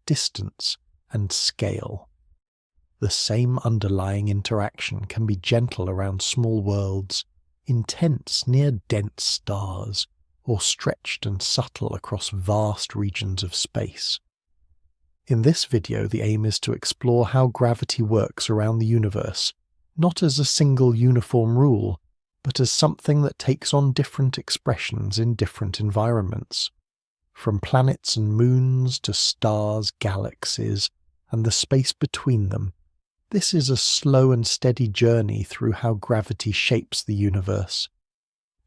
distance and scale. The same underlying interaction can be gentle around small worlds, intense near dense stars, or stretched and subtle across vast regions of space. In this video, the aim is to explore how gravity works around the universe, not as a single uniform rule, but as something that takes on different expressions in different environments. From planets and moons to stars, galaxies, and the space between them, this is a slow and steady journey through how gravity shapes the universe.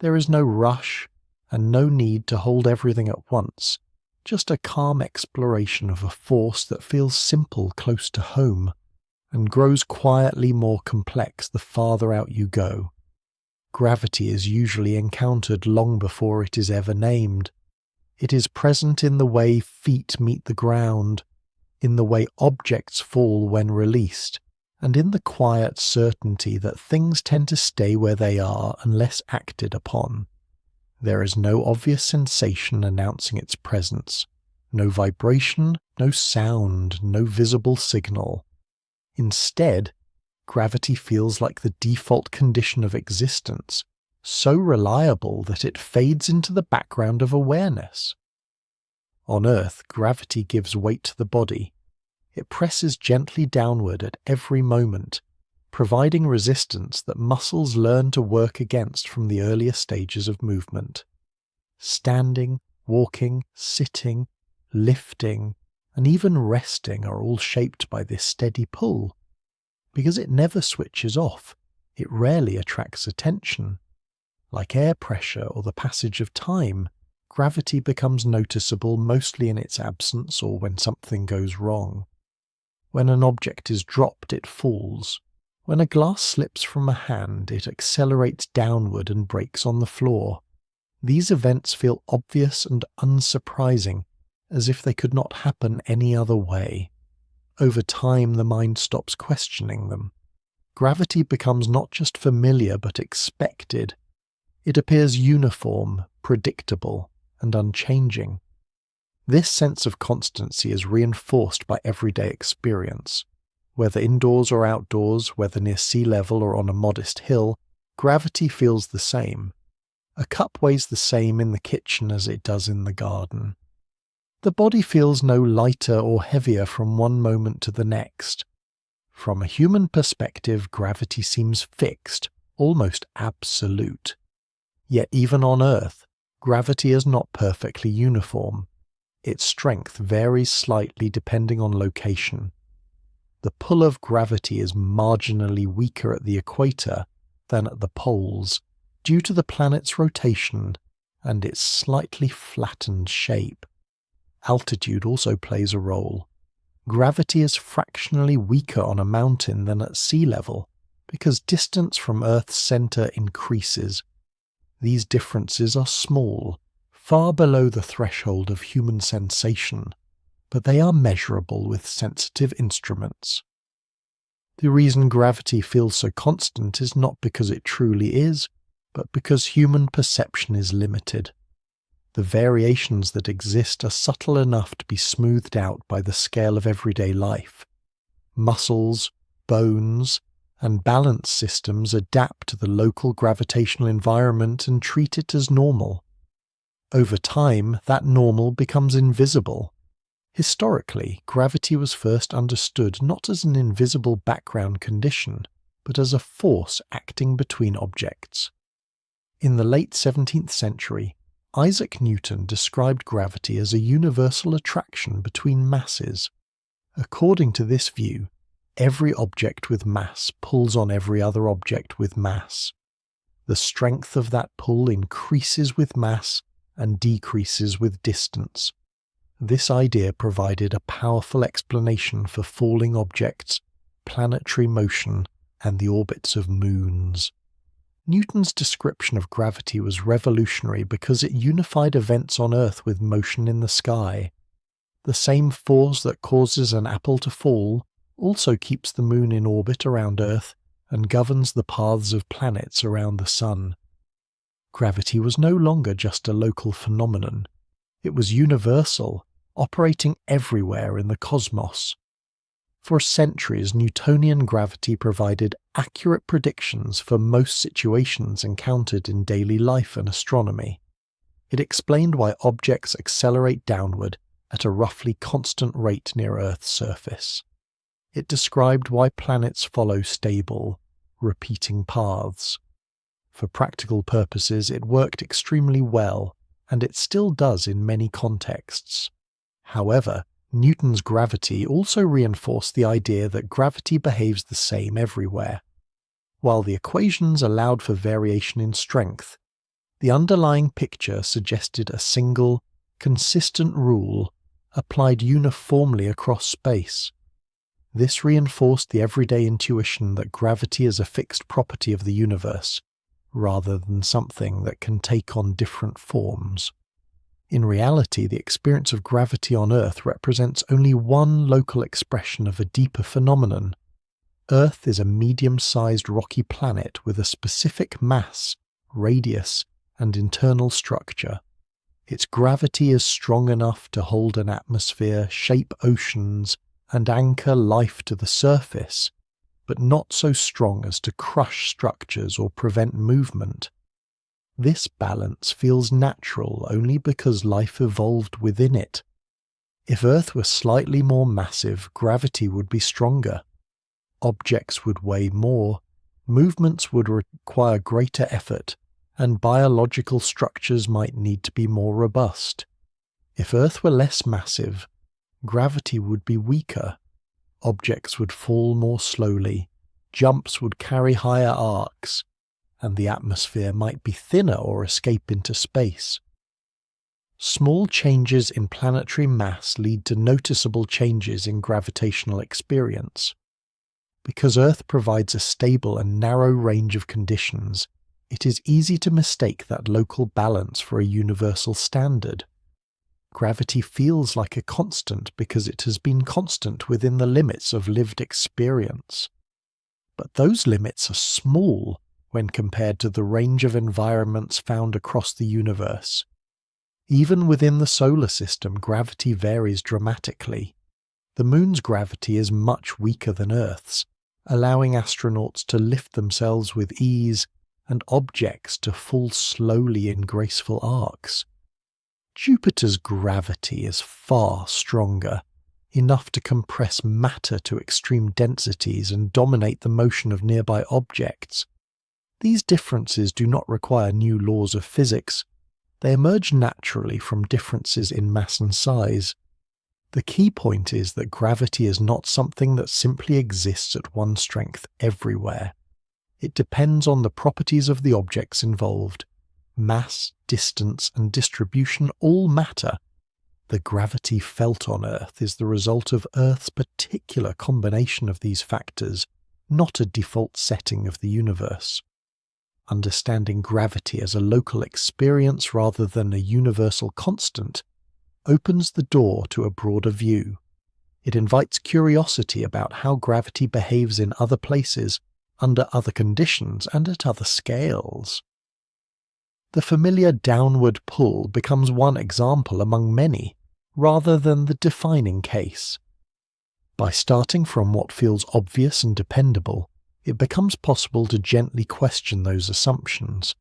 There is no rush, and no need to hold everything at once, just a calm exploration of a force that feels simple close to home, and grows quietly more complex the farther out you go. Gravity is usually encountered long before it is ever named. It is present in the way feet meet the ground, in the way objects fall when released, and in the quiet certainty that things tend to stay where they are unless acted upon. There is no obvious sensation announcing its presence, no vibration, no sound, no visible signal. Instead, gravity feels like the default condition of existence, so reliable that it fades into the background of awareness. On Earth, gravity gives weight to the body. It presses gently downward at every moment, providing resistance that muscles learn to work against from the earlier stages of movement. Standing, walking, sitting, lifting, and even resting are all shaped by this steady pull. Because it never switches off, it rarely attracts attention. Like air pressure or the passage of time, gravity becomes noticeable mostly in its absence or when something goes wrong. When an object is dropped, it falls. When a glass slips from a hand, it accelerates downward and breaks on the floor. These events feel obvious and unsurprising, as if they could not happen any other way. Over time, the mind stops questioning them. Gravity becomes not just familiar but expected. It appears uniform, predictable, and unchanging. This sense of constancy is reinforced by everyday experience. Whether indoors or outdoors, whether near sea level or on a modest hill, gravity feels the same. A cup weighs the same in the kitchen as it does in the garden. The body feels no lighter or heavier from one moment to the next. From a human perspective, gravity seems fixed, almost absolute. Yet even on Earth, gravity is not perfectly uniform. Its strength varies slightly depending on location. The pull of gravity is marginally weaker at the equator than at the poles, due to the planet's rotation and its slightly flattened shape. Altitude also plays a role. Gravity is fractionally weaker on a mountain than at sea level, because distance from Earth's center increases. These differences are small, far below the threshold of human sensation, but they are measurable with sensitive instruments. The reason gravity feels so constant is not because it truly is, but because human perception is limited. The variations that exist are subtle enough to be smoothed out by the scale of everyday life. Muscles, bones, and balance systems adapt to the local gravitational environment and treat it as normal. Over time, that normal becomes invisible. Historically, gravity was first understood not as an invisible background condition, but as a force acting between objects. In the late 17th century, Isaac Newton described gravity as a universal attraction between masses. According to this view, every object with mass pulls on every other object with mass. The strength of that pull increases with mass and decreases with distance. This idea provided a powerful explanation for falling objects, planetary motion, and the orbits of moons. Newton's description of gravity was revolutionary because it unified events on Earth with motion in the sky. The same force that causes an apple to fall also keeps the moon in orbit around Earth and governs the paths of planets around the sun. Gravity was no longer just a local phenomenon. It was universal operating everywhere in the cosmos. For centuries, Newtonian gravity provided accurate predictions for most situations encountered in daily life and astronomy. It explained why objects accelerate downward at a roughly constant rate near Earth's surface. It described why planets follow stable, repeating paths. For practical purposes, it worked extremely well, and it still does in many contexts. However, Newton's gravity also reinforced the idea that gravity behaves the same everywhere. While the equations allowed for variation in strength, the underlying picture suggested a single, consistent rule applied uniformly across space. This reinforced the everyday intuition that gravity is a fixed property of the universe, rather than something that can take on different forms. In reality, the experience of gravity on Earth represents only one local expression of a deeper phenomenon. Earth is a medium-sized rocky planet with a specific mass, radius, and internal structure. Its gravity is strong enough to hold an atmosphere, shape oceans, and anchor life to the surface, but not so strong as to crush structures or prevent movement. This balance feels natural only because life evolved within it. If Earth were slightly more massive, gravity would be stronger. Objects would weigh more, movements would require greater effort, and biological structures might need to be more robust. If Earth were less massive, gravity would be weaker. Objects would fall more slowly, jumps would carry higher arcs, and the atmosphere might be thinner or escape into space. Small changes in planetary mass lead to noticeable changes in gravitational experience. Because Earth provides a stable and narrow range of conditions, it is easy to mistake that local balance for a universal standard. Gravity feels like a constant because it has been constant within the limits of lived experience. But those limits are small when compared to the range of environments found across the universe. Even within the solar system, gravity varies dramatically. The Moon's gravity is much weaker than Earth's, allowing astronauts to lift themselves with ease and objects to fall slowly in graceful arcs. Jupiter's gravity is far stronger, enough to compress matter to extreme densities and dominate the motion of nearby objects. These differences do not require new laws of physics. They emerge naturally from differences in mass and size. The key point is that gravity is not something that simply exists at one strength everywhere. It depends on the properties of the objects involved. Mass, distance, and distribution all matter. The gravity felt on Earth is the result of Earth's particular combination of these factors, not a default setting of the universe. Understanding gravity as a local experience rather than a universal constant opens the door to a broader view. It invites curiosity about how gravity behaves in other places, under other conditions, and at other scales. The familiar downward pull becomes one example among many, rather than the defining case. By starting from what feels obvious and dependable, it becomes possible to gently question those assumptions.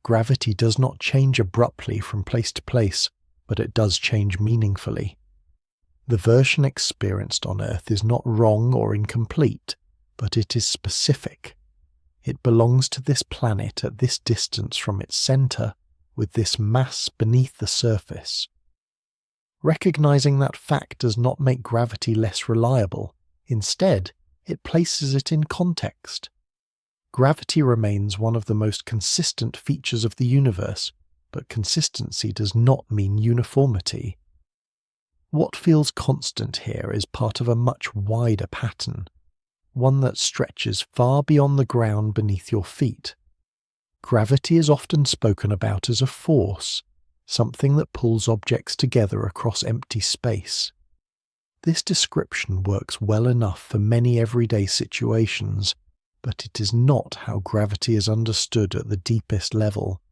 Gravity does not change abruptly from place to place, but it does change meaningfully. The version experienced on Earth is not wrong or incomplete, but it is specific. It belongs to this planet at this distance from its center, with this mass beneath the surface. Recognizing that fact does not make gravity less reliable. Instead, it places it in context. Gravity remains one of the most consistent features of the universe, but consistency does not mean uniformity. What feels constant here is part of a much wider pattern, one that stretches far beyond the ground beneath your feet. Gravity is often spoken about as a force, something that pulls objects together across empty space. This description works well enough for many everyday situations, but it is not how gravity is understood at the deepest level.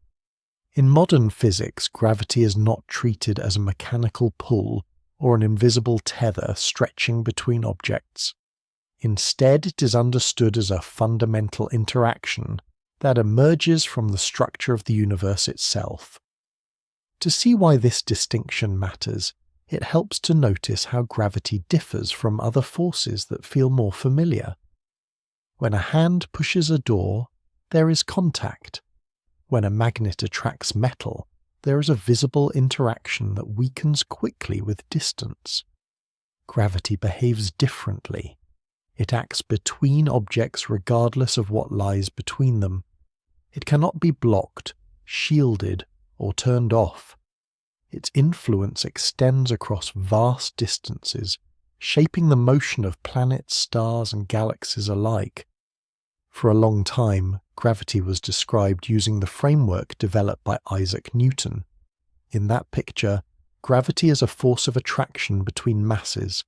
In modern physics, gravity is not treated as a mechanical pull or an invisible tether stretching between objects. Instead, it is understood as a fundamental interaction that emerges from the structure of the universe itself. To see why this distinction matters, it helps to notice how gravity differs from other forces that feel more familiar. When a hand pushes a door, there is contact. When a magnet attracts metal, there is a visible interaction that weakens quickly with distance. Gravity behaves differently. It acts between objects regardless of what lies between them. It cannot be blocked, shielded, or turned off. Its influence extends across vast distances, shaping the motion of planets, stars, and galaxies alike. For a long time, gravity was described using the framework developed by Isaac Newton. In that picture, gravity is a force of attraction between masses.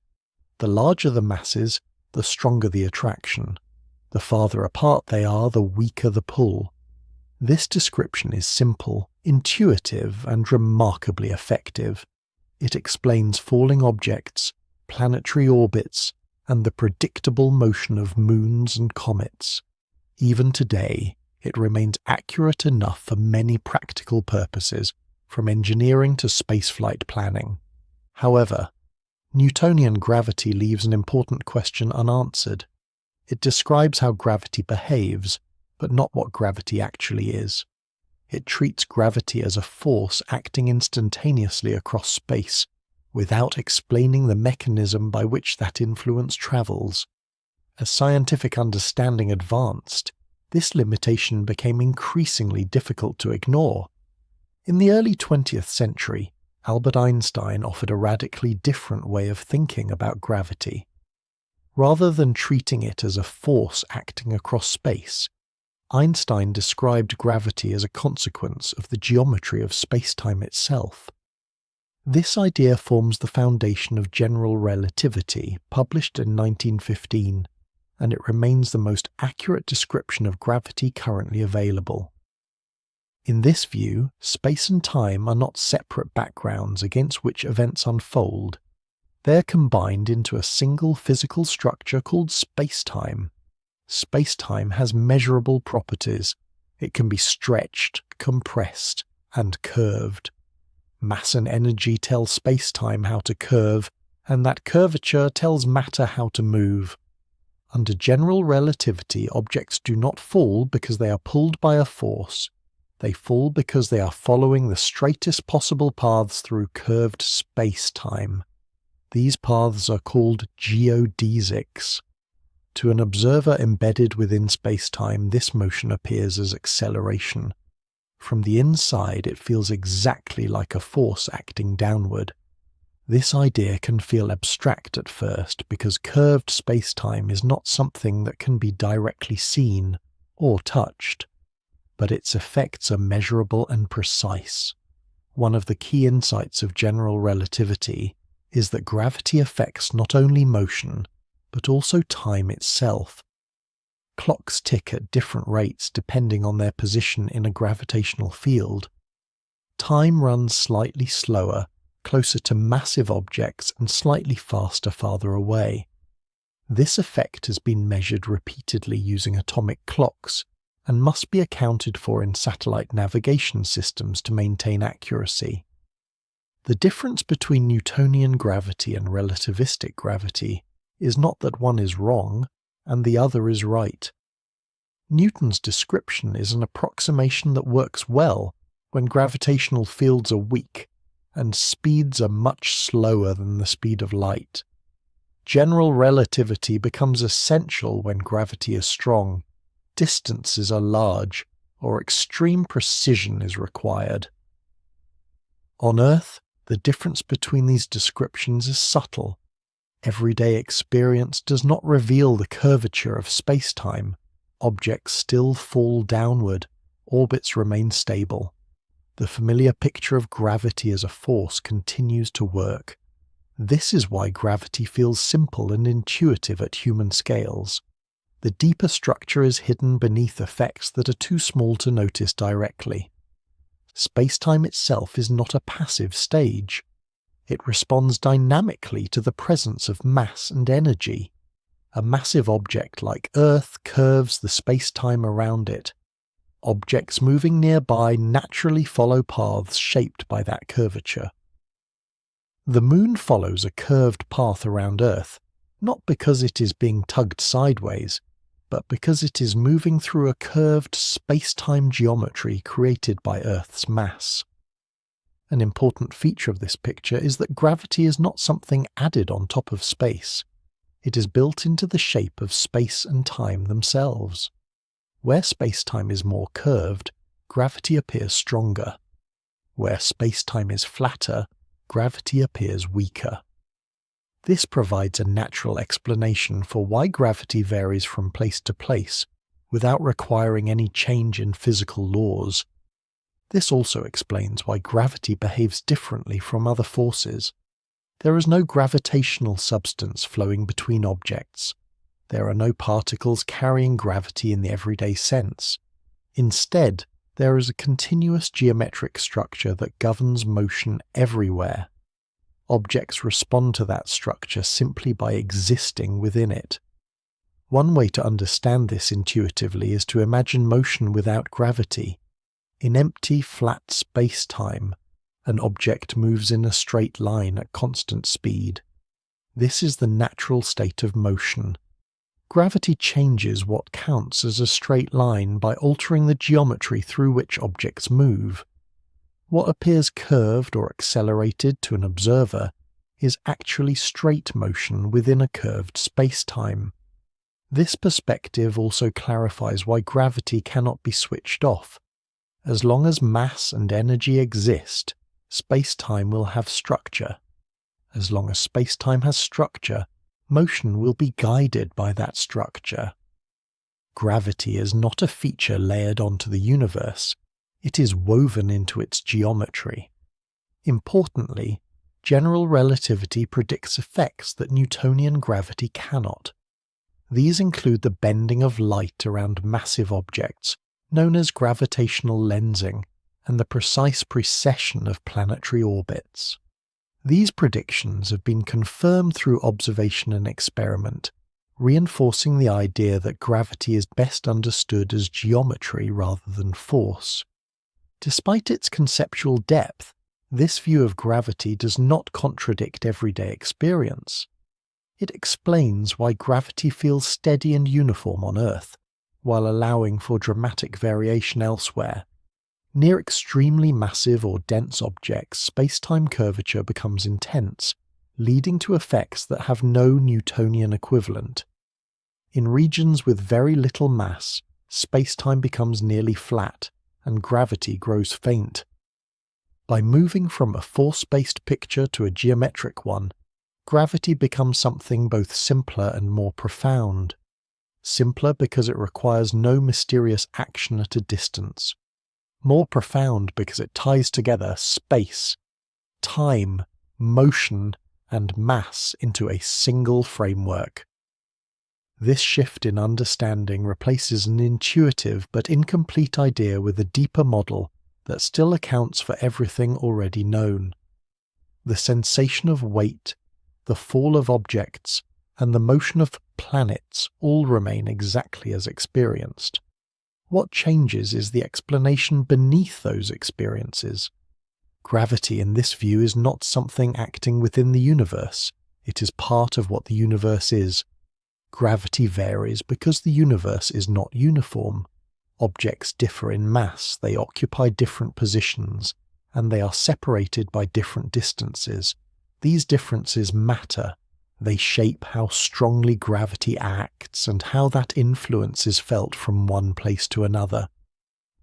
The larger the masses, the stronger the attraction. The farther apart they are, the weaker the pull. This description is simple, intuitive, and remarkably effective. It explains falling objects, planetary orbits, and the predictable motion of moons and comets. Even today, it remains accurate enough for many practical purposes, from engineering to spaceflight planning. However, Newtonian gravity leaves an important question unanswered. It describes how gravity behaves, but not what gravity actually is. It treats gravity as a force acting instantaneously across space, without explaining the mechanism by which that influence travels. As scientific understanding advanced, this limitation became increasingly difficult to ignore. In the early 20th century, Albert Einstein offered a radically different way of thinking about gravity. Rather than treating it as a force acting across space, Einstein described gravity as a consequence of the geometry of spacetime itself. This idea forms the foundation of general relativity, published in 1915, and it remains the most accurate description of gravity currently available. In this view, space and time are not separate backgrounds against which events unfold. They are combined into a single physical structure called spacetime. Spacetime has measurable properties. It can be stretched, compressed, and curved. Mass and energy tell spacetime how to curve, and that curvature tells matter how to move. Under general relativity, objects do not fall because they are pulled by a force. They fall because they are following the straightest possible paths through curved space-time. These paths are called geodesics. To an observer embedded within space-time, this motion appears as acceleration. From the inside, it feels exactly like a force acting downward. This idea can feel abstract at first because curved space-time is not something that can be directly seen or touched. But its effects are measurable and precise. One of the key insights of general relativity is that gravity affects not only motion, but also time itself. Clocks tick at different rates depending on their position in a gravitational field. Time runs slightly slower, closer to massive objects, and slightly faster farther away. This effect has been measured repeatedly using atomic clocks, and must be accounted for in satellite navigation systems to maintain accuracy. The difference between Newtonian gravity and relativistic gravity is not that one is wrong and the other is right. Newton's description is an approximation that works well when gravitational fields are weak and speeds are much slower than the speed of light. General relativity becomes essential when gravity is strong, distances are large, or extreme precision is required. On Earth, the difference between these descriptions is subtle. Everyday experience does not reveal the curvature of space-time. Objects still fall downward, orbits remain stable. The familiar picture of gravity as a force continues to work. This is why gravity feels simple and intuitive at human scales. The deeper structure is hidden beneath effects that are too small to notice directly. Spacetime itself is not a passive stage. It responds dynamically to the presence of mass and energy. A massive object like Earth curves the space-time around it. Objects moving nearby naturally follow paths shaped by that curvature. The Moon follows a curved path around Earth, not because it is being tugged sideways, but because it is moving through a curved space-time geometry created by Earth's mass. An important feature of this picture is that gravity is not something added on top of space. It is built into the shape of space and time themselves. Where space-time is more curved, gravity appears stronger. Where space-time is flatter, gravity appears weaker. This provides a natural explanation for why gravity varies from place to place without requiring any change in physical laws. This also explains why gravity behaves differently from other forces. There is no gravitational substance flowing between objects. There are no particles carrying gravity in the everyday sense. Instead, there is a continuous geometric structure that governs motion everywhere. Objects respond to that structure simply by existing within it. One way to understand this intuitively is to imagine motion without gravity. In empty, flat space-time, an object moves in a straight line at constant speed. This is the natural state of motion. Gravity changes what counts as a straight line by altering the geometry through which objects move. What appears curved or accelerated to an observer is actually straight motion within a curved space-time. This perspective also clarifies why gravity cannot be switched off. As long as mass and energy exist, space-time will have structure. As long as space-time has structure, motion will be guided by that structure. Gravity is not a feature layered onto the universe. It is woven into its geometry. Importantly, general relativity predicts effects that Newtonian gravity cannot. These include the bending of light around massive objects, known as gravitational lensing, and the precise precession of planetary orbits. These predictions have been confirmed through observation and experiment, reinforcing the idea that gravity is best understood as geometry rather than force. Despite its conceptual depth, this view of gravity does not contradict everyday experience. It explains why gravity feels steady and uniform on Earth, while allowing for dramatic variation elsewhere. Near extremely massive or dense objects, space-time curvature becomes intense, leading to effects that have no Newtonian equivalent. In regions with very little mass, space-time becomes nearly flat, and gravity grows faint. By moving from a force-based picture to a geometric one, gravity becomes something both simpler and more profound. Simpler because it requires no mysterious action at a distance. More profound because it ties together space, time, motion, and mass into a single framework. This shift in understanding replaces an intuitive but incomplete idea with a deeper model that still accounts for everything already known. The sensation of weight, the fall of objects, and the motion of planets all remain exactly as experienced. What changes is the explanation beneath those experiences. Gravity in this view is not something acting within the universe. It is part of what the universe is. Gravity varies because the universe is not uniform. Objects differ in mass, they occupy different positions, and they are separated by different distances. These differences matter. They shape how strongly gravity acts and how that influence is felt from one place to another.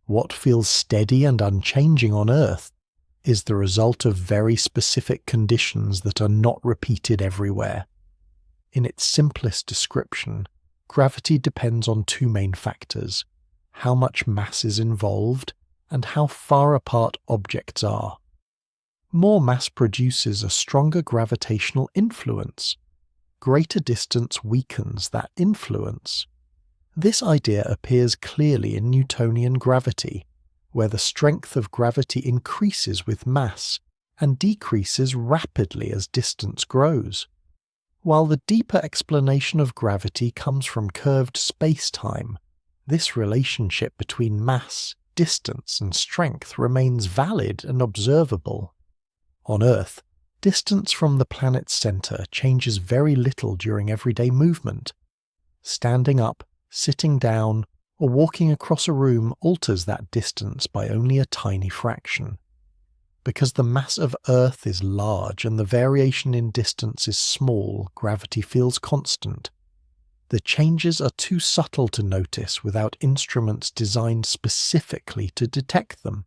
What feels steady and unchanging on Earth is the result of very specific conditions that are not repeated everywhere. In its simplest description, gravity depends on two main factors: how much mass is involved and how far apart objects are. More mass produces a stronger gravitational influence. Greater distance weakens that influence. This idea appears clearly in Newtonian gravity, where the strength of gravity increases with mass, and decreases rapidly as distance grows. While the deeper explanation of gravity comes from curved spacetime, this relationship between mass, distance, and strength remains valid and observable. On Earth, distance from the planet's center changes very little during everyday movement. Standing up, sitting down, or walking across a room alters that distance by only a tiny fraction. Because the mass of Earth is large and the variation in distance is small, gravity feels constant. The changes are too subtle to notice without instruments designed specifically to detect them.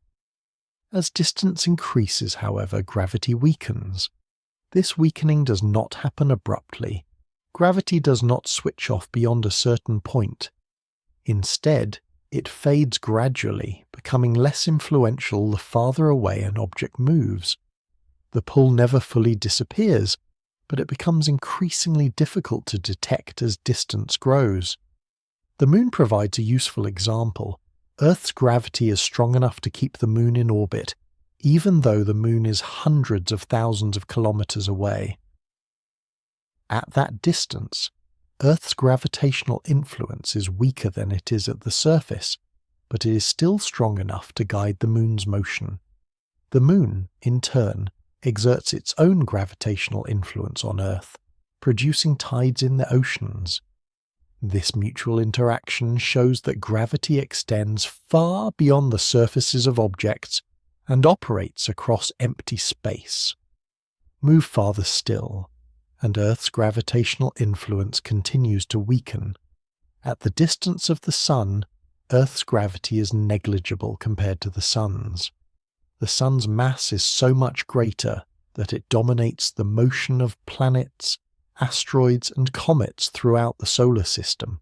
As distance increases, however, gravity weakens. This weakening does not happen abruptly. Gravity does not switch off beyond a certain point. Instead, it fades gradually, becoming less influential the farther away an object moves. The pull never fully disappears, but it becomes increasingly difficult to detect as distance grows. The Moon provides a useful example. Earth's gravity is strong enough to keep the Moon in orbit, even though the Moon is hundreds of thousands of kilometers away. At that distance, Earth's gravitational influence is weaker than it is at the surface, but it is still strong enough to guide the Moon's motion. The Moon, in turn, exerts its own gravitational influence on Earth, producing tides in the oceans. This mutual interaction shows that gravity extends far beyond the surfaces of objects and operates across empty space. Move farther still, and Earth's gravitational influence continues to weaken. At the distance of the Sun, Earth's gravity is negligible compared to the Sun's. The Sun's mass is so much greater that it dominates the motion of planets, asteroids, and comets throughout the solar system.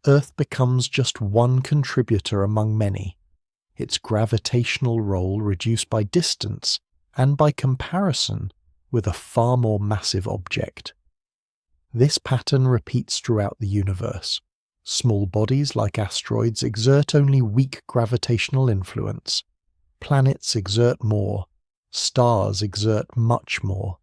Earth becomes just one contributor among many, its gravitational role reduced by distance and by comparison with a far more massive object. This pattern repeats throughout the universe. Small bodies like asteroids exert only weak gravitational influence. Planets exert more. Stars exert much more.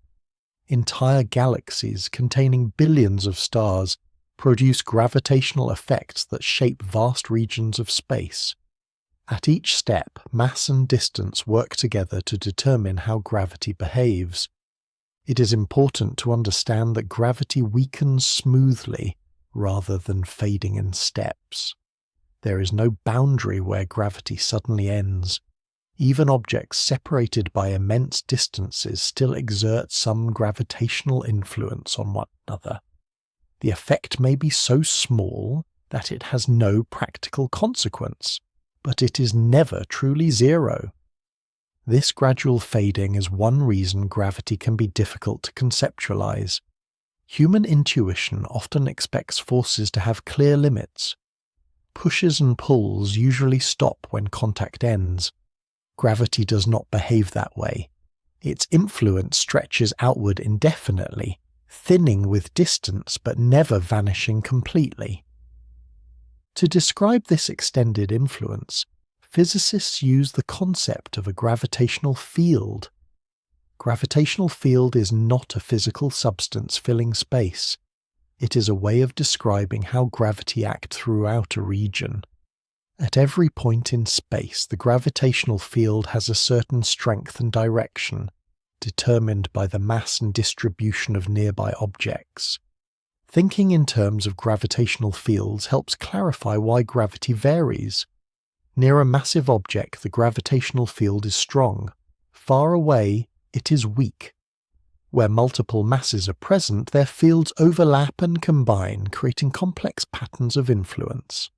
Entire galaxies containing billions of stars produce gravitational effects that shape vast regions of space. At each step, mass and distance work together to determine how gravity behaves. It is important to understand that gravity weakens smoothly rather than fading in steps. There is no boundary where gravity suddenly ends. Even objects separated by immense distances still exert some gravitational influence on one another. The effect may be so small that it has no practical consequence, but it is never truly zero. This gradual fading is one reason gravity can be difficult to conceptualize. Human intuition often expects forces to have clear limits. Pushes and pulls usually stop when contact ends. Gravity does not behave that way. Its influence stretches outward indefinitely, thinning with distance but never vanishing completely. To describe this extended influence, physicists use the concept of a gravitational field. Gravitational field is not a physical substance filling space. It is a way of describing how gravity acts throughout a region. At every point in space, the gravitational field has a certain strength and direction, determined by the mass and distribution of nearby objects. Thinking in terms of gravitational fields helps clarify why gravity varies. Near a massive object, the gravitational field is strong. Far away, it is weak. Where multiple masses are present, their fields overlap and combine, creating complex patterns of influence.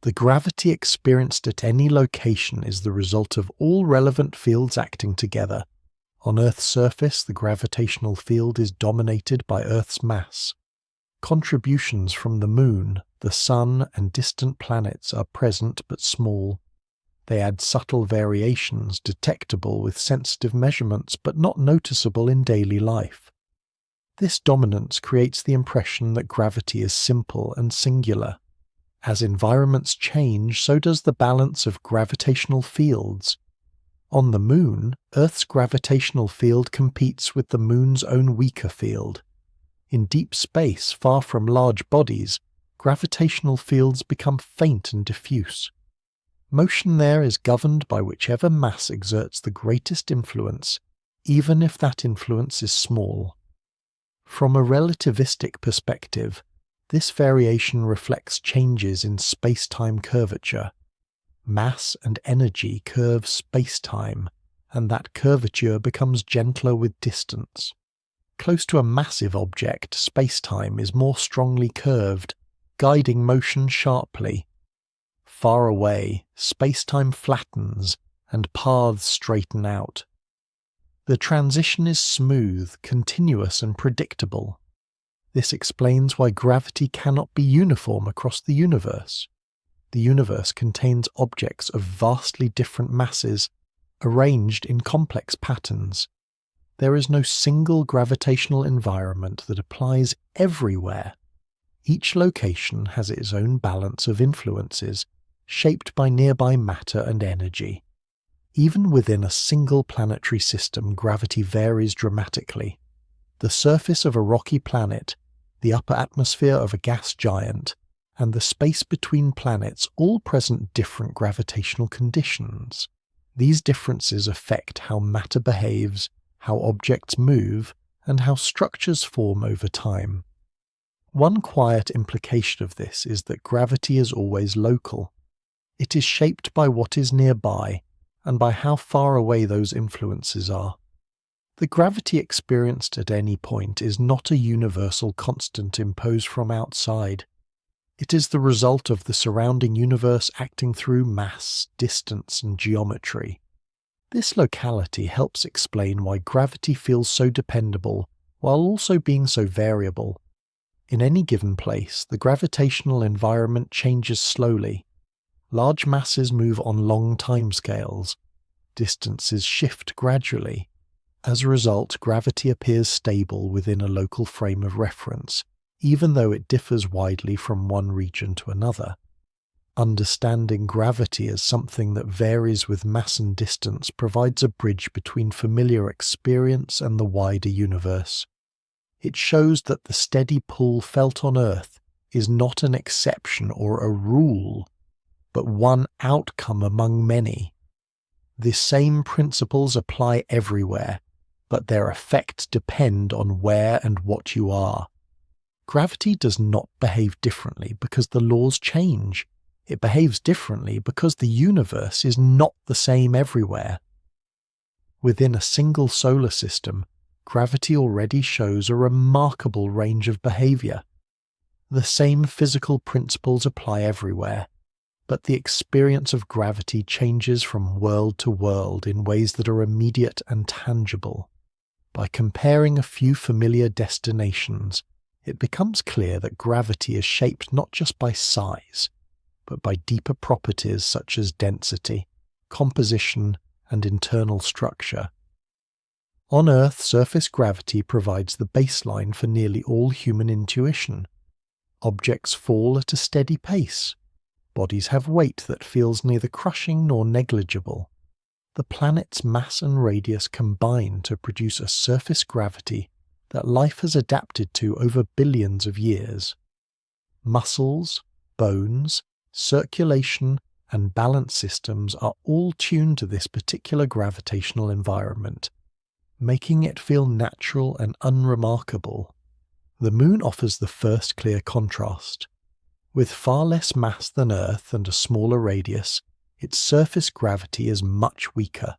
The gravity experienced at any location is the result of all relevant fields acting together. On Earth's surface, the gravitational field is dominated by Earth's mass. Contributions from the Moon, the Sun, and distant planets are present but small. They add subtle variations detectable with sensitive measurements but not noticeable in daily life. This dominance creates the impression that gravity is simple and singular. As environments change, so does the balance of gravitational fields. On the Moon, Earth's gravitational field competes with the Moon's own weaker field. In deep space, far from large bodies, gravitational fields become faint and diffuse. Motion there is governed by whichever mass exerts the greatest influence, even if that influence is small. From a relativistic perspective, this variation reflects changes in spacetime curvature. Mass and energy curve spacetime, and that curvature becomes gentler with distance. Close to a massive object, spacetime is more strongly curved, guiding motion sharply. Far away, spacetime flattens and paths straighten out. The transition is smooth, continuous and predictable. This explains why gravity cannot be uniform across the universe. The universe contains objects of vastly different masses, arranged in complex patterns. There is no single gravitational environment that applies everywhere. Each location has its own balance of influences, shaped by nearby matter and energy. Even within a single planetary system, gravity varies dramatically. The surface of a rocky planet, the upper atmosphere of a gas giant, and the space between planets all present different gravitational conditions. These differences affect how matter behaves, how objects move, and how structures form over time. One quiet implication of this is that gravity is always local. It is shaped by what is nearby, and by how far away those influences are. The gravity experienced at any point is not a universal constant imposed from outside. It is the result of the surrounding universe acting through mass, distance, and geometry. This locality helps explain why gravity feels so dependable, while also being so variable. In any given place, the gravitational environment changes slowly. Large masses move on long timescales. Distances shift gradually. As a result, gravity appears stable within a local frame of reference, even though it differs widely from one region to another. Understanding gravity as something that varies with mass and distance provides a bridge between familiar experience and the wider universe. It shows that the steady pull felt on Earth is not an exception or a rule, but one outcome among many. The same principles apply everywhere, but their effects depend on where and what you are. Gravity does not behave differently because the laws change. It behaves differently because the universe is not the same everywhere. Within a single solar system, gravity already shows a remarkable range of behavior. The same physical principles apply everywhere, but the experience of gravity changes from world to world in ways that are immediate and tangible. By comparing a few familiar destinations, it becomes clear that gravity is shaped not just by size, but by deeper properties such as density, composition, and internal structure. On Earth, surface gravity provides the baseline for nearly all human intuition. Objects fall at a steady pace. Bodies have weight that feels neither crushing nor negligible. The planet's mass and radius combine to produce a surface gravity that life has adapted to over billions of years. Muscles, bones, circulation, and balance systems are all tuned to this particular gravitational environment, making it feel natural and unremarkable. The Moon offers the first clear contrast. With far less mass than Earth and a smaller radius, its surface gravity is much weaker.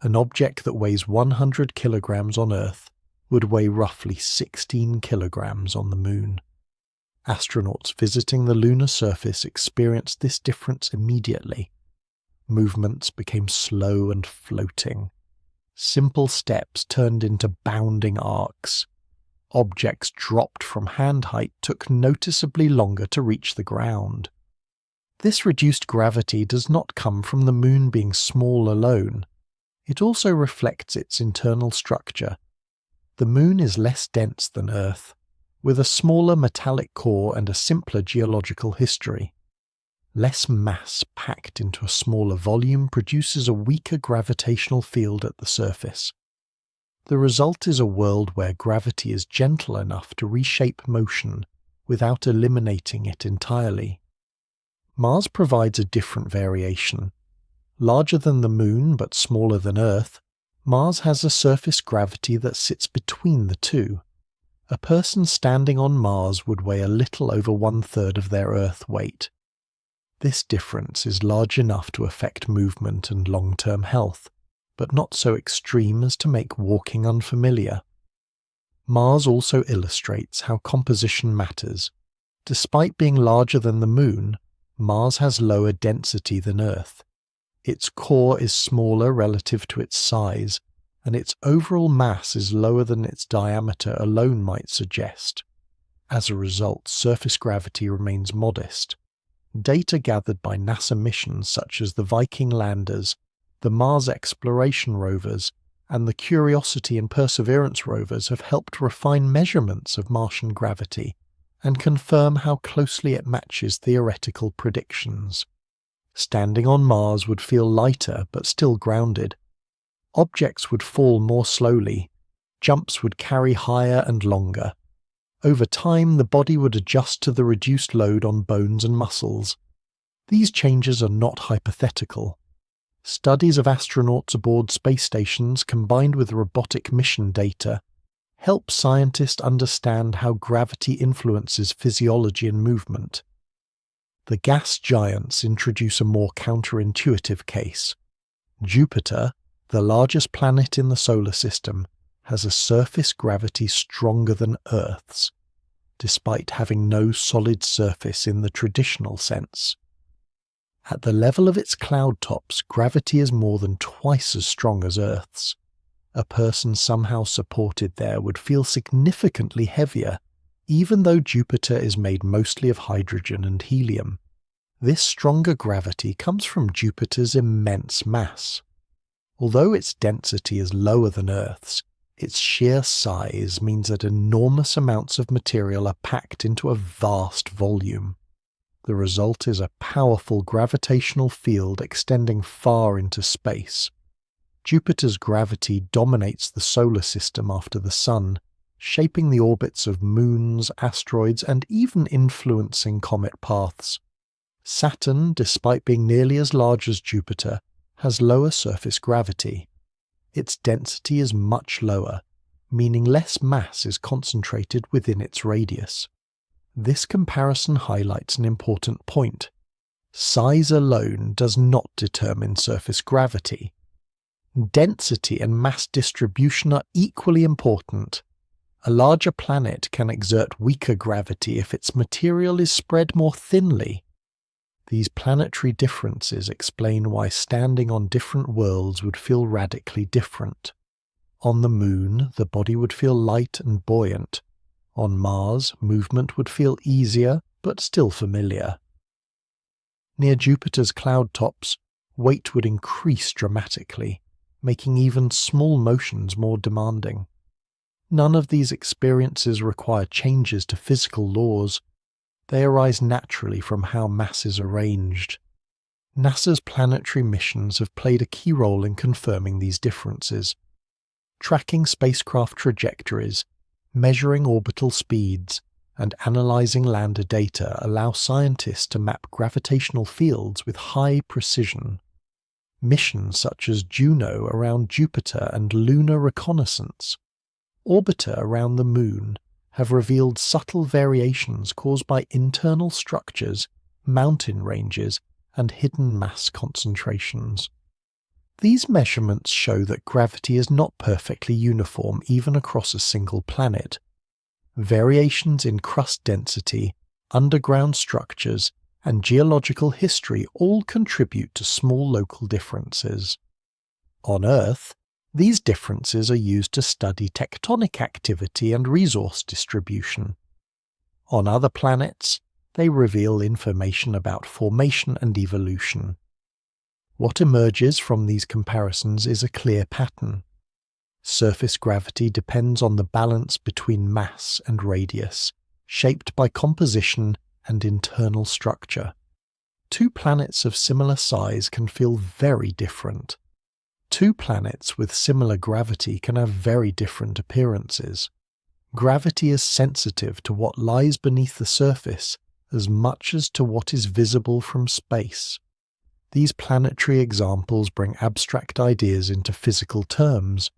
An object that weighs 100 kilograms on Earth would weigh roughly 16 kilograms on the Moon. Astronauts visiting the lunar surface experienced this difference immediately. Movements became slow and floating. Simple steps turned into bounding arcs. Objects dropped from hand height took noticeably longer to reach the ground. This reduced gravity does not come from the Moon being small alone. It also reflects its internal structure. The Moon is less dense than Earth, with a smaller metallic core and a simpler geological history. Less mass packed into a smaller volume produces a weaker gravitational field at the surface. The result is a world where gravity is gentle enough to reshape motion without eliminating it entirely. Mars provides a different variation. Larger than the Moon but smaller than Earth, Mars has a surface gravity that sits between the two. A person standing on Mars would weigh a little over 1/3 of their Earth weight. This difference is large enough to affect movement and long-term health, but not so extreme as to make walking unfamiliar. Mars also illustrates how composition matters. Despite being larger than the Moon, Mars has lower density than Earth. Its core is smaller relative to its size, and its overall mass is lower than its diameter alone might suggest. As a result, surface gravity remains modest. Data gathered by NASA missions such as the Viking landers, the Mars exploration rovers, and the Curiosity and Perseverance rovers have helped refine measurements of Martian gravity and confirm how closely it matches theoretical predictions. Standing on Mars would feel lighter but still grounded. Objects would fall more slowly, jumps would carry higher and longer. Over time, the body would adjust to the reduced load on bones and muscles. These changes are not hypothetical. Studies of astronauts aboard space stations combined with robotic mission data help scientists understand how gravity influences physiology and movement. The gas giants introduce a more counterintuitive case. Jupiter, the largest planet in the solar system, has a surface gravity stronger than Earth's, despite having no solid surface in the traditional sense. At the level of its cloud tops, gravity is more than twice as strong as Earth's. A person somehow supported there would feel significantly heavier, even though Jupiter is made mostly of hydrogen and helium. This stronger gravity comes from Jupiter's immense mass. Although its density is lower than Earth's, its sheer size means that enormous amounts of material are packed into a vast volume. The result is a powerful gravitational field extending far into space. Jupiter's gravity dominates the solar system after the Sun, shaping the orbits of moons, asteroids, and even influencing comet paths. Saturn, despite being nearly as large as Jupiter, has lower surface gravity. Its density is much lower, meaning less mass is concentrated within its radius. This comparison highlights an important point. Size alone does not determine surface gravity. Density and mass distribution are equally important. A larger planet can exert weaker gravity if its material is spread more thinly. These planetary differences explain why standing on different worlds would feel radically different. On the Moon, the body would feel light and buoyant. On Mars, movement would feel easier, but still familiar. Near Jupiter's cloud tops, weight would increase dramatically, making even small motions more demanding. None of these experiences require changes to physical laws. They arise naturally from how mass is arranged. NASA's planetary missions have played a key role in confirming these differences. Tracking spacecraft trajectories, measuring orbital speeds, and analyzing lander data allow scientists to map gravitational fields with high precision. Missions such as Juno around Jupiter and Lunar Reconnaissance, Orbiter around the Moon, have revealed subtle variations caused by internal structures, mountain ranges, and hidden mass concentrations. These measurements show that gravity is not perfectly uniform even across a single planet. Variations in crust density, underground structures, and geological history all contribute to small local differences. On Earth, these differences are used to study tectonic activity and resource distribution. On other planets, they reveal information about formation and evolution. What emerges from these comparisons is a clear pattern. Surface gravity depends on the balance between mass and radius, shaped by composition and internal structure. Two planets of similar size can feel very different. Two planets with similar gravity can have very different appearances. Gravity is sensitive to what lies beneath the surface as much as to what is visible from space. These planetary examples bring abstract ideas into physical terms.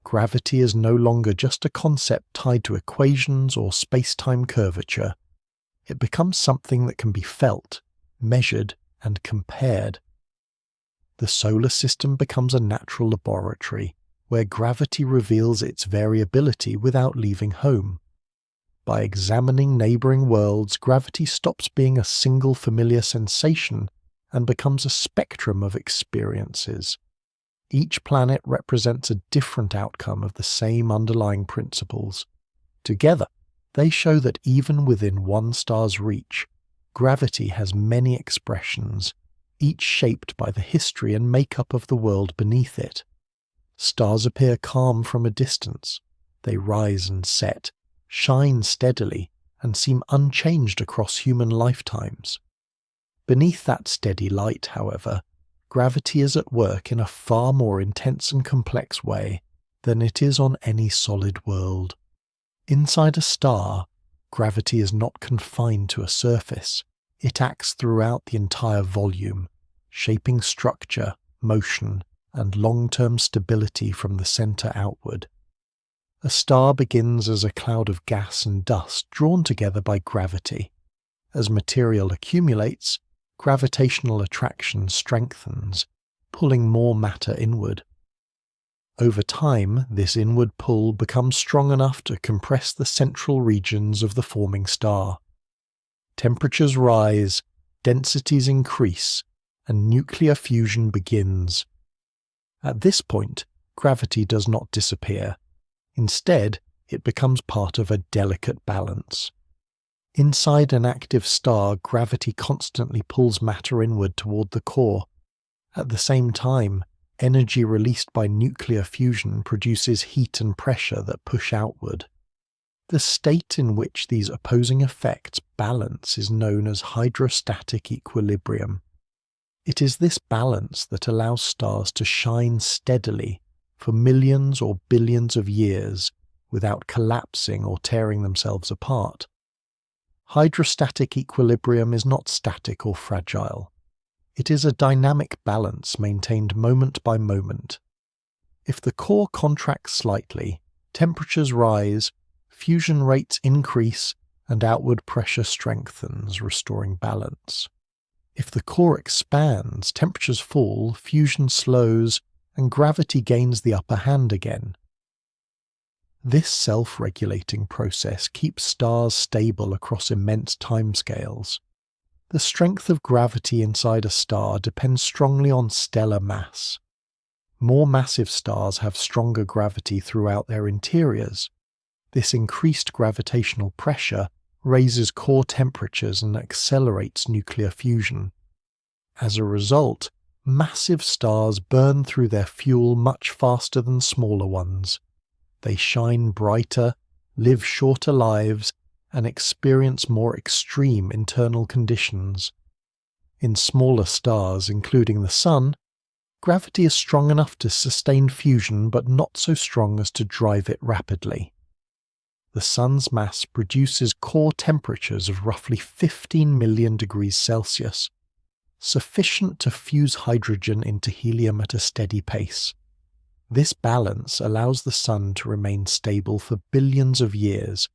Gravity is no longer just a concept tied to equations or spacetime curvature. It becomes something that can be felt, measured, and compared. The solar system becomes a natural laboratory where gravity reveals its variability without leaving home. By examining neighboring worlds, gravity stops being a single familiar sensation and becomes a spectrum of experiences. Each planet represents a different outcome of the same underlying principles. Together, they show that even within one star's reach, gravity has many expressions, each shaped by the history and makeup of the world beneath it. Stars appear calm from a distance. They rise and set, shine steadily, and seem unchanged across human lifetimes. Beneath that steady light, however, gravity is at work in a far more intense and complex way than it is on any solid world. Inside a star, gravity is not confined to a surface. It acts throughout the entire volume, shaping structure, motion, and long-term stability from the center outward. A star begins as a cloud of gas and dust drawn together by gravity. As material accumulates, gravitational attraction strengthens, pulling more matter inward. Over time, this inward pull becomes strong enough to compress the central regions of the forming star. Temperatures rise, densities increase, and nuclear fusion begins. At this point, gravity does not disappear. Instead, it becomes part of a delicate balance. Inside an active star, gravity constantly pulls matter inward toward the core. At the same time, energy released by nuclear fusion produces heat and pressure that push outward. The state in which these opposing effects balance is known as hydrostatic equilibrium. It is this balance that allows stars to shine steadily for millions or billions of years without collapsing or tearing themselves apart. Hydrostatic equilibrium is not static or fragile. It is a dynamic balance maintained moment by moment. If the core contracts slightly, temperatures rise, fusion rates increase, and outward pressure strengthens, restoring balance. If the core expands, temperatures fall, fusion slows, and gravity gains the upper hand again. This self-regulating process keeps stars stable across immense timescales. The strength of gravity inside a star depends strongly on stellar mass. More massive stars have stronger gravity throughout their interiors. This increased gravitational pressure raises core temperatures and accelerates nuclear fusion. As a result, massive stars burn through their fuel much faster than smaller ones. They shine brighter, live shorter lives, and experience more extreme internal conditions. In smaller stars, including the Sun, gravity is strong enough to sustain fusion but not so strong as to drive it rapidly. The Sun's mass produces core temperatures of roughly 15 million degrees Celsius, sufficient to fuse hydrogen into helium at a steady pace. This balance allows the Sun to remain stable for billions of years,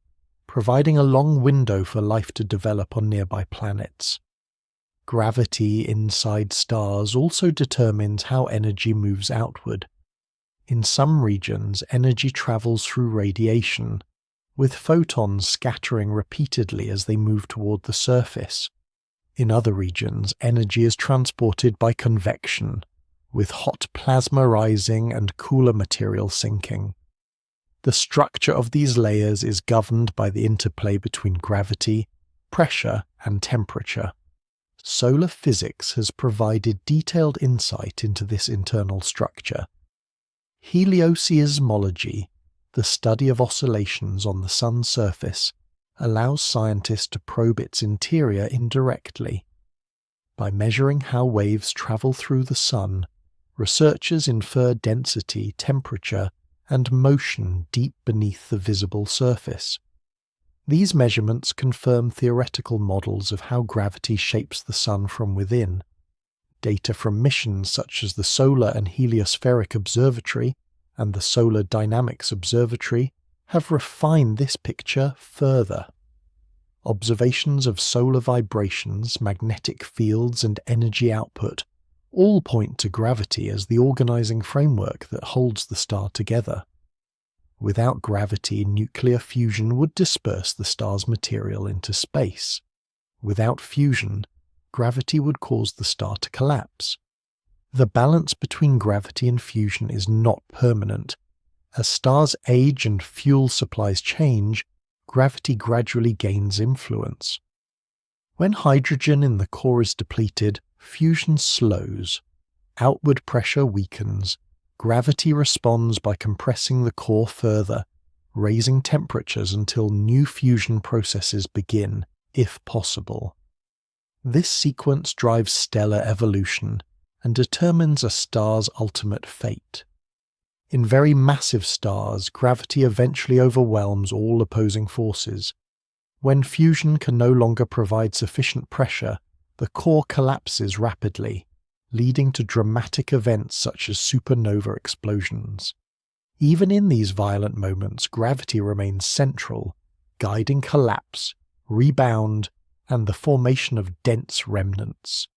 providing a long window for life to develop on nearby planets. Gravity inside stars also determines how energy moves outward. In some regions, energy travels through radiation, with photons scattering repeatedly as they move toward the surface. In other regions, energy is transported by convection, with hot plasma rising and cooler material sinking. The structure of these layers is governed by the interplay between gravity, pressure, and temperature. Solar physics has provided detailed insight into this internal structure. Helioseismology, the study of oscillations on the Sun's surface, allows scientists to probe its interior indirectly. By measuring how waves travel through the Sun, researchers infer density, temperature, and motion deep beneath the visible surface. These measurements confirm theoretical models of how gravity shapes the Sun from within. Data from missions such as the Solar and Heliospheric Observatory and the Solar Dynamics Observatory have refined this picture further. Observations of solar vibrations, magnetic fields, and energy output all point to gravity as the organizing framework that holds the star together. Without gravity, nuclear fusion would disperse the star's material into space. Without fusion, gravity would cause the star to collapse. The balance between gravity and fusion is not permanent. As stars age and fuel supplies change, gravity gradually gains influence. When hydrogen in the core is depleted, fusion slows. Outward pressure weakens. Gravity responds by compressing the core further, raising temperatures until new fusion processes begin, if possible. This sequence drives stellar evolution and determines a star's ultimate fate. In very massive stars, gravity eventually overwhelms all opposing forces. When fusion can no longer provide sufficient pressure, the core collapses rapidly, leading to dramatic events such as supernova explosions. Even in these violent moments, gravity remains central, guiding collapse, rebound, and the formation of dense remnants.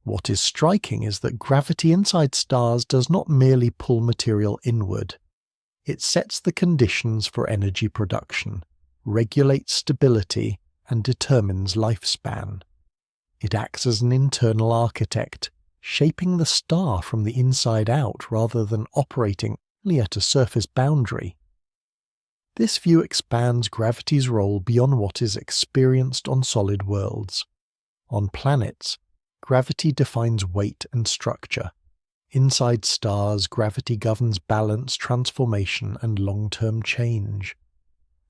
What is striking is that gravity inside stars does not merely pull material inward. It sets the conditions for energy production, regulates stability, and determines lifespan. It acts as an internal architect, shaping the star from the inside out rather than operating only at a surface boundary. This view expands gravity's role beyond what is experienced on solid worlds. On planets, gravity defines weight and structure. Inside stars, gravity governs balance, transformation, and long-term change.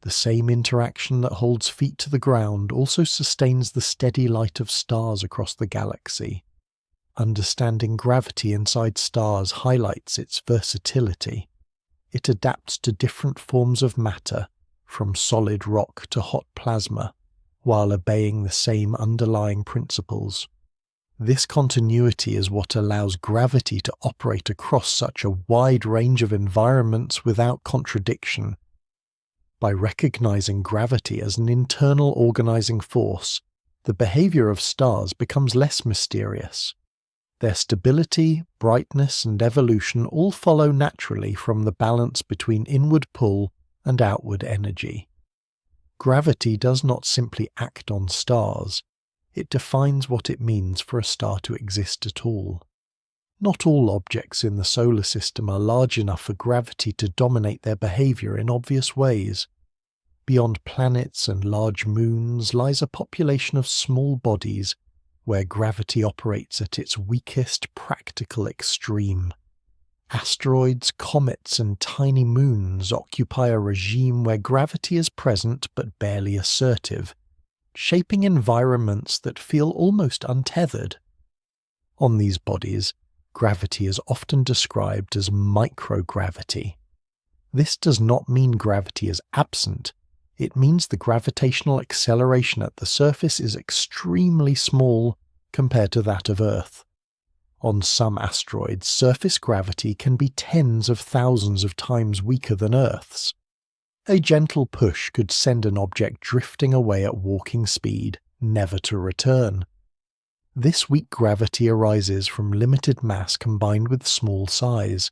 The same interaction that holds feet to the ground also sustains the steady light of stars across the galaxy. Understanding gravity inside stars highlights its versatility. It adapts to different forms of matter, from solid rock to hot plasma, while obeying the same underlying principles. This continuity is what allows gravity to operate across such a wide range of environments without contradiction. By recognizing gravity as an internal organizing force, the behavior of stars becomes less mysterious. Their stability, brightness, and evolution all follow naturally from the balance between inward pull and outward energy. Gravity does not simply act on stars. It defines what it means for a star to exist at all. Not all objects in the solar system are large enough for gravity to dominate their behavior in obvious ways. Beyond planets and large moons lies a population of small bodies where gravity operates at its weakest practical extreme. Asteroids, comets, and tiny moons occupy a regime where gravity is present but barely assertive, shaping environments that feel almost untethered. On these bodies, gravity is often described as microgravity. This does not mean gravity is absent. It means the gravitational acceleration at the surface is extremely small compared to that of Earth. On some asteroids, surface gravity can be tens of thousands of times weaker than Earth's. A gentle push could send an object drifting away at walking speed, never to return. This weak gravity arises from limited mass combined with small size.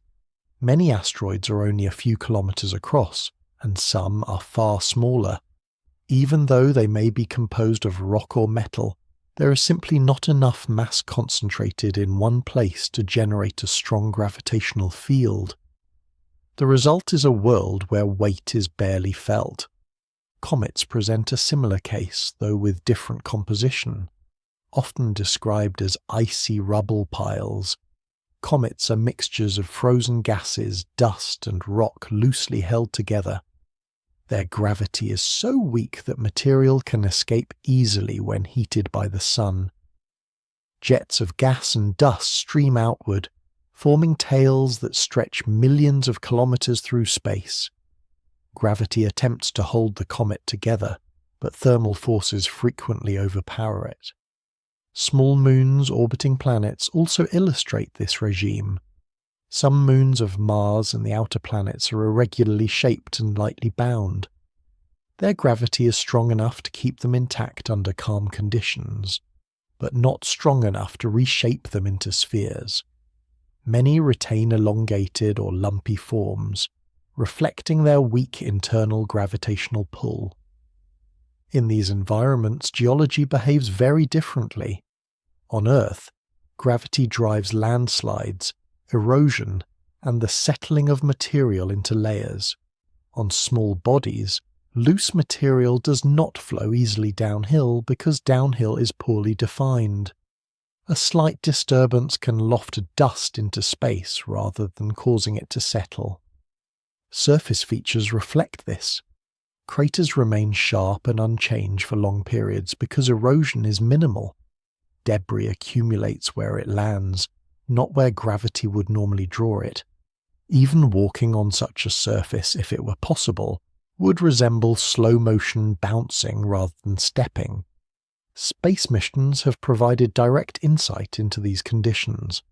Many asteroids are only a few kilometers across, and some are far smaller. Even though they may be composed of rock or metal, there is simply not enough mass concentrated in one place to generate a strong gravitational field. The result is a world where weight is barely felt. Comets present a similar case, though with different composition. Often described as icy rubble piles, comets are mixtures of frozen gases, dust, and rock loosely held together. Their gravity is so weak that material can escape easily when heated by the sun. Jets of gas and dust stream outward, forming tails that stretch millions of kilometers through space. Gravity attempts to hold the comet together, but thermal forces frequently overpower it. Small moons orbiting planets also illustrate this regime. Some moons of Mars and the outer planets are irregularly shaped and lightly bound. Their gravity is strong enough to keep them intact under calm conditions, but not strong enough to reshape them into spheres. Many retain elongated or lumpy forms, reflecting their weak internal gravitational pull. In these environments, geology behaves very differently. On Earth, gravity drives landslides, erosion, and the settling of material into layers. On small bodies, loose material does not flow easily downhill because downhill is poorly defined. A slight disturbance can loft dust into space rather than causing it to settle. Surface features reflect this. Craters remain sharp and unchanged for long periods because erosion is minimal. Debris accumulates where it lands, not where gravity would normally draw it. Even walking on such a surface, if it were possible, would resemble slow-motion bouncing rather than stepping. Space missions have provided direct insight into these conditions.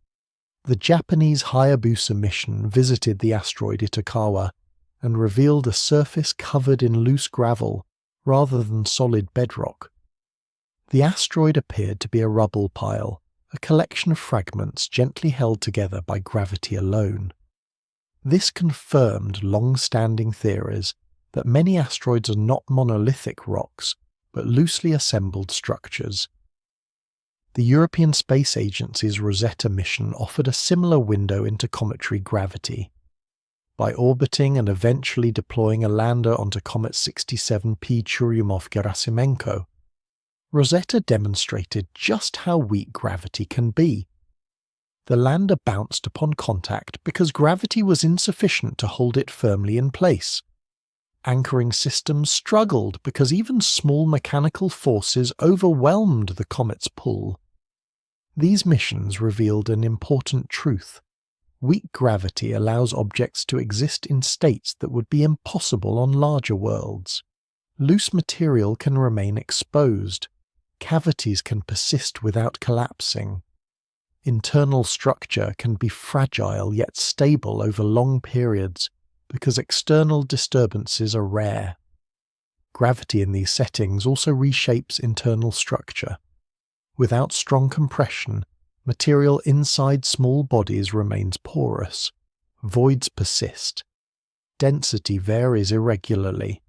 The Japanese Hayabusa mission visited the asteroid Itokawa and revealed a surface covered in loose gravel rather than solid bedrock. The asteroid appeared to be a rubble pile, a collection of fragments gently held together by gravity alone. This confirmed long-standing theories that many asteroids are not monolithic rocks, but loosely assembled structures. The European Space Agency's Rosetta mission offered a similar window into cometary gravity. By orbiting and eventually deploying a lander onto Comet 67P Churyumov-Gerasimenko, Rosetta demonstrated just how weak gravity can be. The lander bounced upon contact because gravity was insufficient to hold it firmly in place. Anchoring systems struggled because even small mechanical forces overwhelmed the comet's pull. These missions revealed an important truth. Weak gravity allows objects to exist in states that would be impossible on larger worlds. Loose material can remain exposed. Cavities can persist without collapsing. Internal structure can be fragile yet stable over long periods because external disturbances are rare. Gravity in these settings also reshapes internal structure. Without strong compression, material inside small bodies remains porous. Voids persist. Density varies irregularly.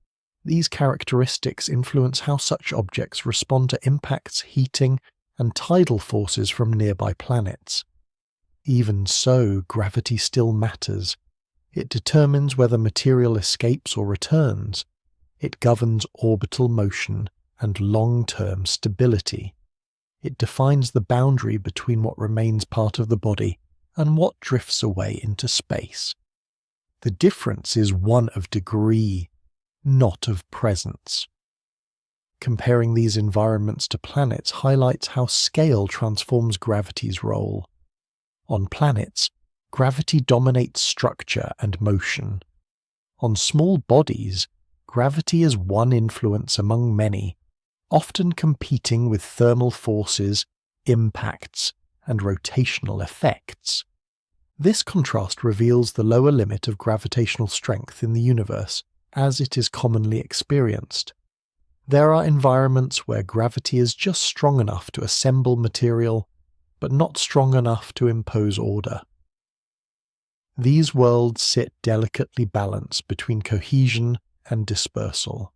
These characteristics influence how such objects respond to impacts, heating, and tidal forces from nearby planets. Even so, gravity still matters. It determines whether material escapes or returns. It governs orbital motion and long-term stability. It defines the boundary between what remains part of the body and what drifts away into space. The difference is one of degree, not of presence. Comparing these environments to planets highlights how scale transforms gravity's role. On planets, gravity dominates structure and motion. On small bodies, gravity is one influence among many, often competing with thermal forces, impacts, and rotational effects. This contrast reveals the lower limit of gravitational strength in the universe as it is commonly experienced. There are environments where gravity is just strong enough to assemble material, but not strong enough to impose order. These worlds sit delicately balanced between cohesion and dispersal.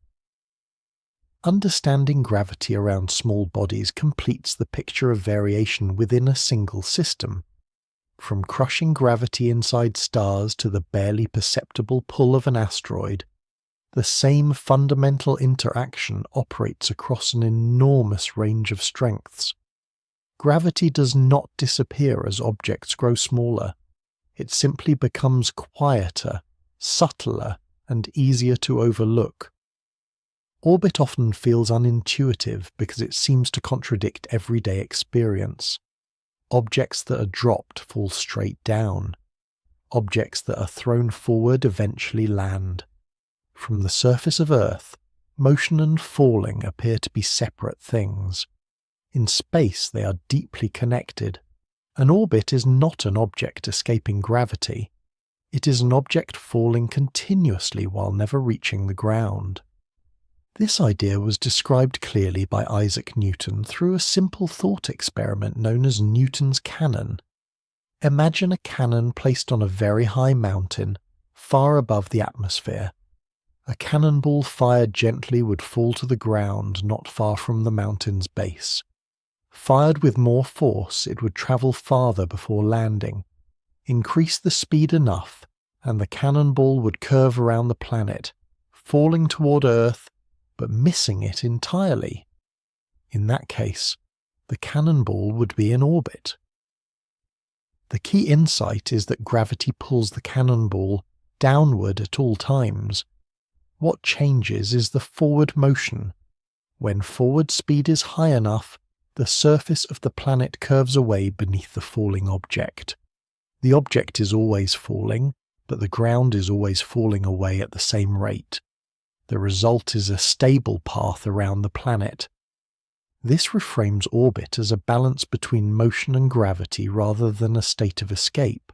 Understanding gravity around small bodies completes the picture of variation within a single system. From crushing gravity inside stars to the barely perceptible pull of an asteroid, the same fundamental interaction operates across an enormous range of strengths. Gravity does not disappear as objects grow smaller. It simply becomes quieter, subtler, and easier to overlook. Orbit often feels unintuitive because it seems to contradict everyday experience. Objects that are dropped fall straight down. Objects that are thrown forward eventually land. From the surface of Earth, motion and falling appear to be separate things. In space, they are deeply connected. An orbit is not an object escaping gravity. It is an object falling continuously while never reaching the ground. This idea was described clearly by Isaac Newton through a simple thought experiment known as Newton's cannon. Imagine a cannon placed on a very high mountain, far above the atmosphere. A cannonball fired gently would fall to the ground not far from the mountain's base. Fired with more force, it would travel farther before landing. Increase the speed enough, and the cannonball would curve around the planet, falling toward Earth, but missing it entirely. In that case, the cannonball would be in orbit. The key insight is that gravity pulls the cannonball downward at all times. What changes is the forward motion. When forward speed is high enough, the surface of the planet curves away beneath the falling object. The object is always falling, but the ground is always falling away at the same rate. The result is a stable path around the planet. This reframes orbit as a balance between motion and gravity rather than a state of escape.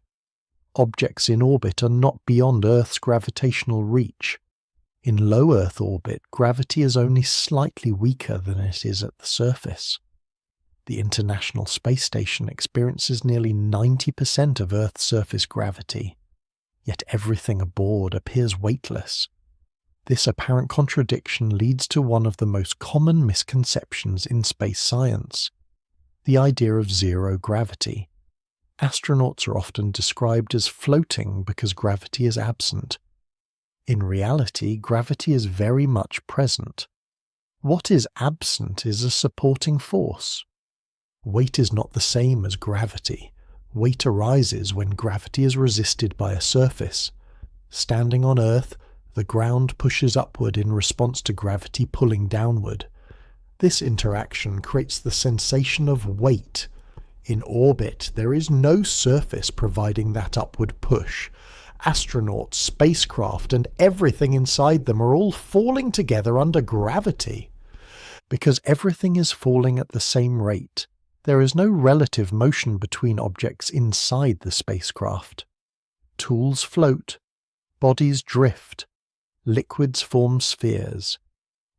Objects in orbit are not beyond Earth's gravitational reach. In low Earth orbit, gravity is only slightly weaker than it is at the surface. The International Space Station experiences nearly 90% of Earth's surface gravity, yet everything aboard appears weightless. This apparent contradiction leads to one of the most common misconceptions in space science, the idea of zero gravity. Astronauts are often described as floating because gravity is absent. In reality, gravity is very much present. What is absent is a supporting force. Weight is not the same as gravity. Weight arises when gravity is resisted by a surface. Standing on Earth, the ground pushes upward in response to gravity pulling downward. This interaction creates the sensation of weight. In orbit, there is no surface providing that upward push. Astronauts, spacecraft, and everything inside them are all falling together under gravity. Because everything is falling at the same rate, there is no relative motion between objects inside the spacecraft. Tools float, bodies drift, liquids form spheres.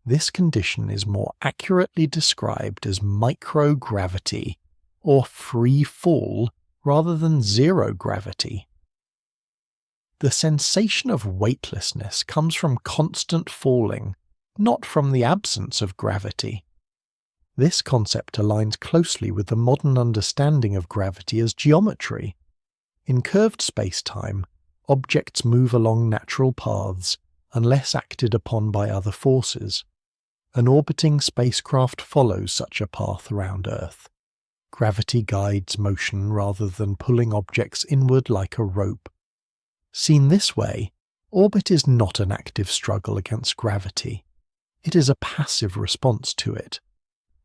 This condition is more accurately described as microgravity, or free fall, rather than zero gravity. The sensation of weightlessness comes from constant falling, not from the absence of gravity. This concept aligns closely with the modern understanding of gravity as geometry. In curved spacetime, objects move along natural paths unless acted upon by other forces. An orbiting spacecraft follows such a path around Earth. Gravity guides motion rather than pulling objects inward like a rope. Seen this way, orbit is not an active struggle against gravity. It is a passive response to it.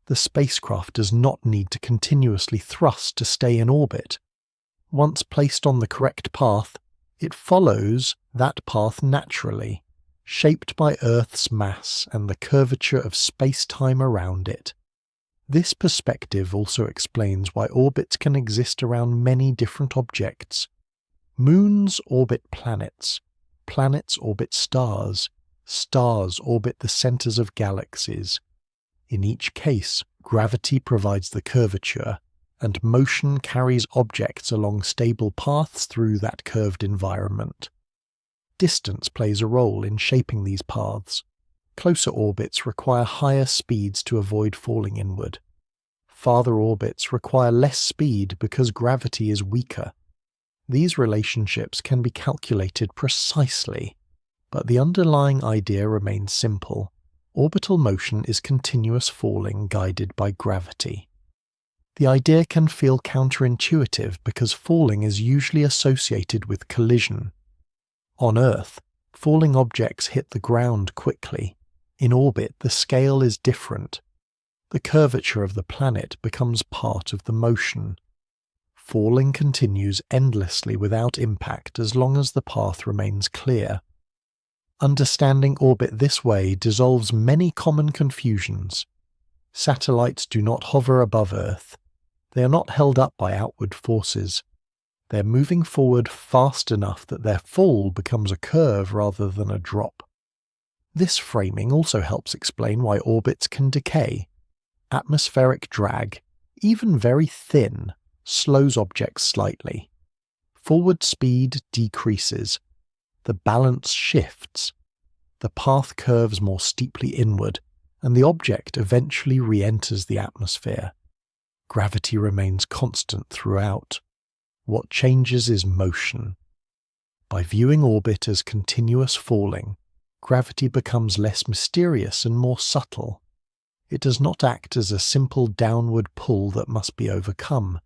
The spacecraft does not need to continuously thrust to stay in orbit. Once placed on the correct path, it follows that path naturally, shaped by Earth's mass and the curvature of space-time around it. This perspective also explains why orbits can exist around many different objects. Moons orbit planets, planets orbit stars, stars orbit the centers of galaxies. In each case, gravity provides the curvature, and motion carries objects along stable paths through that curved environment. Distance plays a role in shaping these paths. Closer orbits require higher speeds to avoid falling inward. Farther orbits require less speed because gravity is weaker. These relationships can be calculated precisely, but the underlying idea remains simple. Orbital motion is continuous falling guided by gravity. The idea can feel counterintuitive because falling is usually associated with collision. On Earth, falling objects hit the ground quickly. In orbit, the scale is different. The curvature of the planet becomes part of the motion. falling continues endlessly without impact as long as the path remains clear. Understanding orbit this way dissolves many common confusions. Satellites do not hover above Earth. They are not held up by outward forces. They are moving forward fast enough that their fall becomes a curve rather than a drop. This framing also helps explain why orbits can decay. Atmospheric drag, even very thin, slows objects slightly. Forward speed decreases. The balance shifts. The path curves more steeply inward, and the object eventually re-enters the atmosphere. Gravity remains constant throughout. What changes is motion. By viewing orbit as continuous falling, gravity becomes less mysterious and more subtle. It does not act as a simple downward pull that must be overcome.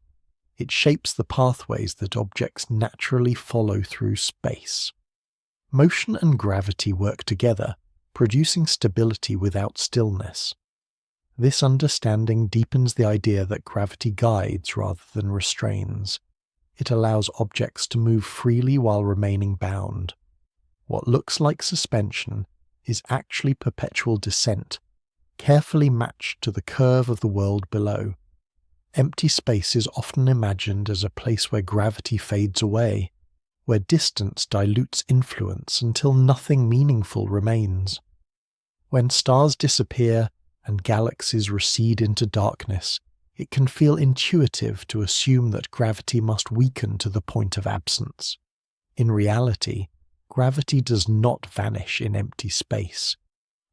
It shapes the pathways that objects naturally follow through space. Motion and gravity work together, producing stability without stillness. This understanding deepens the idea that gravity guides rather than restrains. It allows objects to move freely while remaining bound. What looks like suspension is actually perpetual descent, carefully matched to the curve of the world below. Empty space is often imagined as a place where gravity fades away, where distance dilutes influence until nothing meaningful remains. When stars disappear and galaxies recede into darkness, it can feel intuitive to assume that gravity must weaken to the point of absence. In reality, gravity does not vanish in empty space.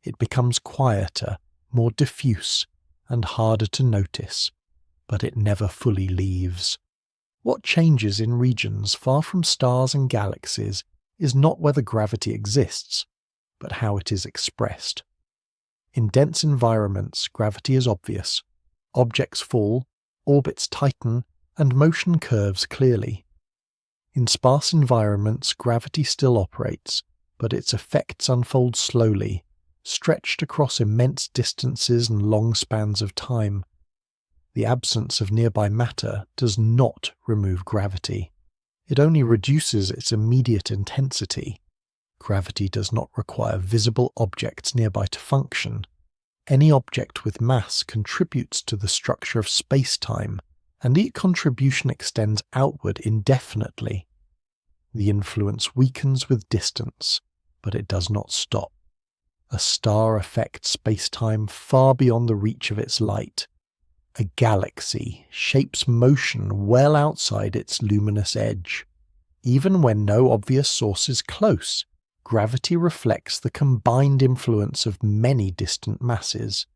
It becomes quieter, more diffuse, and harder to notice, but it never fully leaves. What changes in regions far from stars and galaxies is not whether gravity exists, but how it is expressed. In dense environments, gravity is obvious. Objects fall, orbits tighten, and motion curves clearly. In sparse environments, gravity still operates, but its effects unfold slowly, stretched across immense distances and long spans of time. The absence of nearby matter does not remove gravity. It only reduces its immediate intensity. Gravity does not require visible objects nearby to function. Any object with mass contributes to the structure of spacetime, and each contribution extends outward indefinitely. The influence weakens with distance, but it does not stop. A star affects spacetime far beyond the reach of its light. A galaxy shapes motion well outside its luminous edge. Even when no obvious source is close, gravity reflects the combined influence of many distant masses.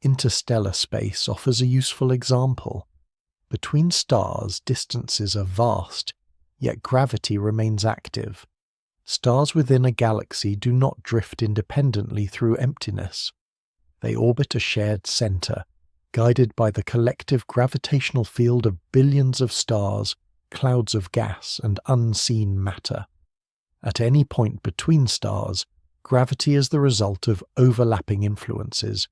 Interstellar space offers a useful example. Between stars, distances are vast, yet gravity remains active. Stars within a galaxy do not drift independently through emptiness. They orbit a shared center, guided by the collective gravitational field of billions of stars, clouds of gas, and unseen matter. At any point between stars, gravity is the result of overlapping influences.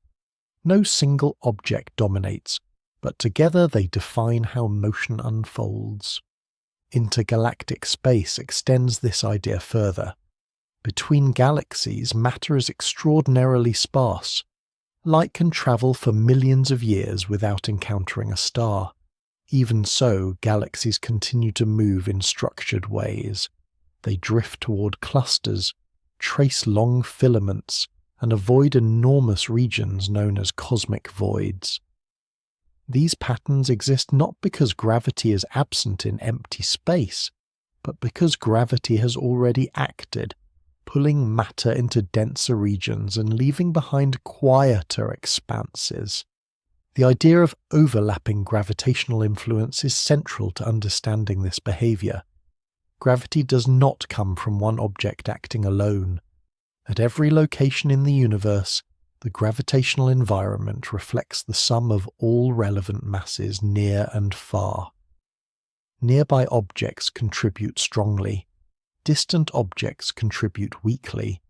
No single object dominates, but together they define how motion unfolds. Intergalactic space extends this idea further. Between galaxies, matter is extraordinarily sparse. Light can travel for millions of years without encountering a star. Even so, galaxies continue to move in structured ways. They drift toward clusters, trace long filaments, and avoid enormous regions known as cosmic voids. These patterns exist not because gravity is absent in empty space, but because gravity has already acted, pulling matter into denser regions and leaving behind quieter expanses. The idea of overlapping gravitational influence is central to understanding this behavior. Gravity does not come from one object acting alone. At every location in the universe, the gravitational environment reflects the sum of all relevant masses near and far. Nearby objects contribute strongly. Distant objects contribute weakly.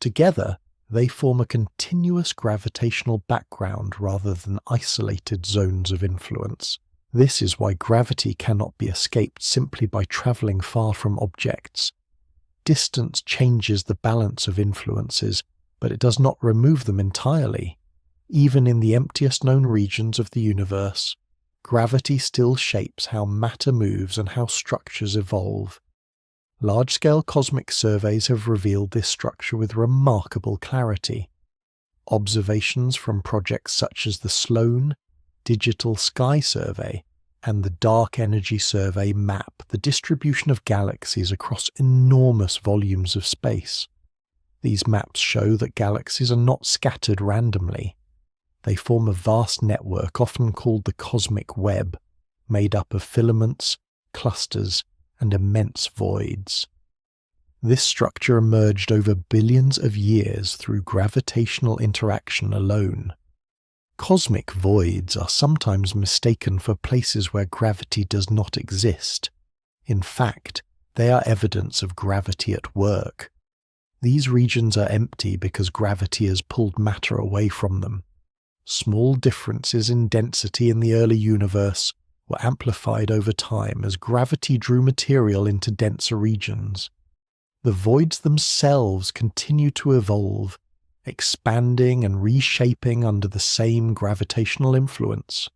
Together, they form a continuous gravitational background rather than isolated zones of influence. This is why gravity cannot be escaped simply by travelling far from objects. Distance changes the balance of influences, but it does not remove them entirely. Even in the emptiest known regions of the universe, gravity still shapes how matter moves and how structures evolve. Large-scale cosmic surveys have revealed this structure with remarkable clarity. Observations from projects such as the Sloan Digital Sky Survey and the Dark Energy Survey map the distribution of galaxies across enormous volumes of space. These maps show that galaxies are not scattered randomly. They form a vast network often called the cosmic web, made up of filaments, clusters, and immense voids. This structure emerged over billions of years through gravitational interaction alone. Cosmic voids are sometimes mistaken for places where gravity does not exist. In fact, they are evidence of gravity at work. These regions are empty because gravity has pulled matter away from them. Small differences in density in the early universe were amplified over time as gravity drew material into denser regions. The voids themselves continue to evolve, expanding and reshaping under the same gravitational influence.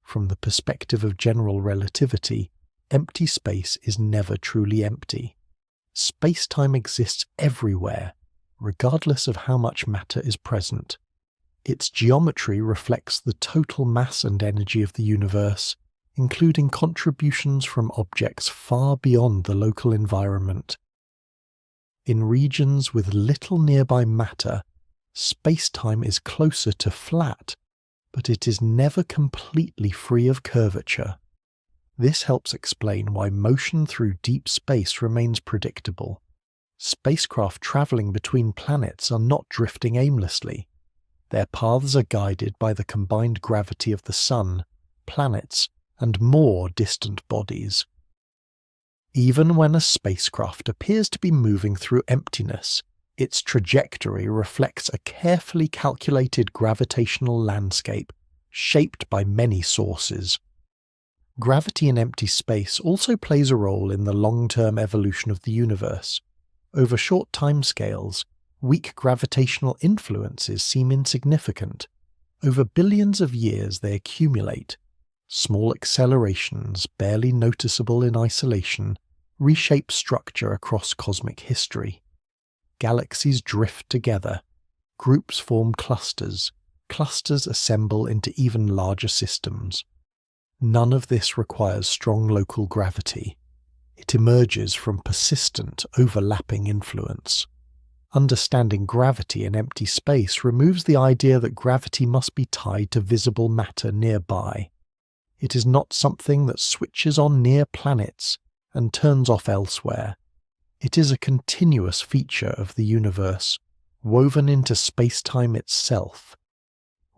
From the perspective of general relativity, empty space is never truly empty. Space-time exists everywhere, regardless of how much matter is present. Its geometry reflects the total mass and energy of the universe, including contributions from objects far beyond the local environment. In regions with little nearby matter, space-time is closer to flat, but it is never completely free of curvature. This helps explain why motion through deep space remains predictable. Spacecraft traveling between planets are not drifting aimlessly. Their paths are guided by the combined gravity of the Sun, planets, and more distant bodies. Even when a spacecraft appears to be moving through emptiness, its trajectory reflects a carefully calculated gravitational landscape, shaped by many sources. Gravity in empty space also plays a role in the long-term evolution of the universe. Over short timescales, weak gravitational influences seem insignificant. Over billions of years they accumulate. Small accelerations, barely noticeable in isolation, reshape structure across cosmic history. Galaxies drift together. Groups form clusters. Clusters assemble into even larger systems. None of this requires strong local gravity. It emerges from persistent, overlapping influence. Understanding gravity in empty space removes the idea that gravity must be tied to visible matter nearby. It is not something that switches on near planets and turns off elsewhere. It is a continuous feature of the universe, woven into space-time itself.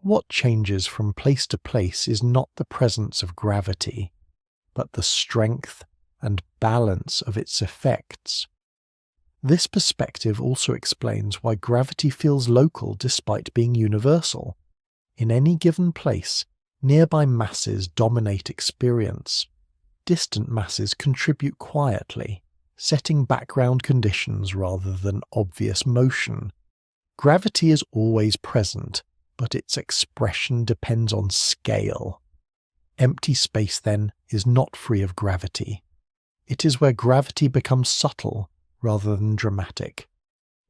What changes from place to place is not the presence of gravity, but the strength and balance of its effects. This perspective also explains why gravity feels local despite being universal. In any given place, nearby masses dominate experience. Distant masses contribute quietly, setting background conditions rather than obvious motion. Gravity is always present, but its expression depends on scale. Empty space, then, is not free of gravity. It is where gravity becomes subtle rather than dramatic.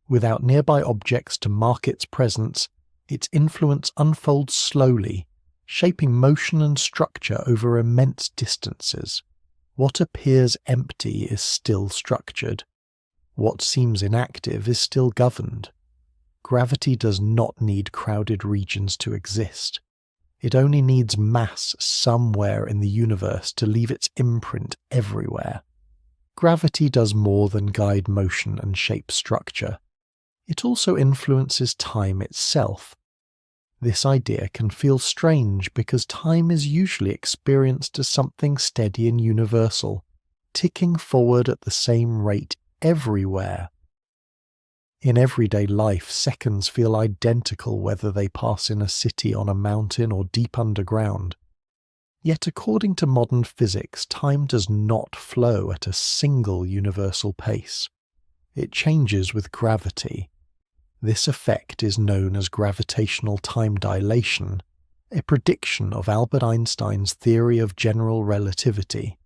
Without nearby objects to mark its presence, its influence unfolds slowly, shaping motion and structure over immense distances. What appears empty is still structured. What seems inactive is still governed. Gravity does not need crowded regions to exist. It only needs mass somewhere in the universe to leave its imprint everywhere. Gravity does more than guide motion and shape structure. It also influences time itself. This idea can feel strange because time is usually experienced as something steady and universal, ticking forward at the same rate everywhere. In everyday life, seconds feel identical whether they pass in a city, on a mountain, or deep underground. Yet according to modern physics, time does not flow at a single universal pace. It changes with gravity. This effect is known as gravitational time dilation, a prediction of Albert Einstein's theory of general relativity.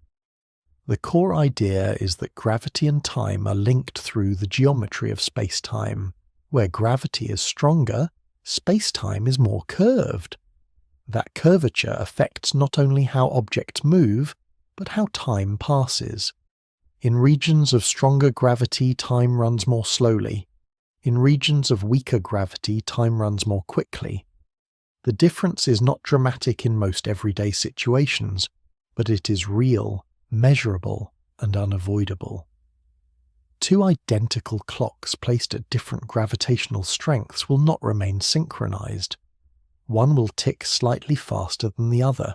The core idea is that gravity and time are linked through the geometry of spacetime. Where gravity is stronger, spacetime is more curved. That curvature affects not only how objects move, but how time passes. In regions of stronger gravity, time runs more slowly. In regions of weaker gravity, time runs more quickly. The difference is not dramatic in most everyday situations, but it is real, measurable, and unavoidable. Two identical clocks placed at different gravitational strengths will not remain synchronized. One will tick slightly faster than the other.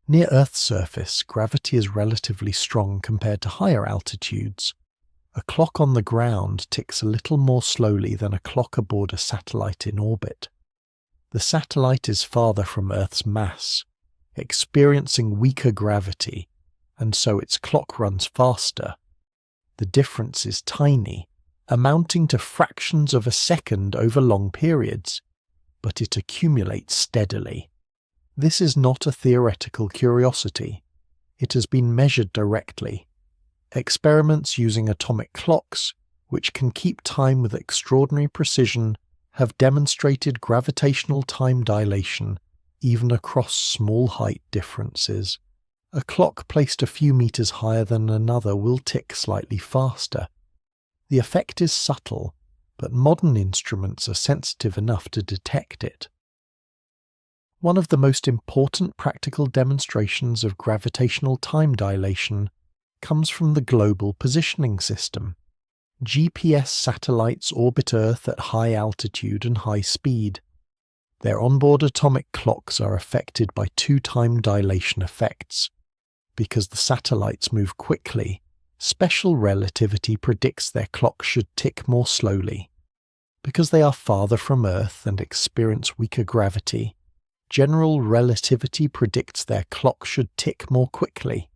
Near Earth's surface, gravity is relatively strong compared to higher altitudes. A clock on the ground ticks a little more slowly than a clock aboard a satellite in orbit. The satellite is farther from Earth's mass, experiencing weaker gravity, and so its clock runs faster. The difference is tiny, amounting to fractions of a second over long periods, but it accumulates steadily. This is not a theoretical curiosity. It has been measured directly. Experiments using atomic clocks, which can keep time with extraordinary precision, have demonstrated gravitational time dilation even across small height differences. A clock placed a few meters higher than another will tick slightly faster. The effect is subtle, but modern instruments are sensitive enough to detect it. One of the most important practical demonstrations of gravitational time dilation comes from the Global Positioning System. GPS satellites orbit Earth at high altitude and high speed. Their onboard atomic clocks are affected by two time dilation effects. Because the satellites move quickly, special relativity predicts their clocks should tick more slowly. Because they are farther from Earth and experience weaker gravity, general relativity predicts their clock should tick more quickly.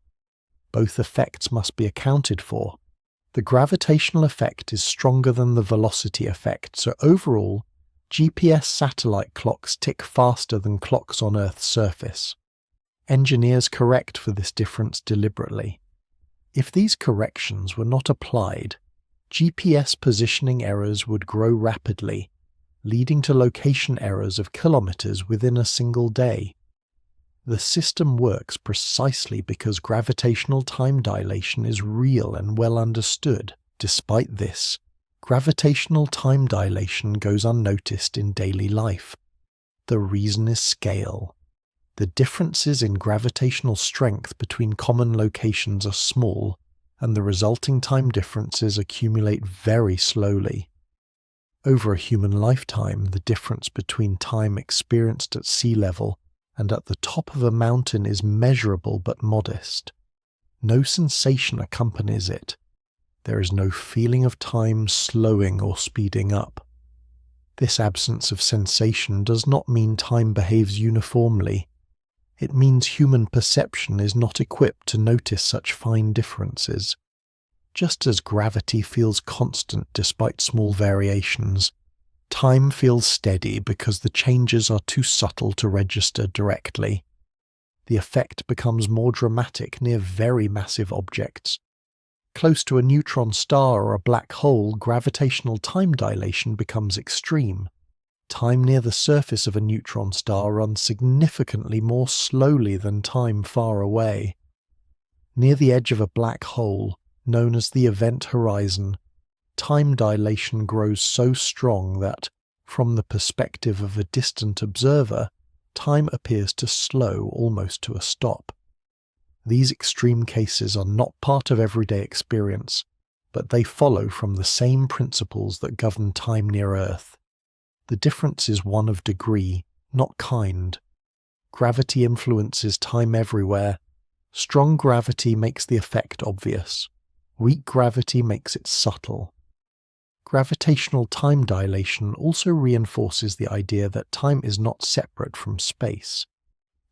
Both effects must be accounted for. The gravitational effect is stronger than the velocity effect, so overall, GPS satellite clocks tick faster than clocks on Earth's surface. Engineers correct for this difference deliberately. If these corrections were not applied, GPS positioning errors would grow rapidly, leading to location errors of kilometers within a single day. The system works precisely because gravitational time dilation is real and well understood. Despite this, gravitational time dilation goes unnoticed in daily life. The reason is scale. The differences in gravitational strength between common locations are small, and the resulting time differences accumulate very slowly. Over a human lifetime, the difference between time experienced at sea level and at the top of a mountain is measurable but modest. No sensation accompanies it. There is no feeling of time slowing or speeding up. This absence of sensation does not mean time behaves uniformly. It means human perception is not equipped to notice such fine differences. Just as gravity feels constant despite small variations, time feels steady because the changes are too subtle to register directly. The effect becomes more dramatic near very massive objects. Close to a neutron star or a black hole, gravitational time dilation becomes extreme. Time near the surface of a neutron star runs significantly more slowly than time far away. Near the edge of a black hole, known as the event horizon, time dilation grows so strong that, from the perspective of a distant observer, time appears to slow almost to a stop. These extreme cases are not part of everyday experience, but they follow from the same principles that govern time near Earth. The difference is one of degree, not kind. Gravity influences time everywhere. Strong gravity makes the effect obvious. Weak gravity makes it subtle. Gravitational time dilation also reinforces the idea that time is not separate from space.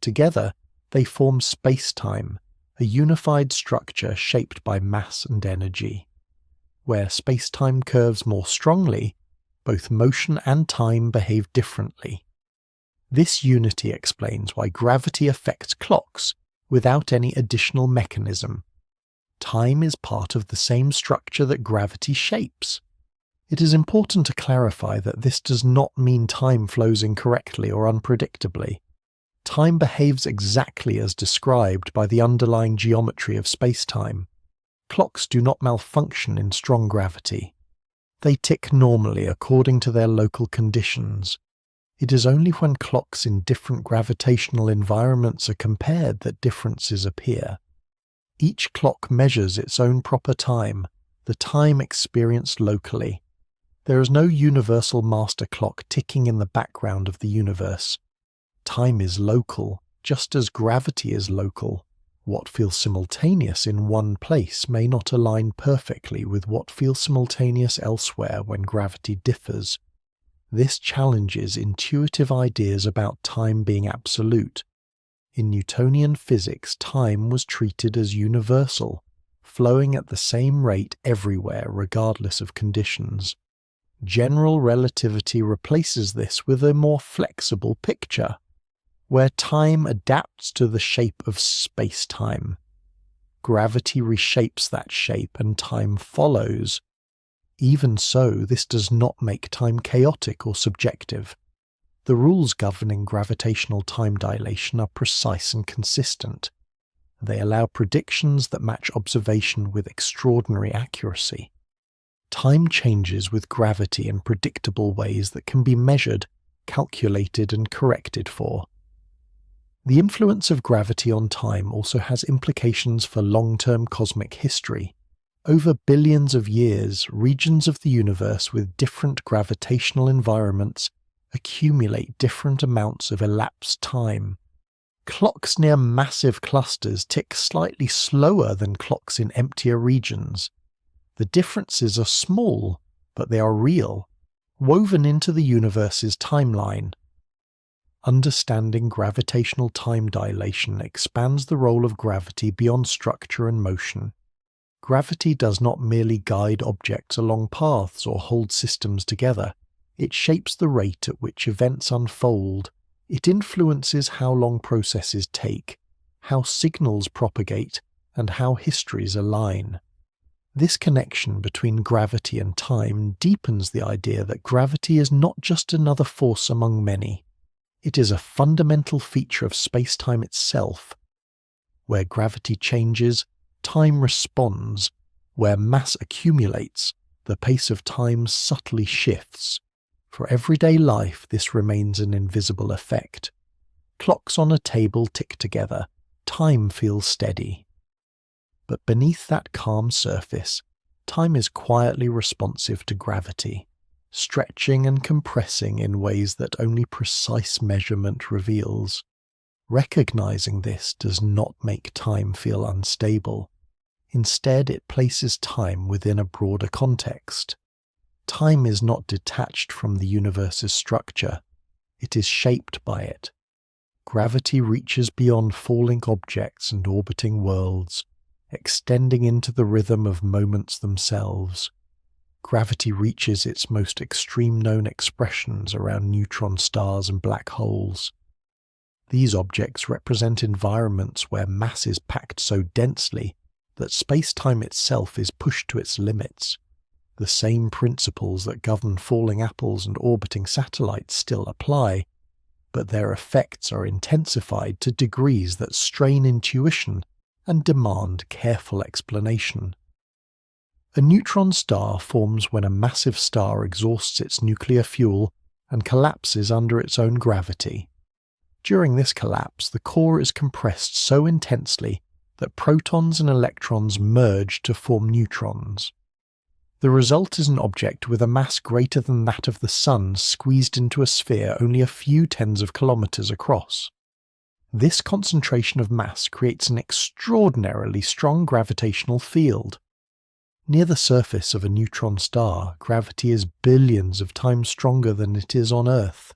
Together, they form spacetime, a unified structure shaped by mass and energy. Where spacetime curves more strongly, both motion and time behave differently. This unity explains why gravity affects clocks without any additional mechanism. Time is part of the same structure that gravity shapes. It is important to clarify that this does not mean time flows incorrectly or unpredictably. Time behaves exactly as described by the underlying geometry of spacetime. Clocks do not malfunction in strong gravity. They tick normally according to their local conditions. It is only when clocks in different gravitational environments are compared that differences appear. Each clock measures its own proper time, the time experienced locally. There is no universal master clock ticking in the background of the universe. Time is local, just as gravity is local. What feels simultaneous in one place may not align perfectly with what feels simultaneous elsewhere when gravity differs. This challenges intuitive ideas about time being absolute. In Newtonian physics, time was treated as universal, flowing at the same rate everywhere regardless of conditions. General relativity replaces this with a more flexible picture, where time adapts to the shape of space-time. Gravity reshapes that shape and time follows. Even so, this does not make time chaotic or subjective. The rules governing gravitational time dilation are precise and consistent. They allow predictions that match observation with extraordinary accuracy. Time changes with gravity in predictable ways that can be measured, calculated, and corrected for. The influence of gravity on time also has implications for long-term cosmic history. Over billions of years, regions of the universe with different gravitational environments accumulate different amounts of elapsed time. Clocks near massive clusters tick slightly slower than clocks in emptier regions. The differences are small, but they are real, woven into the universe's timeline. Understanding gravitational time dilation expands the role of gravity beyond structure and motion. Gravity does not merely guide objects along paths or hold systems together. It shapes the rate at which events unfold. It influences how long processes take, how signals propagate, and how histories align. This connection between gravity and time deepens the idea that gravity is not just another force among many. It is a fundamental feature of space-time itself. Where gravity changes, time responds. Where mass accumulates, the pace of time subtly shifts. For everyday life, this remains an invisible effect. Clocks on a table tick together. Time feels steady. But beneath that calm surface, time is quietly responsive to gravity, stretching and compressing in ways that only precise measurement reveals. Recognizing this does not make time feel unstable. Instead, it places time within a broader context. Time is not detached from the universe's structure. It is shaped by it. Gravity reaches beyond falling objects and orbiting worlds, extending into the rhythm of moments themselves. Gravity reaches its most extreme known expressions around neutron stars and black holes. These objects represent environments where mass is packed so densely that space-time itself is pushed to its limits. The same principles that govern falling apples and orbiting satellites still apply, but their effects are intensified to degrees that strain intuition and demand careful explanation. A neutron star forms when a massive star exhausts its nuclear fuel and collapses under its own gravity. During this collapse, the core is compressed so intensely that protons and electrons merge to form neutrons. The result is an object with a mass greater than that of the Sun squeezed into a sphere only a few tens of kilometers across. This concentration of mass creates an extraordinarily strong gravitational field. Near the surface of a neutron star, gravity is billions of times stronger than it is on Earth.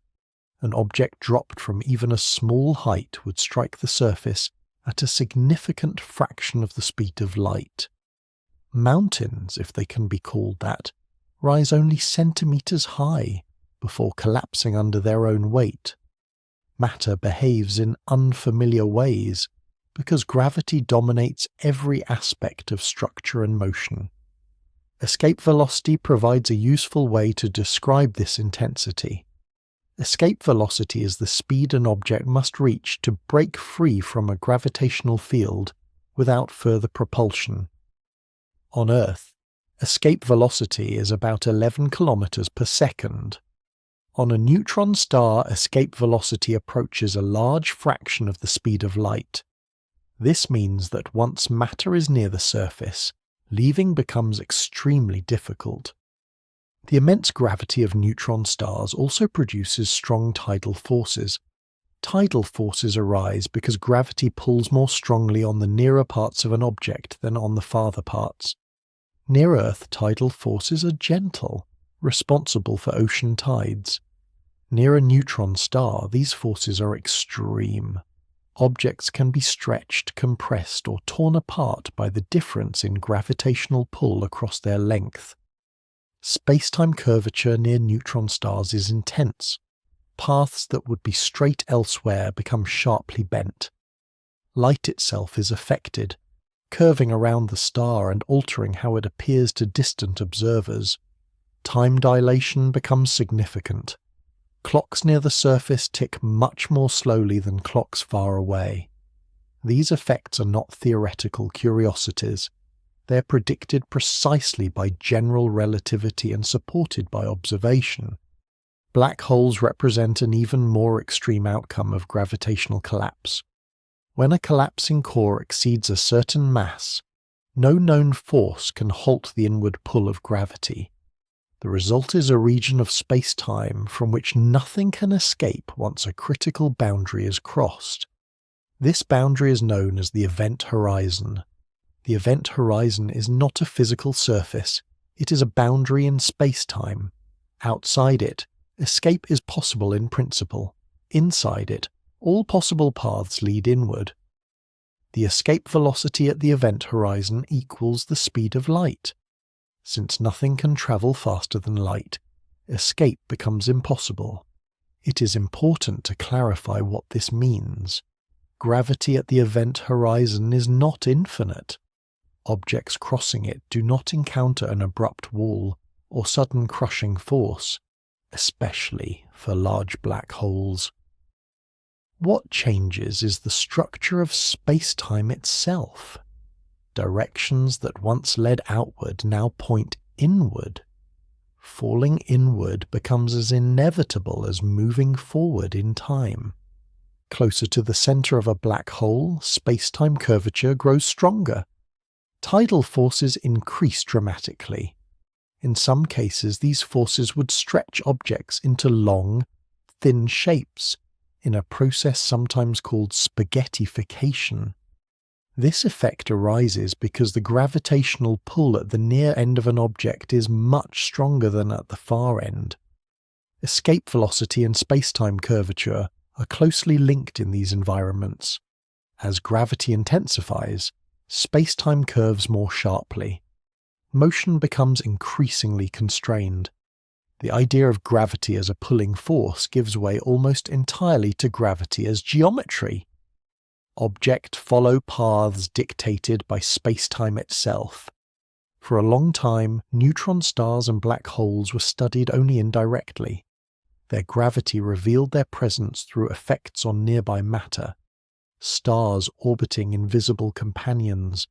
an object dropped from even a small height would strike the surface at a significant fraction of the speed of light. Mountains, if they can be called that, rise only centimeters high before collapsing under their own weight. Matter behaves in unfamiliar ways because gravity dominates every aspect of structure and motion. Escape velocity provides a useful way to describe this intensity. Escape velocity is the speed an object must reach to break free from a gravitational field without further propulsion. On Earth, escape velocity is about 11 kilometers per second. On a neutron star, escape velocity approaches a large fraction of the speed of light. This means that once matter is near the surface, leaving becomes extremely difficult. The immense gravity of neutron stars also produces strong tidal forces. Tidal forces arise because gravity pulls more strongly on the nearer parts of an object than on the farther parts. Near Earth, tidal forces are gentle, responsible for ocean tides. Near a neutron star, these forces are extreme. Objects can be stretched, compressed, or torn apart by the difference in gravitational pull across their length. Spacetime curvature near neutron stars is intense. Paths that would be straight elsewhere become sharply bent. Light itself is affected, curving around the star and altering how it appears to distant observers. Time dilation becomes significant. Clocks near the surface tick much more slowly than clocks far away. These effects are not theoretical curiosities. They are predicted precisely by general relativity and supported by observation. Black holes represent an even more extreme outcome of gravitational collapse. When a collapsing core exceeds a certain mass, no known force can halt the inward pull of gravity. The result is a region of space-time from which nothing can escape once a critical boundary is crossed. This boundary is known as the event horizon. The event horizon is not a physical surface, it is a boundary in space-time. Outside it, escape is possible in principle. Inside it, all possible paths lead inward. The escape velocity at the event horizon equals the speed of light. Since nothing can travel faster than light, escape becomes impossible. It is important to clarify what this means. Gravity at the event horizon is not infinite. Objects crossing it do not encounter an abrupt wall or sudden crushing force, especially for large black holes. What changes is the structure of space-time itself. Directions that once led outward now point inward. Falling inward becomes as inevitable as moving forward in time. Closer to the center of a black hole, space-time curvature grows stronger. Tidal forces increase dramatically. In some cases, these forces would stretch objects into long, thin shapes, in a process sometimes called spaghettification. This effect arises because the gravitational pull at the near end of an object is much stronger than at the far end. Escape velocity and spacetime curvature are closely linked in these environments. As gravity intensifies, spacetime curves more sharply. Motion becomes increasingly constrained. The idea of gravity as a pulling force gives way almost entirely to gravity as geometry. Objects follow paths dictated by spacetime itself. For a long time, neutron stars and black holes were studied only indirectly. Their gravity revealed their presence through effects on nearby matter. Stars orbiting invisible companions,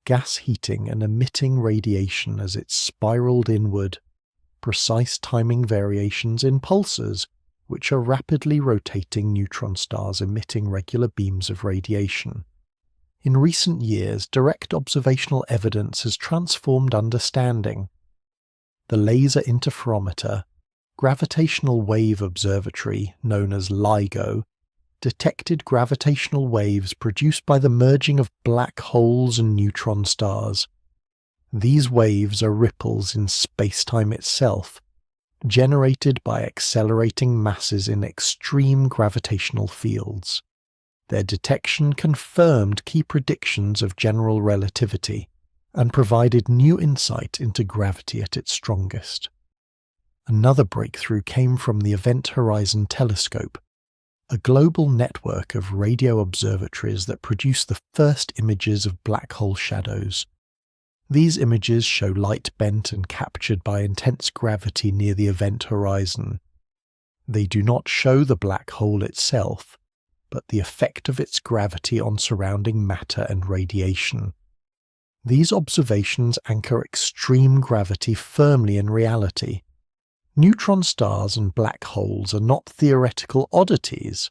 gas heating and emitting radiation as it spiraled inward, precise timing variations in pulsars, which are rapidly rotating neutron stars emitting regular beams of radiation. In recent years, direct observational evidence has transformed understanding. The Laser Interferometer, gravitational wave observatory known as LIGO, detected gravitational waves produced by the merging of black holes and neutron stars. These waves are ripples in spacetime itself, generated by accelerating masses in extreme gravitational fields. Their detection confirmed key predictions of general relativity and provided new insight into gravity at its strongest. Another breakthrough came from the Event Horizon Telescope, a global network of radio observatories that produced the first images of black hole shadows. These images show light bent and captured by intense gravity near the event horizon. They do not show the black hole itself, but the effect of its gravity on surrounding matter and radiation. These observations anchor extreme gravity firmly in reality. Neutron stars and black holes are not theoretical oddities.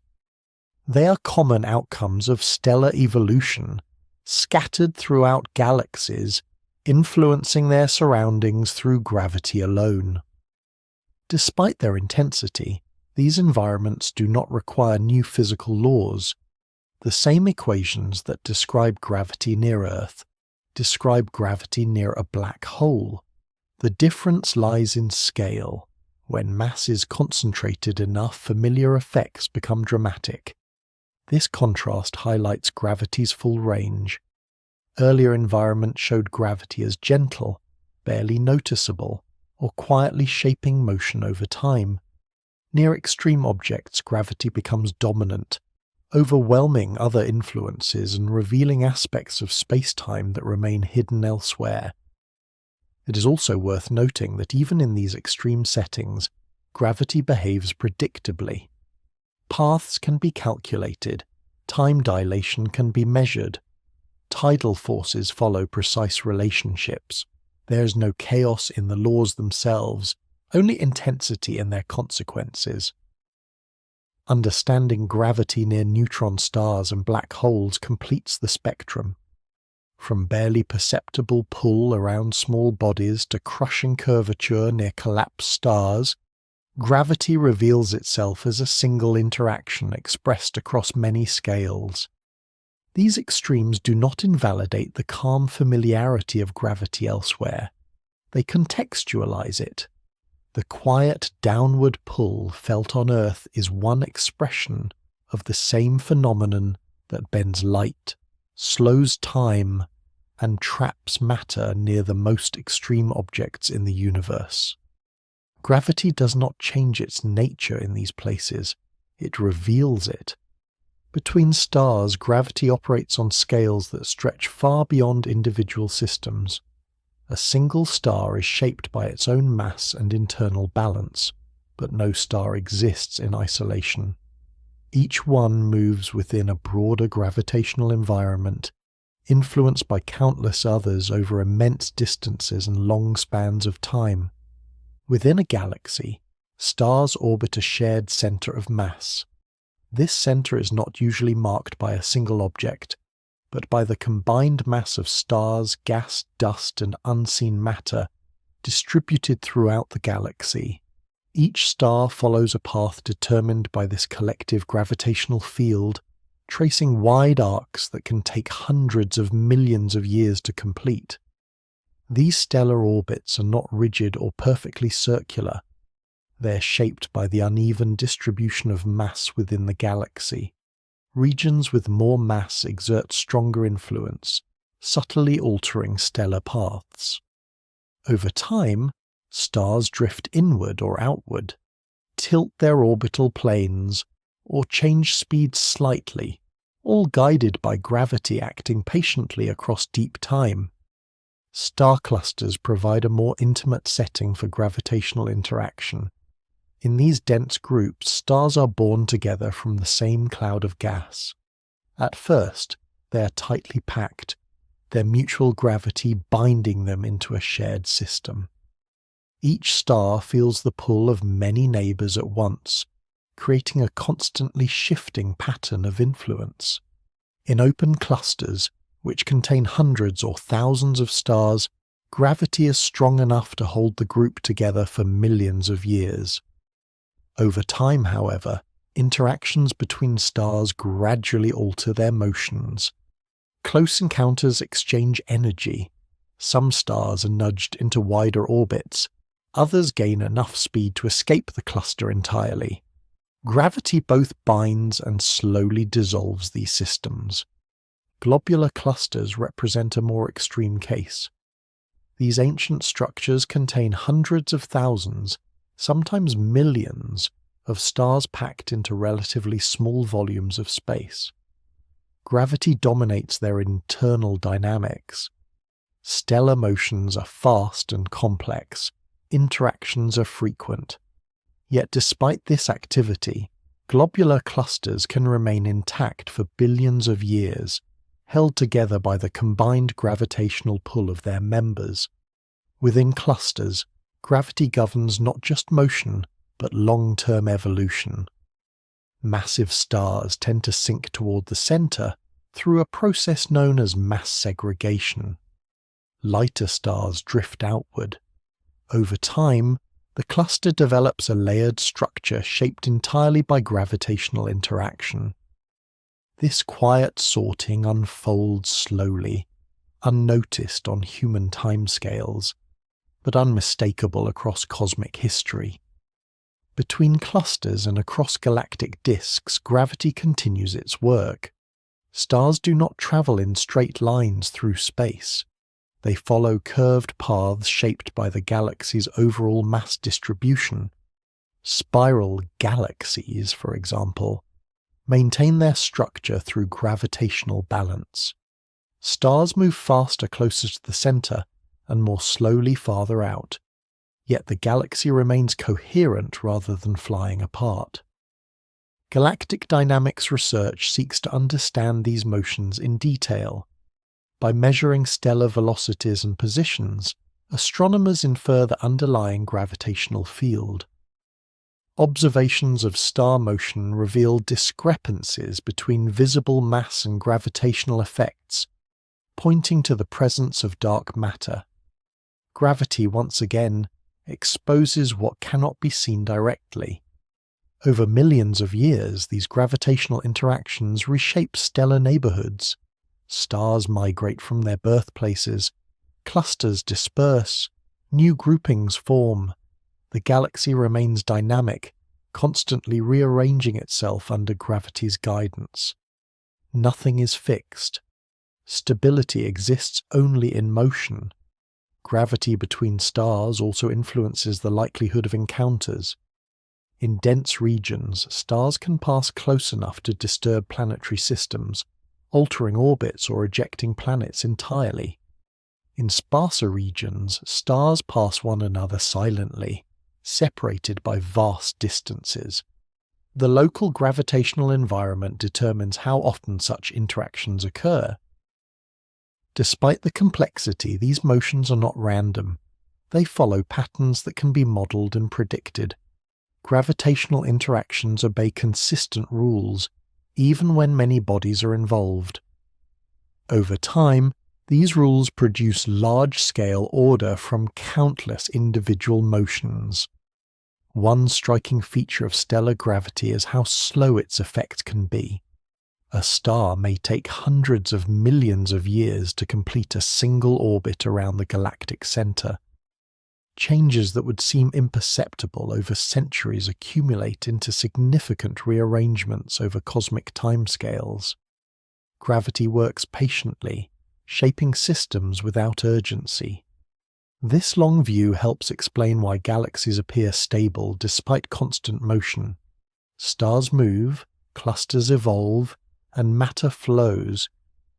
They are common outcomes of stellar evolution, scattered throughout galaxies, influencing their surroundings through gravity alone. Despite their intensity, these environments do not require new physical laws. The same equations that describe gravity near Earth describe gravity near a black hole. The difference lies in scale. When mass is concentrated enough, familiar effects become dramatic. This contrast highlights gravity's full range. Earlier environments showed gravity as gentle, barely noticeable, or quietly shaping motion over time. Near extreme objects, gravity becomes dominant, overwhelming other influences and revealing aspects of spacetime that remain hidden elsewhere. It is also worth noting that even in these extreme settings, gravity behaves predictably. Paths can be calculated, time dilation can be measured, tidal forces follow precise relationships. There is no chaos in the laws themselves, only intensity in their consequences. Understanding gravity near neutron stars and black holes completes the spectrum. From barely perceptible pull around small bodies to crushing curvature near collapsed stars, gravity reveals itself as a single interaction expressed across many scales. These extremes do not invalidate the calm familiarity of gravity elsewhere. They contextualize it. The quiet downward pull felt on Earth is one expression of the same phenomenon that bends light, slows time, and traps matter near the most extreme objects in the universe. Gravity does not change its nature in these places, it reveals it. Between stars, gravity operates on scales that stretch far beyond individual systems. A single star is shaped by its own mass and internal balance, but no star exists in isolation. Each one moves within a broader gravitational environment, influenced by countless others over immense distances and long spans of time. Within a galaxy, stars orbit a shared center of mass. This center is not usually marked by a single object, but by the combined mass of stars, gas, dust, and unseen matter distributed throughout the galaxy. Each star follows a path determined by this collective gravitational field, tracing wide arcs that can take hundreds of millions of years to complete. These stellar orbits are not rigid or perfectly circular. They are shaped by the uneven distribution of mass within the galaxy. Regions with more mass exert stronger influence, subtly altering stellar paths. Over time, stars drift inward or outward, tilt their orbital planes, or change speed slightly, all guided by gravity acting patiently across deep time. Star clusters provide a more intimate setting for gravitational interaction. In these dense groups, stars are born together from the same cloud of gas. At first, they are tightly packed, their mutual gravity binding them into a shared system. Each star feels the pull of many neighbors at once, creating a constantly shifting pattern of influence. In open clusters, which contain hundreds or thousands of stars, gravity is strong enough to hold the group together for millions of years. Over time, however, interactions between stars gradually alter their motions. Close encounters exchange energy. Some stars are nudged into wider orbits, Others gain enough speed to escape the cluster entirely. Gravity both binds and slowly dissolves these systems. Globular clusters represent a more extreme case. These ancient structures contain hundreds of thousands, sometimes millions, of stars packed into relatively small volumes of space. Gravity dominates their internal dynamics. Stellar motions are fast and complex. Interactions are frequent. Yet despite this activity, globular clusters can remain intact for billions of years, held together by the combined gravitational pull of their members. Within clusters, gravity governs not just motion, but long-term evolution. Massive stars tend to sink toward the center through a process known as mass segregation. Lighter stars drift outward. Over time, the cluster develops a layered structure shaped entirely by gravitational interaction. This quiet sorting unfolds slowly, unnoticed on human timescales, but unmistakable across cosmic history. Between clusters and across galactic disks, gravity continues its work. Stars do not travel in straight lines through space. They follow curved paths shaped by the galaxy's overall mass distribution. Spiral galaxies, for example, maintain their structure through gravitational balance. Stars move faster closer to the center and more slowly farther out, yet the galaxy remains coherent rather than flying apart. Galactic dynamics research seeks to understand these motions in detail. By measuring stellar velocities and positions, astronomers infer the underlying gravitational field. Observations of star motion reveal discrepancies between visible mass and gravitational effects, pointing to the presence of dark matter. Gravity once again exposes what cannot be seen directly. Over millions of years, these gravitational interactions reshape stellar neighborhoods. Stars migrate from their birthplaces, clusters disperse, new groupings form. The galaxy remains dynamic, constantly rearranging itself under gravity's guidance. Nothing is fixed. Stability exists only in motion. Gravity between stars also influences the likelihood of encounters. In dense regions, stars can pass close enough to disturb planetary systems, altering orbits or ejecting planets entirely. In sparser regions, stars pass one another silently, separated by vast distances. The local gravitational environment determines how often such interactions occur. Despite the complexity, these motions are not random. They follow patterns that can be modeled and predicted. Gravitational interactions obey consistent rules, even when many bodies are involved. Over time, these rules produce large-scale order from countless individual motions. One striking feature of stellar gravity is how slow its effect can be. A star may take hundreds of millions of years to complete a single orbit around the galactic center. Changes that would seem imperceptible over centuries accumulate into significant rearrangements over cosmic timescales. Gravity works patiently, shaping systems without urgency. This long view helps explain why galaxies appear stable despite constant motion. Stars move, clusters evolve, and matter flows,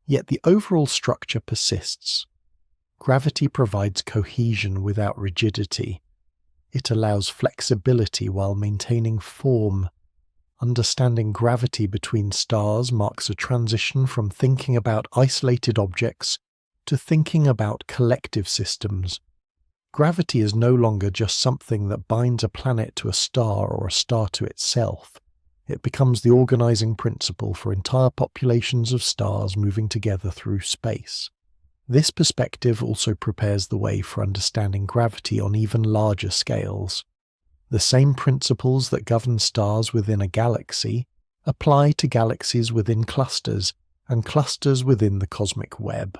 yet the overall structure persists. Gravity provides cohesion without rigidity. It allows flexibility while maintaining form. Understanding gravity between stars marks a transition from thinking about isolated objects to thinking about collective systems. Gravity is no longer just something that binds a planet to a star or a star to itself. It becomes the organizing principle for entire populations of stars moving together through space. This perspective also prepares the way for understanding gravity on even larger scales. The same principles that govern stars within a galaxy apply to galaxies within clusters and clusters within the cosmic web.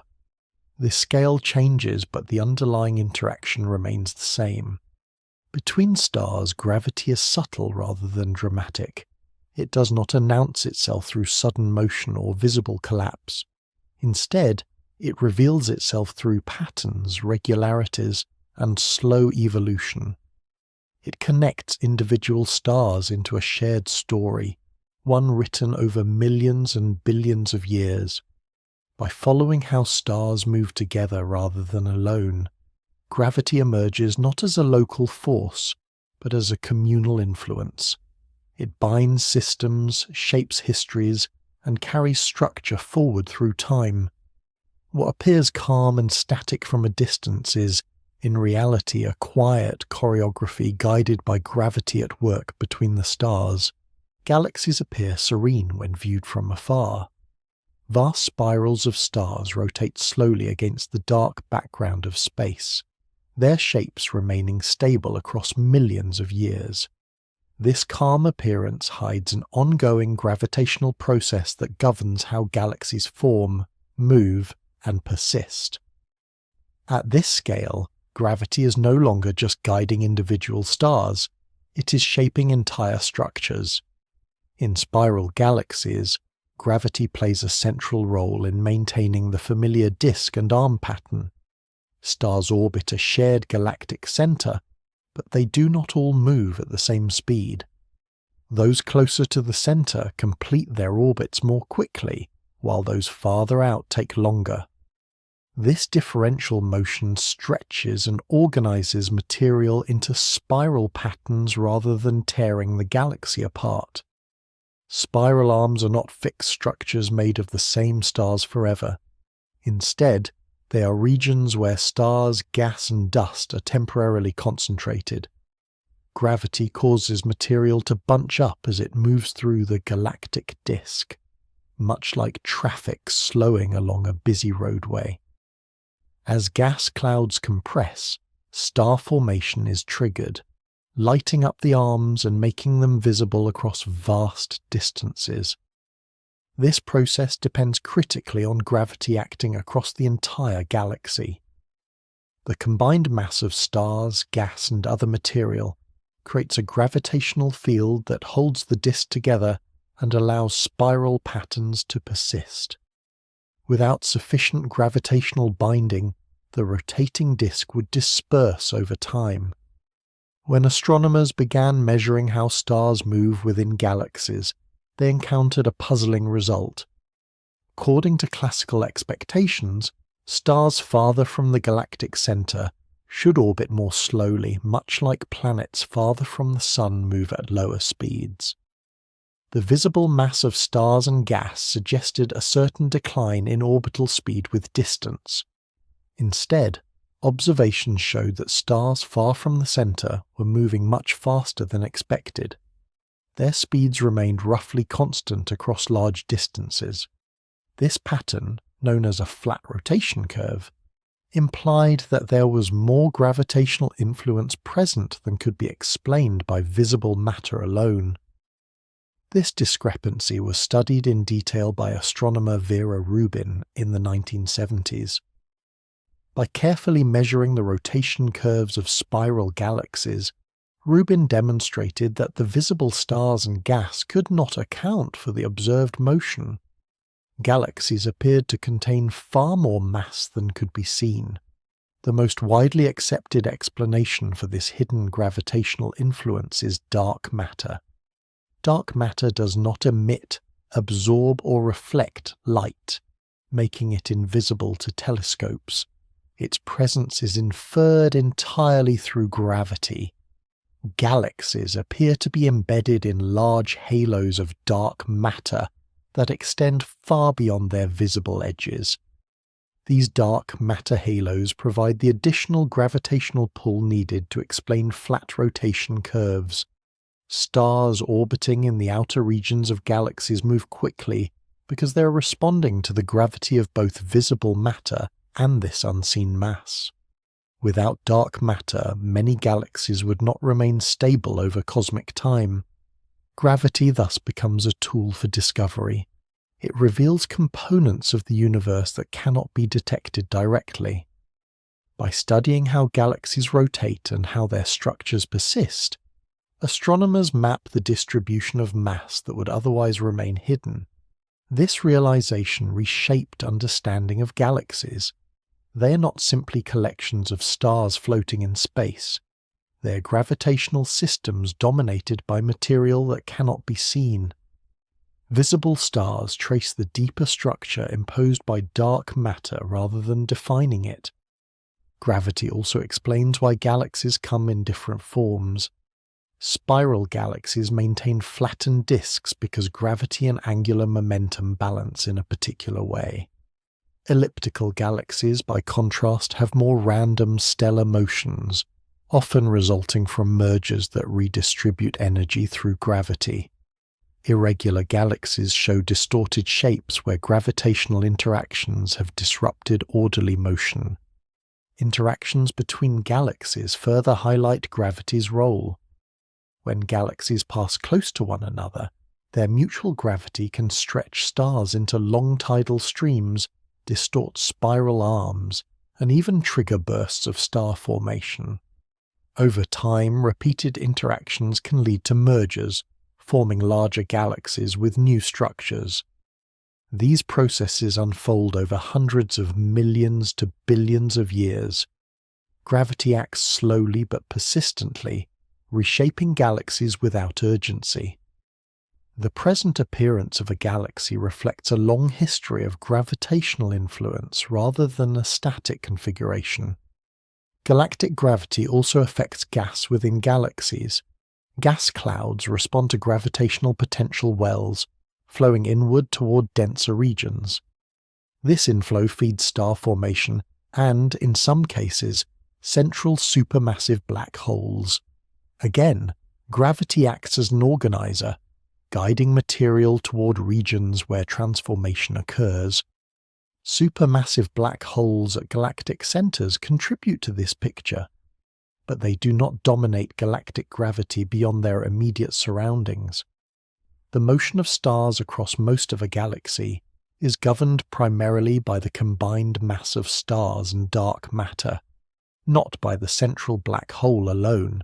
The scale changes, but the underlying interaction remains the same. Between stars, gravity is subtle rather than dramatic. It does not announce itself through sudden motion or visible collapse. Instead, it reveals itself through patterns, regularities, and slow evolution. It connects individual stars into a shared story, one written over millions and billions of years. By following how stars move together rather than alone, gravity emerges not as a local force, but as a communal influence. It binds systems, shapes histories, and carries structure forward through time. What appears calm and static from a distance is, in reality, a quiet choreography guided by gravity at work between the stars. Galaxies appear serene when viewed from afar. Vast spirals of stars rotate slowly against the dark background of space, their shapes remaining stable across millions of years. This calm appearance hides an ongoing gravitational process that governs how galaxies form, move, and persist. At this scale, gravity is no longer just guiding individual stars, it is shaping entire structures. In spiral galaxies, gravity plays a central role in maintaining the familiar disk and arm pattern. Stars orbit a shared galactic center, but they do not all move at the same speed. Those closer to the center complete their orbits more quickly, while those farther out take longer. This differential motion stretches and organizes material into spiral patterns rather than tearing the galaxy apart. Spiral arms are not fixed structures made of the same stars forever. Instead, they are regions where stars, gas, and dust are temporarily concentrated. Gravity causes material to bunch up as it moves through the galactic disk, much like traffic slowing along a busy roadway. As gas clouds compress, star formation is triggered, lighting up the arms and making them visible across vast distances. This process depends critically on gravity acting across the entire galaxy. The combined mass of stars, gas, and other material creates a gravitational field that holds the disk together and allows spiral patterns to persist. Without sufficient gravitational binding, the rotating disk would disperse over time. When astronomers began measuring how stars move within galaxies, they encountered a puzzling result. According to classical expectations, stars farther from the galactic center should orbit more slowly, much like planets farther from the Sun move at lower speeds. The visible mass of stars and gas suggested a certain decline in orbital speed with distance. Instead, observations showed that stars far from the center were moving much faster than expected. Their speeds remained roughly constant across large distances. This pattern, known as a flat rotation curve, implied that there was more gravitational influence present than could be explained by visible matter alone. This discrepancy was studied in detail by astronomer Vera Rubin in the 1970s. By carefully measuring the rotation curves of spiral galaxies, Rubin demonstrated that the visible stars and gas could not account for the observed motion. Galaxies appeared to contain far more mass than could be seen. The most widely accepted explanation for this hidden gravitational influence is dark matter. Dark matter does not emit, absorb, or reflect light, making it invisible to telescopes. Its presence is inferred entirely through gravity. Galaxies appear to be embedded in large halos of dark matter that extend far beyond their visible edges. These dark matter halos provide the additional gravitational pull needed to explain flat rotation curves. Stars orbiting in the outer regions of galaxies move quickly because they are responding to the gravity of both visible matter and this unseen mass. Without dark matter, many galaxies would not remain stable over cosmic time. Gravity thus becomes a tool for discovery. It reveals components of the universe that cannot be detected directly. By studying how galaxies rotate and how their structures persist, astronomers map the distribution of mass that would otherwise remain hidden. This realization reshaped understanding of galaxies. They are not simply collections of stars floating in space. They are gravitational systems dominated by material that cannot be seen. Visible stars trace the deeper structure imposed by dark matter rather than defining it. Gravity also explains why galaxies come in different forms. Spiral galaxies maintain flattened disks because gravity and angular momentum balance in a particular way. Elliptical galaxies, by contrast, have more random stellar motions, often resulting from mergers that redistribute energy through gravity. Irregular galaxies show distorted shapes where gravitational interactions have disrupted orderly motion. Interactions between galaxies further highlight gravity's role. When galaxies pass close to one another, their mutual gravity can stretch stars into long tidal streams, distort spiral arms, and even trigger bursts of star formation. Over time, repeated interactions can lead to mergers, forming larger galaxies with new structures. These processes unfold over hundreds of millions to billions of years. Gravity acts slowly but persistently, reshaping galaxies without urgency. The present appearance of a galaxy reflects a long history of gravitational influence rather than a static configuration. Galactic gravity also affects gas within galaxies. Gas clouds respond to gravitational potential wells, flowing inward toward denser regions. This inflow feeds star formation and, in some cases, central supermassive black holes. Again, gravity acts as an organizer, guiding material toward regions where transformation occurs. Supermassive black holes at galactic centers contribute to this picture, but they do not dominate galactic gravity beyond their immediate surroundings. The motion of stars across most of a galaxy is governed primarily by the combined mass of stars and dark matter, not by the central black hole alone.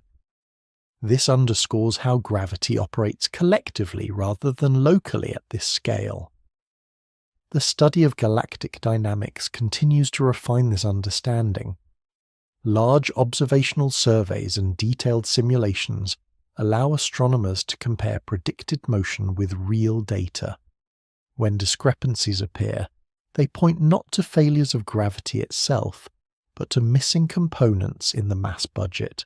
This underscores how gravity operates collectively rather than locally at this scale. The study of galactic dynamics continues to refine this understanding. Large observational surveys and detailed simulations allow astronomers to compare predicted motion with real data. When discrepancies appear, they point not to failures of gravity itself, but to missing components in the mass budget.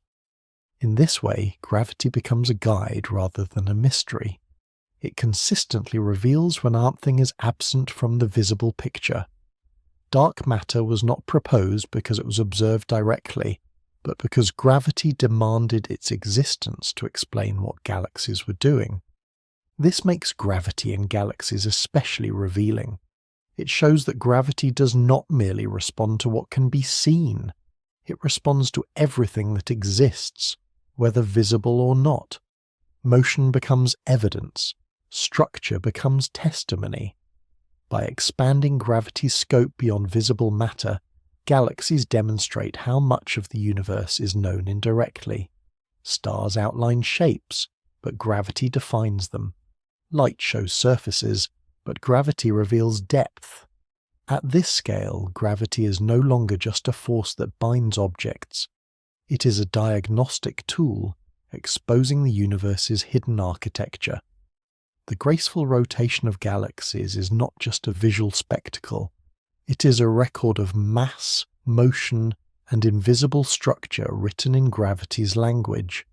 In this way, gravity becomes a guide rather than a mystery. It consistently reveals when something is absent from the visible picture. Dark matter was not proposed because it was observed directly, but because gravity demanded its existence to explain what galaxies were doing. This makes gravity in galaxies especially revealing. It shows that gravity does not merely respond to what can be seen. It responds to everything that exists, whether visible or not. Motion becomes evidence. Structure becomes testimony. By expanding gravity's scope beyond visible matter, galaxies demonstrate how much of the universe is known indirectly. Stars outline shapes, but gravity defines them. Light shows surfaces, but gravity reveals depth. At this scale, gravity is no longer just a force that binds objects. It is a diagnostic tool, exposing the universe's hidden architecture. The graceful rotation of galaxies is not just a visual spectacle. It is a record of mass, motion, and invisible structure written in gravity's language.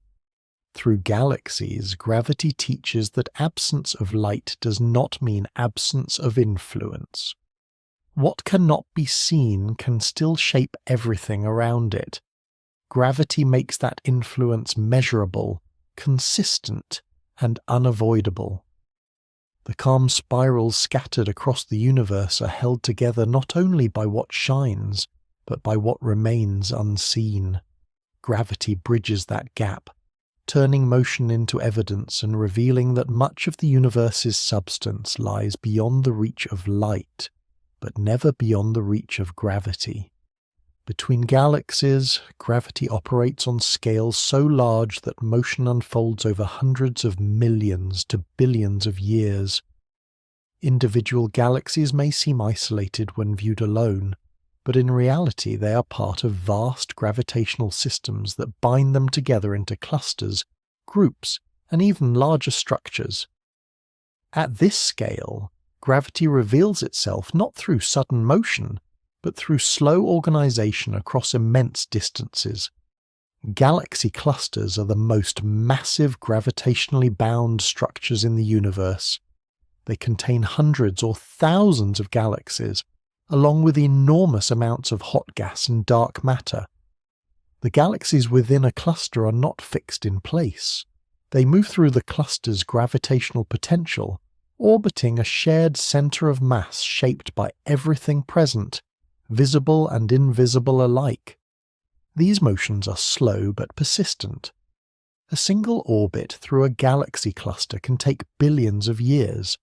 Through galaxies, gravity teaches that absence of light does not mean absence of influence. What cannot be seen can still shape everything around it. Gravity makes that influence measurable, consistent, and unavoidable. The calm spirals scattered across the universe are held together not only by what shines, but by what remains unseen. Gravity bridges that gap, turning motion into evidence and revealing that much of the universe's substance lies beyond the reach of light, but never beyond the reach of gravity. Between galaxies, gravity operates on scales so large that motion unfolds over hundreds of millions to billions of years. Individual galaxies may seem isolated when viewed alone, but in reality they are part of vast gravitational systems that bind them together into clusters, groups, and even larger structures. At this scale, gravity reveals itself not through sudden motion, but through slow organization across immense distances. Galaxy clusters are the most massive gravitationally bound structures in the universe. They contain hundreds or thousands of galaxies, along with enormous amounts of hot gas and dark matter. The galaxies within a cluster are not fixed in place. They move through the cluster's gravitational potential, orbiting a shared center of mass shaped by everything present, visible and invisible alike. These motions are slow but persistent. A single orbit through a galaxy cluster can take billions of years.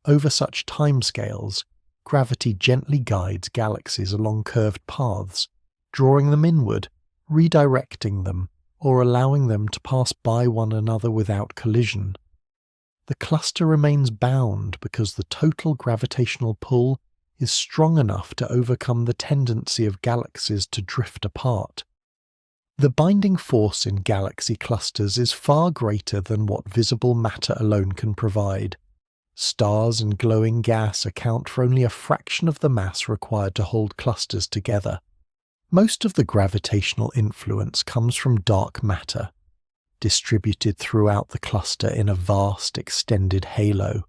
Over such timescales, gravity gently guides galaxies along curved paths, drawing them inward, redirecting them, or allowing them to pass by one another without collision. The cluster remains bound because the total gravitational pull is strong enough to overcome the tendency of galaxies to drift apart. The binding force in galaxy clusters is far greater than what visible matter alone can provide. Stars and glowing gas account for only a fraction of the mass required to hold clusters together. Most of the gravitational influence comes from dark matter, distributed throughout the cluster in a vast extended halo.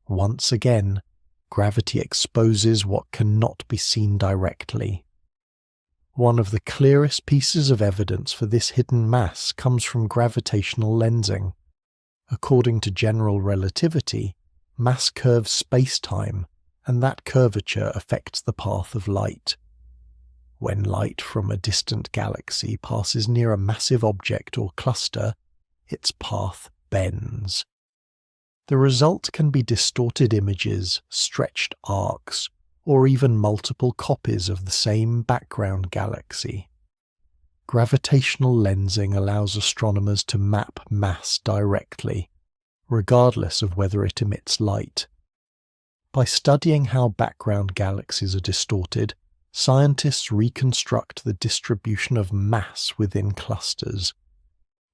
Once again, gravity exposes what cannot be seen directly. One of the clearest pieces of evidence for this hidden mass comes from gravitational lensing. According to general relativity, mass curves space-time, and that curvature affects the path of light. When light from a distant galaxy passes near a massive object or cluster, its path bends. The result can be distorted images, stretched arcs, or even multiple copies of the same background galaxy. Gravitational lensing allows astronomers to map mass directly, regardless of whether it emits light. By studying how background galaxies are distorted, scientists reconstruct the distribution of mass within clusters.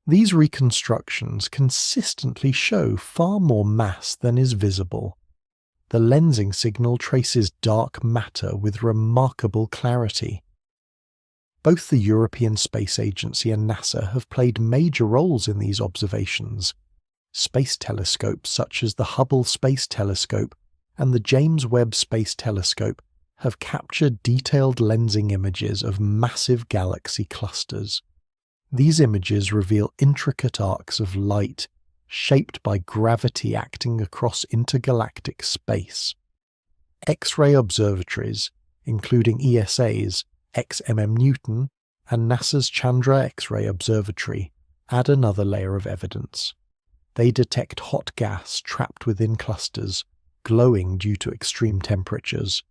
These reconstructions consistently show far more mass than is visible. The lensing signal traces dark matter with remarkable clarity. Both the European Space Agency and NASA have played major roles in these observations. Space telescopes such as the Hubble Space Telescope and the James Webb Space Telescope have captured detailed lensing images of massive galaxy clusters. These images reveal intricate arcs of light shaped by gravity acting across intergalactic space. X-ray observatories, including ESA's XMM Newton and NASA's Chandra X-ray Observatory, add another layer of evidence. They detect hot gas trapped within clusters, glowing due to extreme temperatures.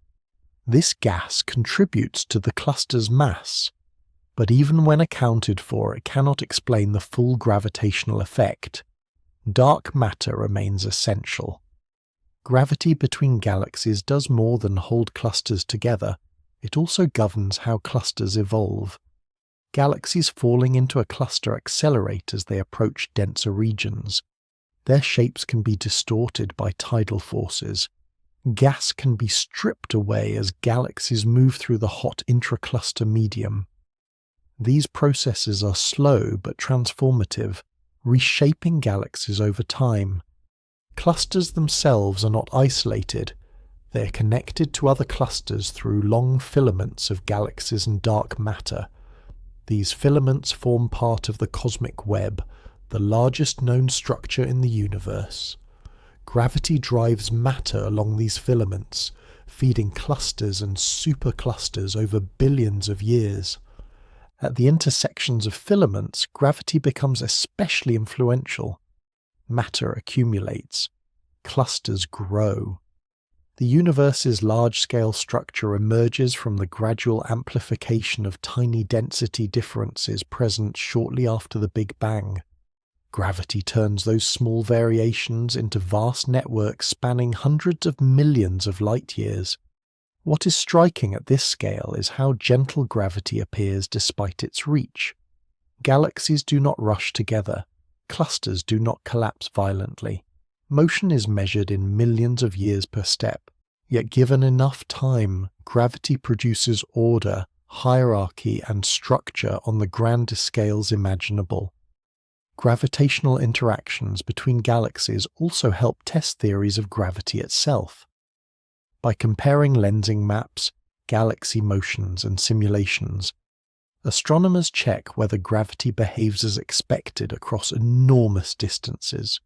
This gas contributes to the cluster's mass, but even when accounted for, it cannot explain the full gravitational effect. Dark matter remains essential. Gravity between galaxies does more than hold clusters together, it also governs how clusters evolve. Galaxies falling into a cluster accelerate as they approach denser regions. Their shapes can be distorted by tidal forces. Gas can be stripped away as galaxies move through the hot intracluster medium. These processes are slow but transformative, reshaping galaxies over time. Clusters themselves are not isolated. They are connected to other clusters through long filaments of galaxies and dark matter. These filaments form part of the cosmic web, the largest known structure in the universe. Gravity drives matter along these filaments, feeding clusters and superclusters over billions of years. At the intersections of filaments, gravity becomes especially influential. Matter accumulates. Clusters grow. The universe's large-scale structure emerges from the gradual amplification of tiny density differences present shortly after the Big Bang. Gravity turns those small variations into vast networks spanning hundreds of millions of light-years. What is striking at this scale is how gentle gravity appears despite its reach. Galaxies do not rush together. Clusters do not collapse violently. Motion is measured in millions of years per step. Yet given enough time, gravity produces order, hierarchy, and structure on the grandest scales imaginable. Gravitational interactions between galaxies also help test theories of gravity itself. By comparing lensing maps, galaxy motions, and simulations, astronomers check whether gravity behaves as expected across enormous distances.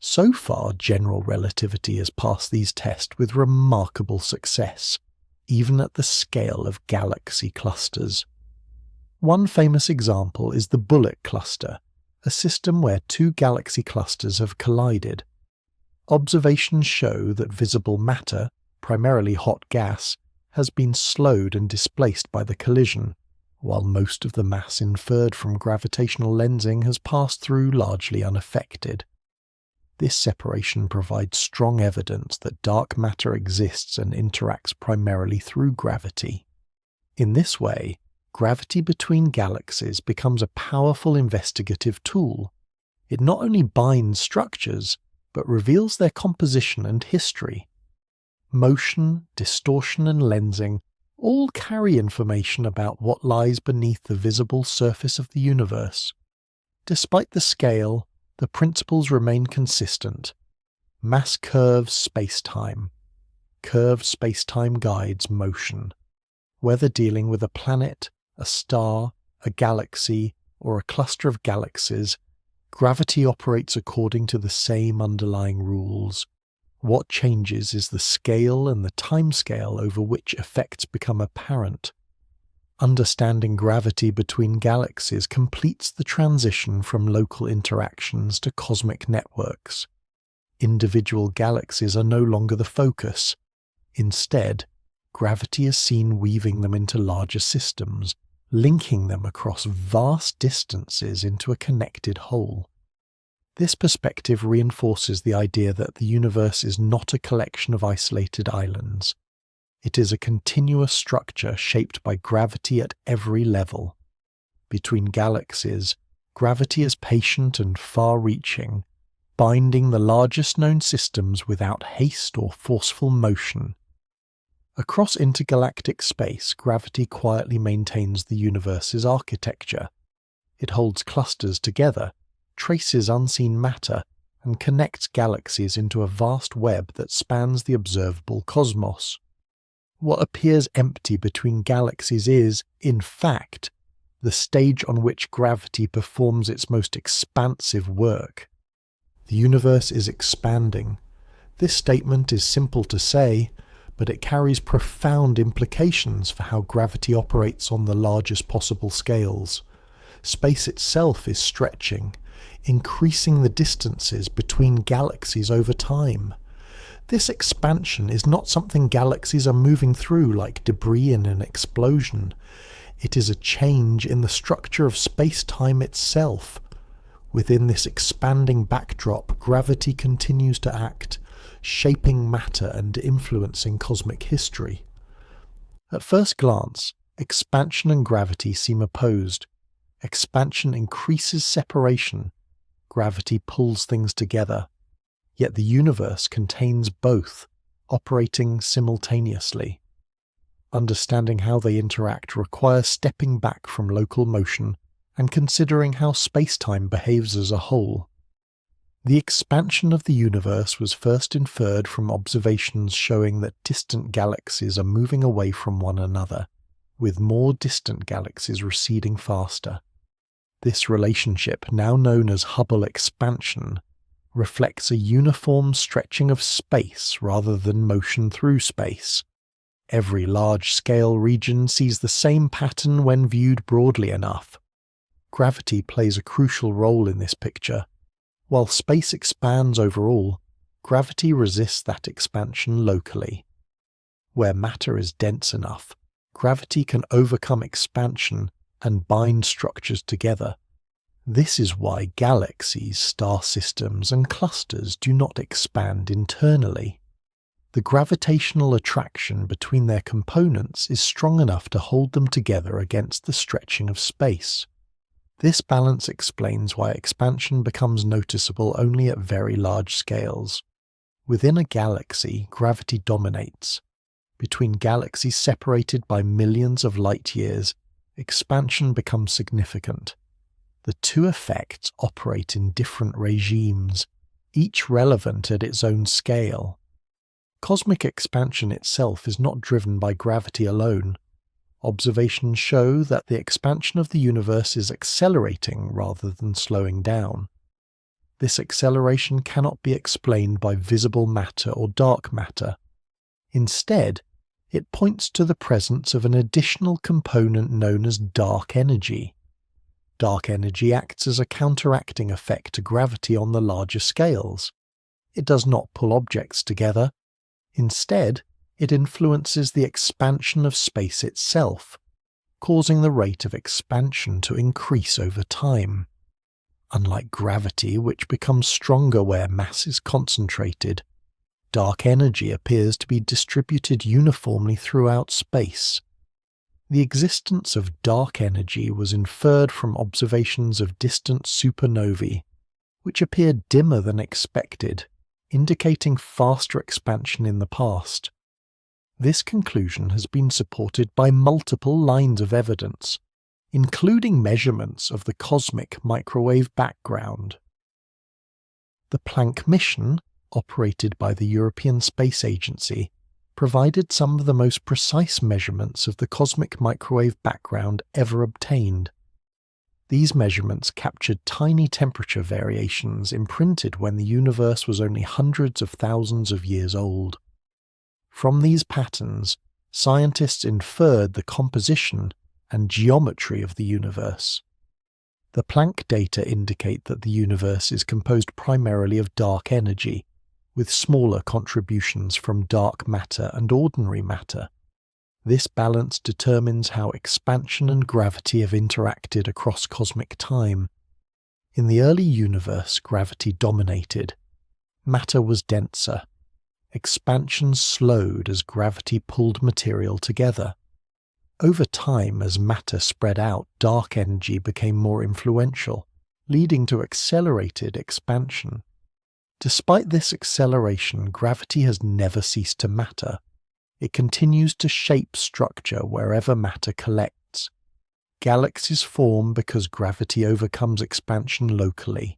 So far, general relativity has passed these tests with remarkable success, even at the scale of galaxy clusters. One famous example is the Bullet cluster, a system where two galaxy clusters have collided. Observations show that visible matter, primarily hot gas, has been slowed and displaced by the collision, while most of the mass inferred from gravitational lensing has passed through largely unaffected. This separation provides strong evidence that dark matter exists and interacts primarily through gravity. In this way, gravity between galaxies becomes a powerful investigative tool. It not only binds structures, but reveals their composition and history. Motion, distortion, and lensing all carry information about what lies beneath the visible surface of the universe. Despite the scale, the principles remain consistent. Mass curves spacetime. Curved spacetime guides motion. Whether dealing with a planet, a star, a galaxy, or a cluster of galaxies, gravity operates according to the same underlying rules. What changes is the scale and the timescale over which effects become apparent. Understanding gravity between galaxies completes the transition from local interactions to cosmic networks. Individual galaxies are no longer the focus. Instead, gravity is seen weaving them into larger systems, linking them across vast distances into a connected whole. This perspective reinforces the idea that the universe is not a collection of isolated islands. It is a continuous structure shaped by gravity at every level. Between galaxies, gravity is patient and far-reaching, binding the largest known systems without haste or forceful motion. Across intergalactic space, gravity quietly maintains the universe's architecture. It holds clusters together, traces unseen matter, and connects galaxies into a vast web that spans the observable cosmos. What appears empty between galaxies is, in fact, the stage on which gravity performs its most expansive work. The universe is expanding. This statement is simple to say, but it carries profound implications for how gravity operates on the largest possible scales. Space itself is stretching, increasing the distances between galaxies over time. This expansion is not something galaxies are moving through like debris in an explosion. It is a change in the structure of space-time itself. Within this expanding backdrop, gravity continues to act, shaping matter and influencing cosmic history. At first glance, expansion and gravity seem opposed. Expansion increases separation. Gravity pulls things together. Yet the universe contains both, operating simultaneously. Understanding how they interact requires stepping back from local motion and considering how space-time behaves as a whole. The expansion of the universe was first inferred from observations showing that distant galaxies are moving away from one another, with more distant galaxies receding faster. This relationship, now known as Hubble expansion, reflects a uniform stretching of space rather than motion through space. Every large-scale region sees the same pattern when viewed broadly enough. Gravity plays a crucial role in this picture. While space expands overall, gravity resists that expansion locally. Where matter is dense enough, gravity can overcome expansion and bind structures together. This is why galaxies, star systems, and clusters do not expand internally. The gravitational attraction between their components is strong enough to hold them together against the stretching of space. This balance explains why expansion becomes noticeable only at very large scales. Within a galaxy, gravity dominates. Between galaxies separated by millions of light years, expansion becomes significant. The two effects operate in different regimes, each relevant at its own scale. Cosmic expansion itself is not driven by gravity alone. Observations show that the expansion of the universe is accelerating rather than slowing down. This acceleration cannot be explained by visible matter or dark matter. Instead, it points to the presence of an additional component known as dark energy. Dark energy acts as a counteracting effect to gravity on the larger scales. It does not pull objects together. Instead, it influences the expansion of space itself, causing the rate of expansion to increase over time. Unlike gravity, which becomes stronger where mass is concentrated, dark energy appears to be distributed uniformly throughout space. The existence of dark energy was inferred from observations of distant supernovae, which appeared dimmer than expected, indicating faster expansion in the past. This conclusion has been supported by multiple lines of evidence, including measurements of the cosmic microwave background. The Planck mission, operated by the European Space Agency, provided some of the most precise measurements of the cosmic microwave background ever obtained. These measurements captured tiny temperature variations imprinted when the universe was only hundreds of thousands of years old. From these patterns, scientists inferred the composition and geometry of the universe. The Planck data indicate that the universe is composed primarily of dark energy, with smaller contributions from dark matter and ordinary matter. This balance determines how expansion and gravity have interacted across cosmic time. In the early universe, gravity dominated. Matter was denser. Expansion slowed as gravity pulled material together. Over time, as matter spread out, dark energy became more influential, leading to accelerated expansion. Despite this acceleration, gravity has never ceased to matter. It continues to shape structure wherever matter collects. Galaxies form because gravity overcomes expansion locally.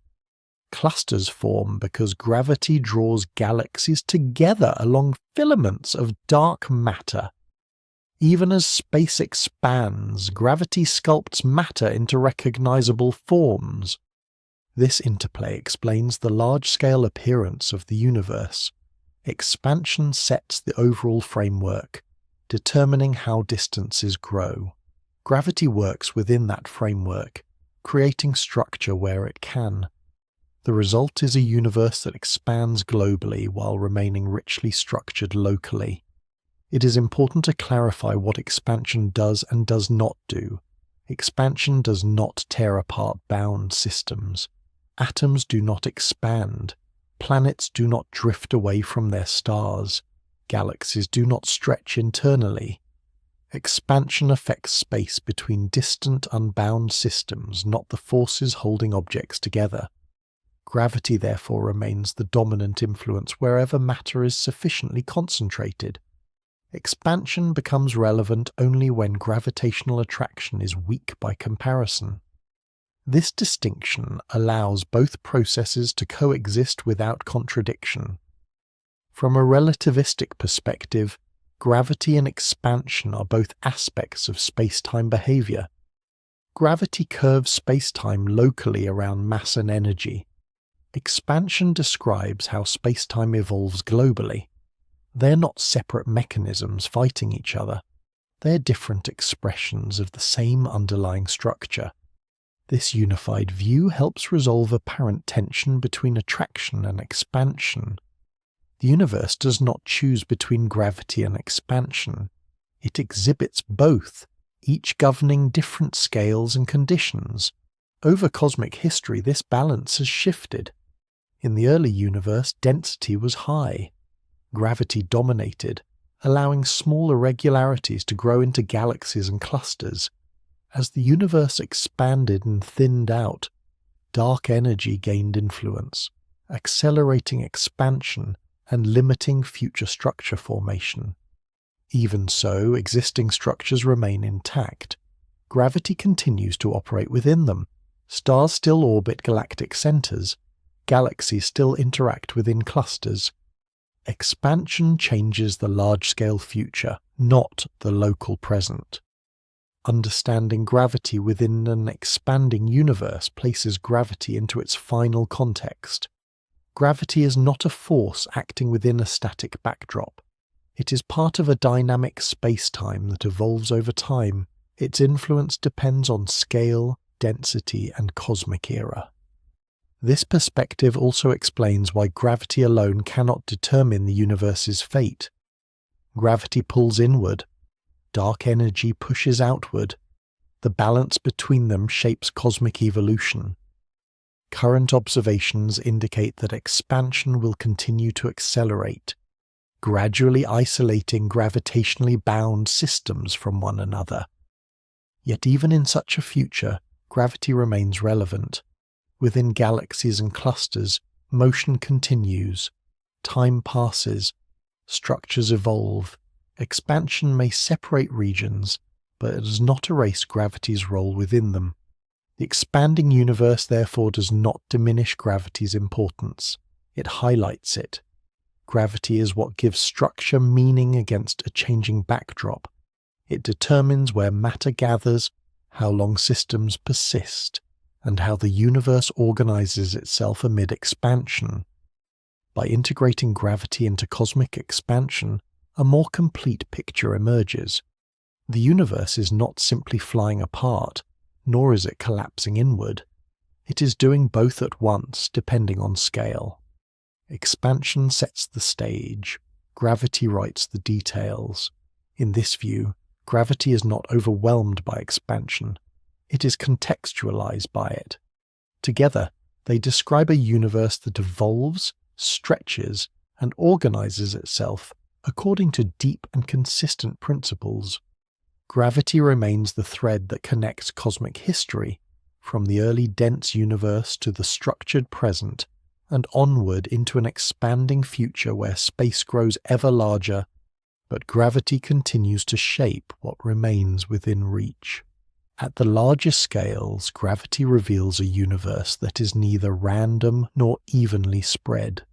Clusters form because gravity draws galaxies together along filaments of dark matter. Even as space expands, gravity sculpts matter into recognizable forms. This interplay explains the large-scale appearance of the universe. Expansion sets the overall framework, determining how distances grow. Gravity works within that framework, creating structure where it can. The result is a universe that expands globally while remaining richly structured locally. It is important to clarify what expansion does and does not do. Expansion does not tear apart bound systems. Atoms do not expand. Planets do not drift away from their stars. Galaxies do not stretch internally. Expansion affects space between distant, unbound systems, not the forces holding objects together. Gravity therefore remains the dominant influence wherever matter is sufficiently concentrated. Expansion becomes relevant only when gravitational attraction is weak by comparison. This distinction allows both processes to coexist without contradiction. From a relativistic perspective, gravity and expansion are both aspects of spacetime behavior. Gravity curves spacetime locally around mass and energy. Expansion describes how spacetime evolves globally. They're not separate mechanisms fighting each other. They're different expressions of the same underlying structure. This unified view helps resolve apparent tension between attraction and expansion. The universe does not choose between gravity and expansion. It exhibits both, each governing different scales and conditions. Over cosmic history, this balance has shifted. In the early universe, density was high. Gravity dominated, allowing small irregularities to grow into galaxies and clusters. As the universe expanded and thinned out, dark energy gained influence, accelerating expansion and limiting future structure formation. Even so, existing structures remain intact. Gravity continues to operate within them. Stars still orbit galactic centers. Galaxies still interact within clusters. Expansion changes the large-scale future, not the local present. Understanding gravity within an expanding universe places gravity into its final context. Gravity is not a force acting within a static backdrop. It is part of a dynamic spacetime that evolves over time. Its influence depends on scale, density, and cosmic era. This perspective also explains why gravity alone cannot determine the universe's fate. Gravity pulls inward. Dark energy pushes outward. The balance between them shapes cosmic evolution. Current observations indicate that expansion will continue to accelerate, gradually isolating gravitationally bound systems from one another. Yet even in such a future, gravity remains relevant. Within galaxies and clusters, motion continues. Time passes. Structures evolve. Expansion may separate regions, but it does not erase gravity's role within them. The expanding universe therefore does not diminish gravity's importance. It highlights it. Gravity is what gives structure meaning against a changing backdrop. It determines where matter gathers, how long systems persist, and how the universe organizes itself amid expansion. By integrating gravity into cosmic expansion, a more complete picture emerges. The universe is not simply flying apart, nor is it collapsing inward. It is doing both at once, depending on scale. Expansion sets the stage. Gravity writes the details. In this view, gravity is not overwhelmed by expansion. It is contextualized by it. Together, they describe a universe that evolves, stretches, and organizes itself according to deep and consistent principles. Gravity remains the thread that connects cosmic history, from the early dense universe to the structured present, and onward into an expanding future where space grows ever larger, but gravity continues to shape what remains within reach. At the largest scales, gravity reveals a universe that is neither random nor evenly spread.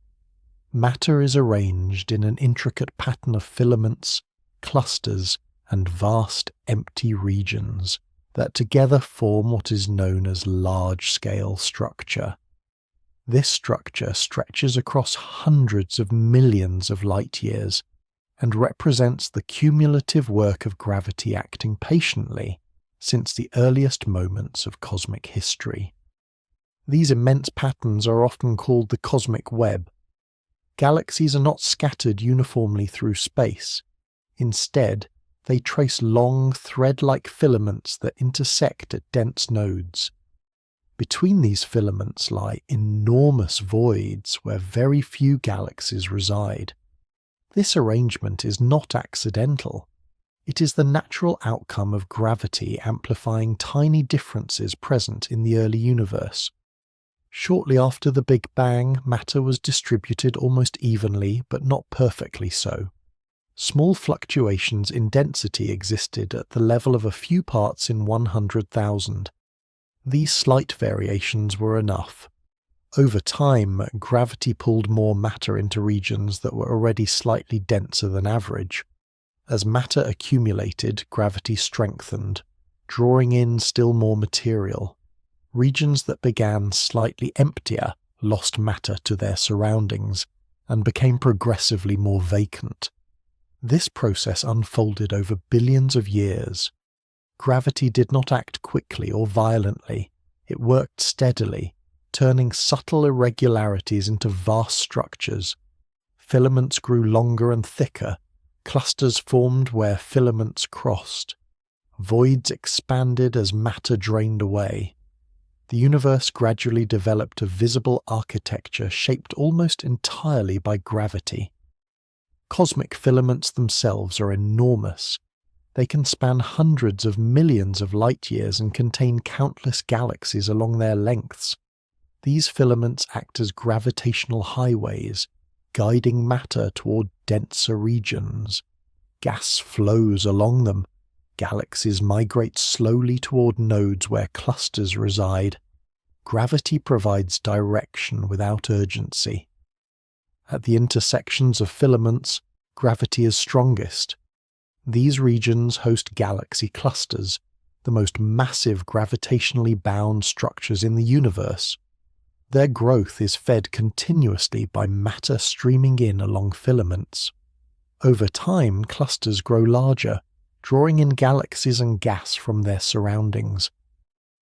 Matter is arranged in an intricate pattern of filaments, clusters, and vast empty regions that together form what is known as large-scale structure. This structure stretches across hundreds of millions of light-years and represents the cumulative work of gravity acting patiently since the earliest moments of cosmic history. These immense patterns are often called the cosmic web. Galaxies are not scattered uniformly through space. Instead, they trace long, thread-like filaments that intersect at dense nodes. Between these filaments lie enormous voids where very few galaxies reside. This arrangement is not accidental. It is the natural outcome of gravity amplifying tiny differences present in the early universe. Shortly after the Big Bang, matter was distributed almost evenly, but not perfectly so. Small fluctuations in density existed at the level of a few parts in 100,000. These slight variations were enough. Over time, gravity pulled more matter into regions that were already slightly denser than average. As matter accumulated, gravity strengthened, drawing in still more material. Regions that began slightly emptier lost matter to their surroundings and became progressively more vacant. This process unfolded over billions of years. Gravity did not act quickly or violently. It worked steadily, turning subtle irregularities into vast structures. filaments grew longer and thicker, clusters formed where filaments crossed, voids expanded as matter drained away. The universe gradually developed a visible architecture shaped almost entirely by gravity. Cosmic filaments themselves are enormous. They can span hundreds of millions of light years and contain countless galaxies along their lengths. These filaments act as gravitational highways, guiding matter toward denser regions. Gas flows along them. Galaxies migrate slowly toward nodes where clusters reside. Gravity provides direction without urgency. At the intersections of filaments, gravity is strongest. These regions host galaxy clusters, the most massive gravitationally bound structures in the universe. Their growth is fed continuously by matter streaming in along filaments. Over time, clusters grow larger, drawing in galaxies and gas from their surroundings.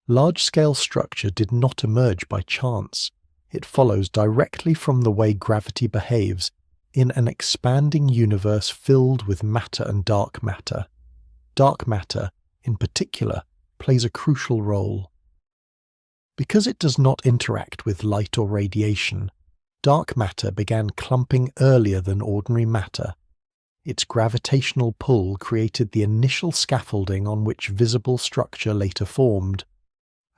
Large-scale structure did not emerge by chance. It follows directly from the way gravity behaves in an expanding universe filled with matter and dark matter. Dark matter, in particular, plays a crucial role. Because it does not interact with light or radiation, dark matter began clumping earlier than ordinary matter. Its gravitational pull created the initial scaffolding on which visible structure later formed.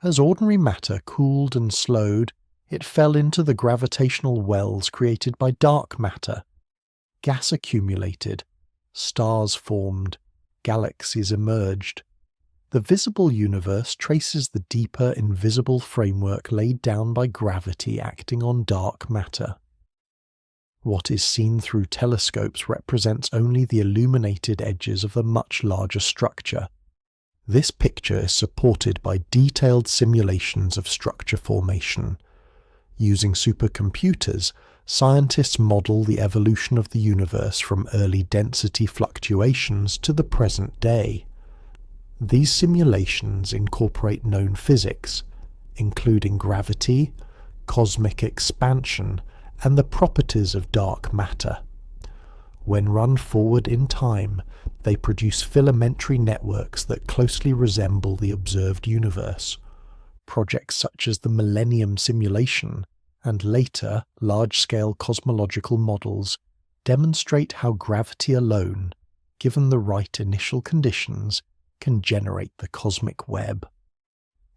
As ordinary matter cooled and slowed, it fell into the gravitational wells created by dark matter. Gas accumulated, stars formed, galaxies emerged. The visible universe traces the deeper invisible framework laid down by gravity acting on dark matter. What is seen through telescopes represents only the illuminated edges of a much larger structure. This picture is supported by detailed simulations of structure formation. Using supercomputers, scientists model the evolution of the universe from early density fluctuations to the present day. These simulations incorporate known physics, including gravity, cosmic expansion, and the properties of dark matter. When run forward in time, they produce filamentary networks that closely resemble the observed universe. Projects such as the Millennium Simulation and later large-scale cosmological models demonstrate how gravity alone, given the right initial conditions, can generate the cosmic web.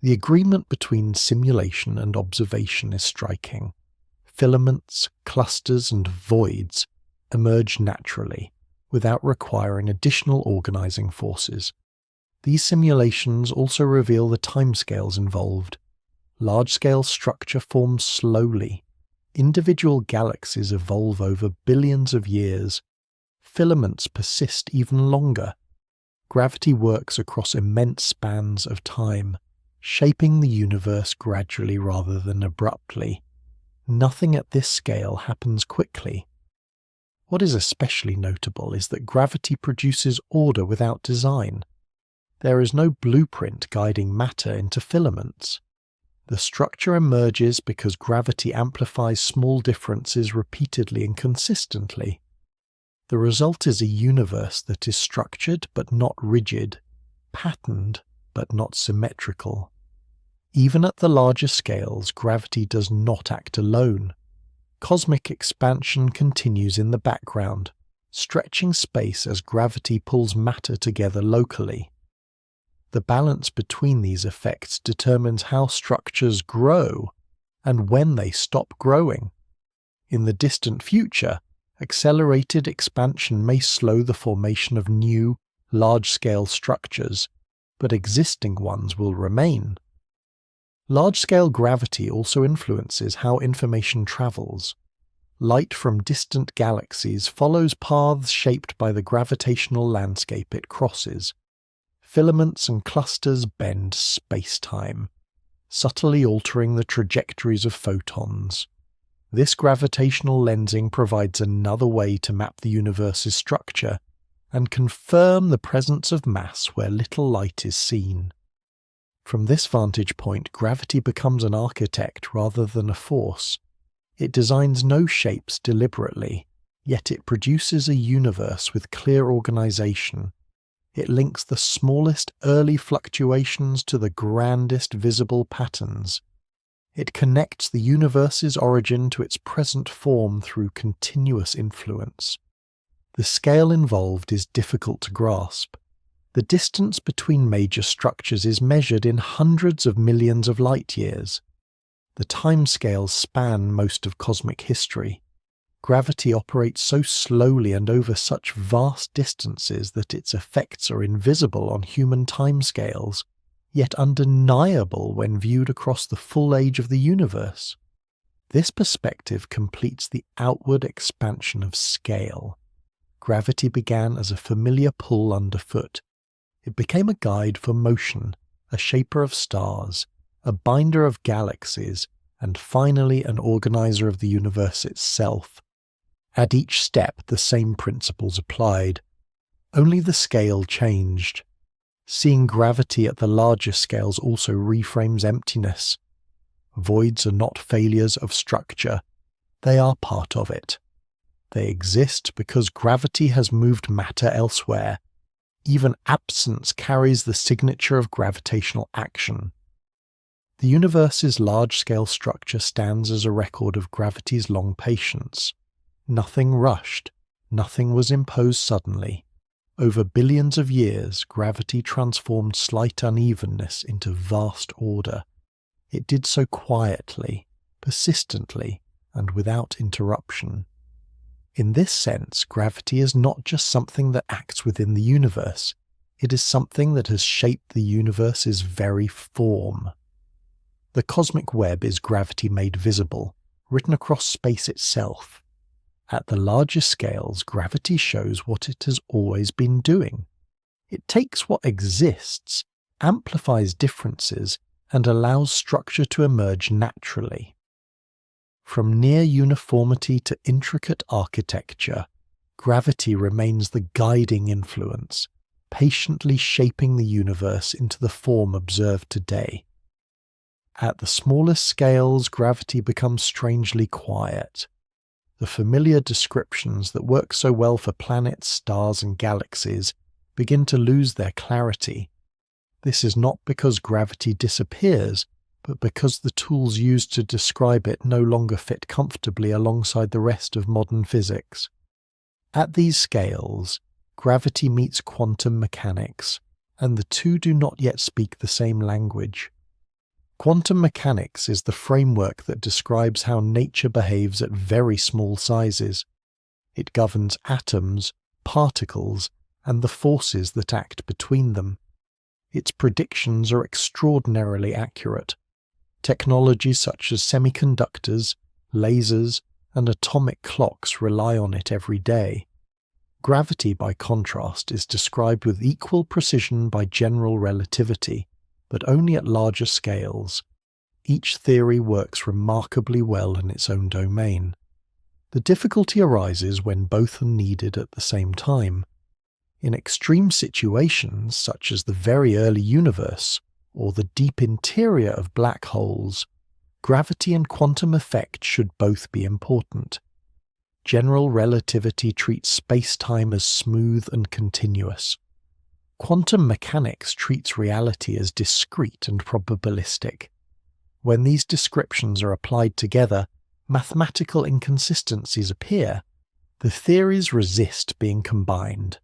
The agreement between simulation and observation is striking. Filaments, clusters, and voids emerge naturally, without requiring additional organizing forces. These simulations also reveal the timescales involved. Large-scale structure forms slowly. Individual galaxies evolve over billions of years. Filaments persist even longer. Gravity works across immense spans of time, shaping the universe gradually rather than abruptly. Nothing at this scale happens quickly. What is especially notable is that gravity produces order without design. There is no blueprint guiding matter into filaments. The structure emerges because gravity amplifies small differences repeatedly and consistently. The result is a universe that is structured but not rigid, patterned but not symmetrical. Even at the larger scales, gravity does not act alone. Cosmic expansion continues in the background, stretching space as gravity pulls matter together locally. The balance between these effects determines how structures grow and when they stop growing. In the distant future, accelerated expansion may slow the formation of new, large-scale structures, but existing ones will remain. Large-scale gravity also influences how information travels. Light from distant galaxies follows paths shaped by the gravitational landscape it crosses. Filaments and clusters bend spacetime, subtly altering the trajectories of photons. This gravitational lensing provides another way to map the universe's structure and confirm the presence of mass where little light is seen. From this vantage point, gravity becomes an architect rather than a force. It designs no shapes deliberately. yet it produces a universe with clear organization. It links the smallest early fluctuations to the grandest visible patterns. It connects the universe's origin to its present form through continuous influence. The scale involved is difficult to grasp. The distance between major structures is measured in hundreds of millions of light-years. The timescales span most of cosmic history. Gravity operates so slowly and over such vast distances that its effects are invisible on human timescales, yet undeniable when viewed across the full age of the universe. This perspective completes the outward expansion of scale. Gravity began as a familiar pull underfoot. It became a guide for motion, a shaper of stars, a binder of galaxies, and finally an organizer of the universe itself. At each step, the same principles applied. Only the scale changed. Seeing gravity at the larger scales also reframes emptiness. Voids are not failures of structure. They are part of it. They exist because gravity has moved matter elsewhere. Even absence carries the signature of gravitational action. The universe's large-scale structure stands as a record of gravity's long patience. Nothing rushed, nothing was imposed suddenly. Over billions of years, gravity transformed slight unevenness into vast order. It did so quietly, persistently, and without interruption. In this sense, gravity is not just something that acts within the universe. It is something that has shaped the universe's very form. The cosmic web is gravity made visible, written across space itself. At the largest scales, gravity shows what it has always been doing. It takes what exists, amplifies differences, and allows structure to emerge naturally. From near uniformity to intricate architecture, gravity remains the guiding influence, patiently shaping the universe into the form observed today. At the smallest scales, gravity becomes strangely quiet. The familiar descriptions that work so well for planets, stars, and galaxies begin to lose their clarity. This is not because gravity disappears, but because the tools used to describe it no longer fit comfortably alongside the rest of modern physics. At these scales, gravity meets quantum mechanics, and the two do not yet speak the same language. Quantum mechanics is the framework that describes how nature behaves at very small sizes. It governs atoms, particles, and the forces that act between them. Its predictions are extraordinarily accurate. Technologies such as semiconductors, lasers, and atomic clocks rely on it every day. Gravity, by contrast, is described with equal precision by general relativity, but only at larger scales. Each theory works remarkably well in its own domain. The difficulty arises when both are needed at the same time. In extreme situations, such as the very early universe, or the deep interior of black holes, gravity and quantum effect should both be important. General relativity treats space-time as smooth and continuous. Quantum mechanics treats reality as discrete and probabilistic. When these descriptions are applied together, mathematical inconsistencies appear. The theories resist being combined.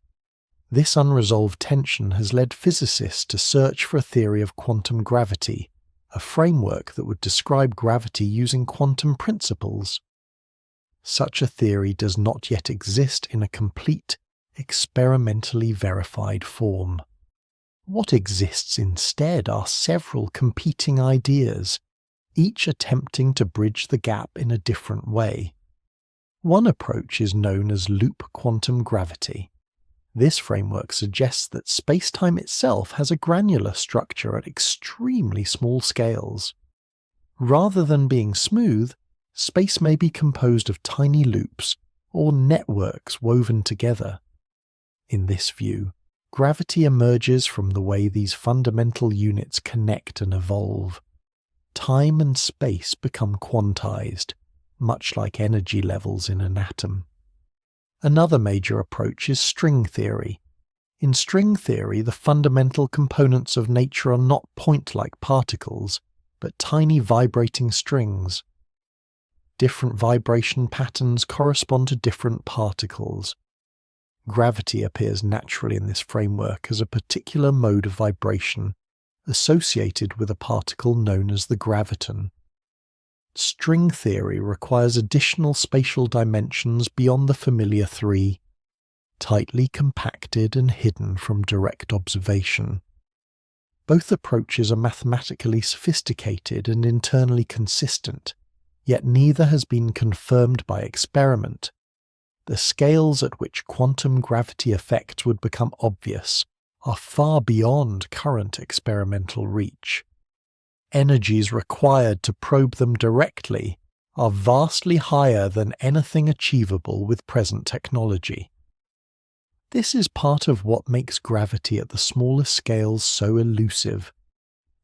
This unresolved tension has led physicists to search for a theory of quantum gravity, a framework that would describe gravity using quantum principles. Such a theory does not yet exist in a complete, experimentally verified form. What exists instead are several competing ideas, each attempting to bridge the gap in a different way. One approach is known as loop quantum gravity. This framework suggests that space-time itself has a granular structure at extremely small scales. Rather than being smooth, space may be composed of tiny loops or networks woven together. In this view, gravity emerges from the way these fundamental units connect and evolve. Time and space become quantized, much like energy levels in an atom. Another major approach is string theory. In string theory, the fundamental components of nature are not point-like particles, but tiny vibrating strings. Different vibration patterns correspond to different particles. Gravity appears naturally in this framework as a particular mode of vibration associated with a particle known as the graviton. String theory requires additional spatial dimensions beyond the familiar three, tightly compacted and hidden from direct observation. Both approaches are mathematically sophisticated and internally consistent, yet neither has been confirmed by experiment. The scales at which quantum gravity effects would become obvious are far beyond current experimental reach. Energies required to probe them directly are vastly higher than anything achievable with present technology. This is part of what makes gravity at the smallest scales so elusive.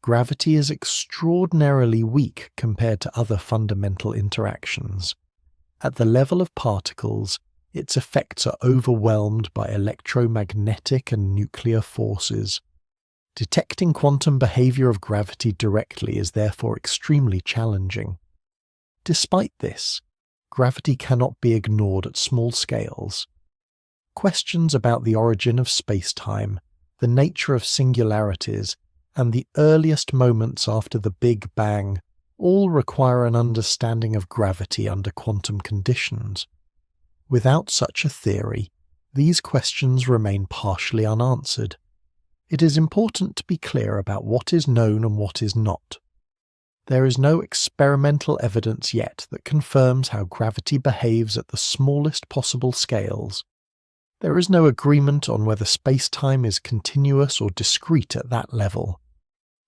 Gravity is extraordinarily weak compared to other fundamental interactions. At the level of particles, its effects are overwhelmed by electromagnetic and nuclear forces. Detecting quantum behavior of gravity directly is therefore extremely challenging. Despite this, gravity cannot be ignored at small scales. Questions about the origin of spacetime, the nature of singularities, and the earliest moments after the Big Bang all require an understanding of gravity under quantum conditions. Without such a theory, these questions remain partially unanswered. It is important to be clear about what is known and what is not. There is no experimental evidence yet that confirms how gravity behaves at the smallest possible scales. There is no agreement on whether spacetime is continuous or discrete at that level.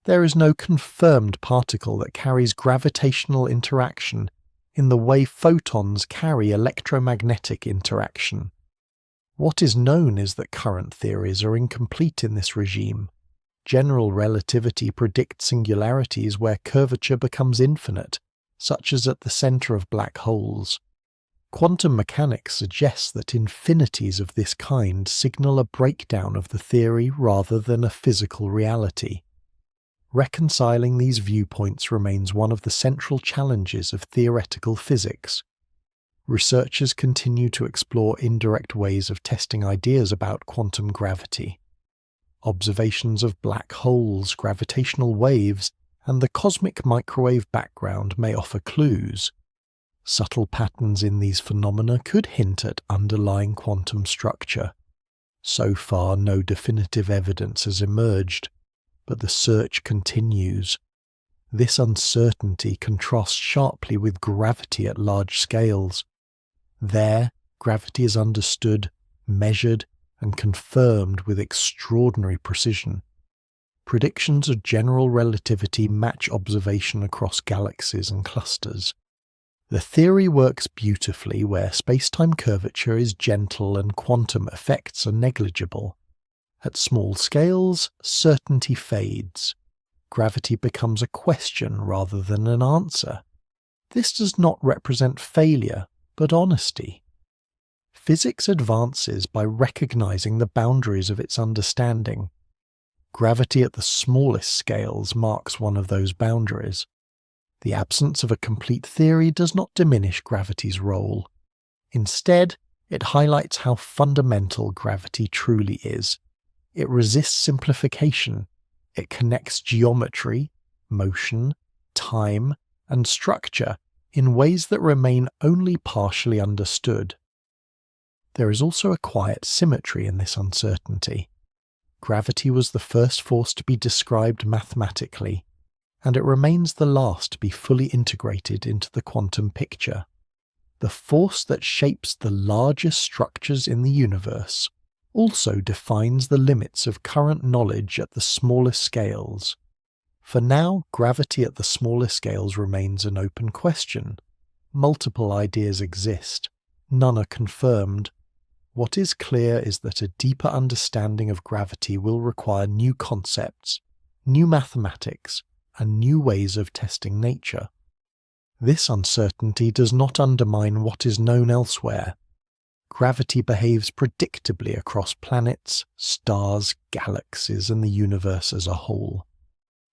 There is no confirmed particle that carries gravitational interaction in the way photons carry electromagnetic interaction. What is known is that current theories are incomplete in this regime. General relativity predicts singularities where curvature becomes infinite, such as at the center of black holes. Quantum mechanics suggests that infinities of this kind signal a breakdown of the theory rather than a physical reality. Reconciling these viewpoints remains one of the central challenges of theoretical physics. Researchers continue to explore indirect ways of testing ideas about quantum gravity. Observations of black holes, gravitational waves, and the cosmic microwave background may offer clues. Subtle patterns in these phenomena could hint at underlying quantum structure. So far, no definitive evidence has emerged, but the search continues. This uncertainty contrasts sharply with gravity at large scales. There, gravity is understood, measured, and confirmed with extraordinary precision. Predictions of general relativity match observation across galaxies and clusters. The theory works beautifully where spacetime curvature is gentle and quantum effects are negligible. At small scales, certainty fades. Gravity becomes a question rather than an answer. This does not represent failure, but honesty. Physics advances by recognizing the boundaries of its understanding. Gravity at the smallest scales marks one of those boundaries. The absence of a complete theory does not diminish gravity's role. Instead, it highlights how fundamental gravity truly is. It resists simplification. It connects geometry, motion, time, and structure in ways that remain only partially understood. There is also a quiet symmetry in this uncertainty. Gravity was the first force to be described mathematically, and it remains the last to be fully integrated into the quantum picture. The force that shapes the largest structures in the universe also defines the limits of current knowledge at the smallest scales. For now, gravity at the smallest scales remains an open question. Multiple ideas exist. None are confirmed. What is clear is that a deeper understanding of gravity will require new concepts, new mathematics, and new ways of testing nature. This uncertainty does not undermine what is known elsewhere. gravity behaves predictably across planets, stars, galaxies, and the universe as a whole.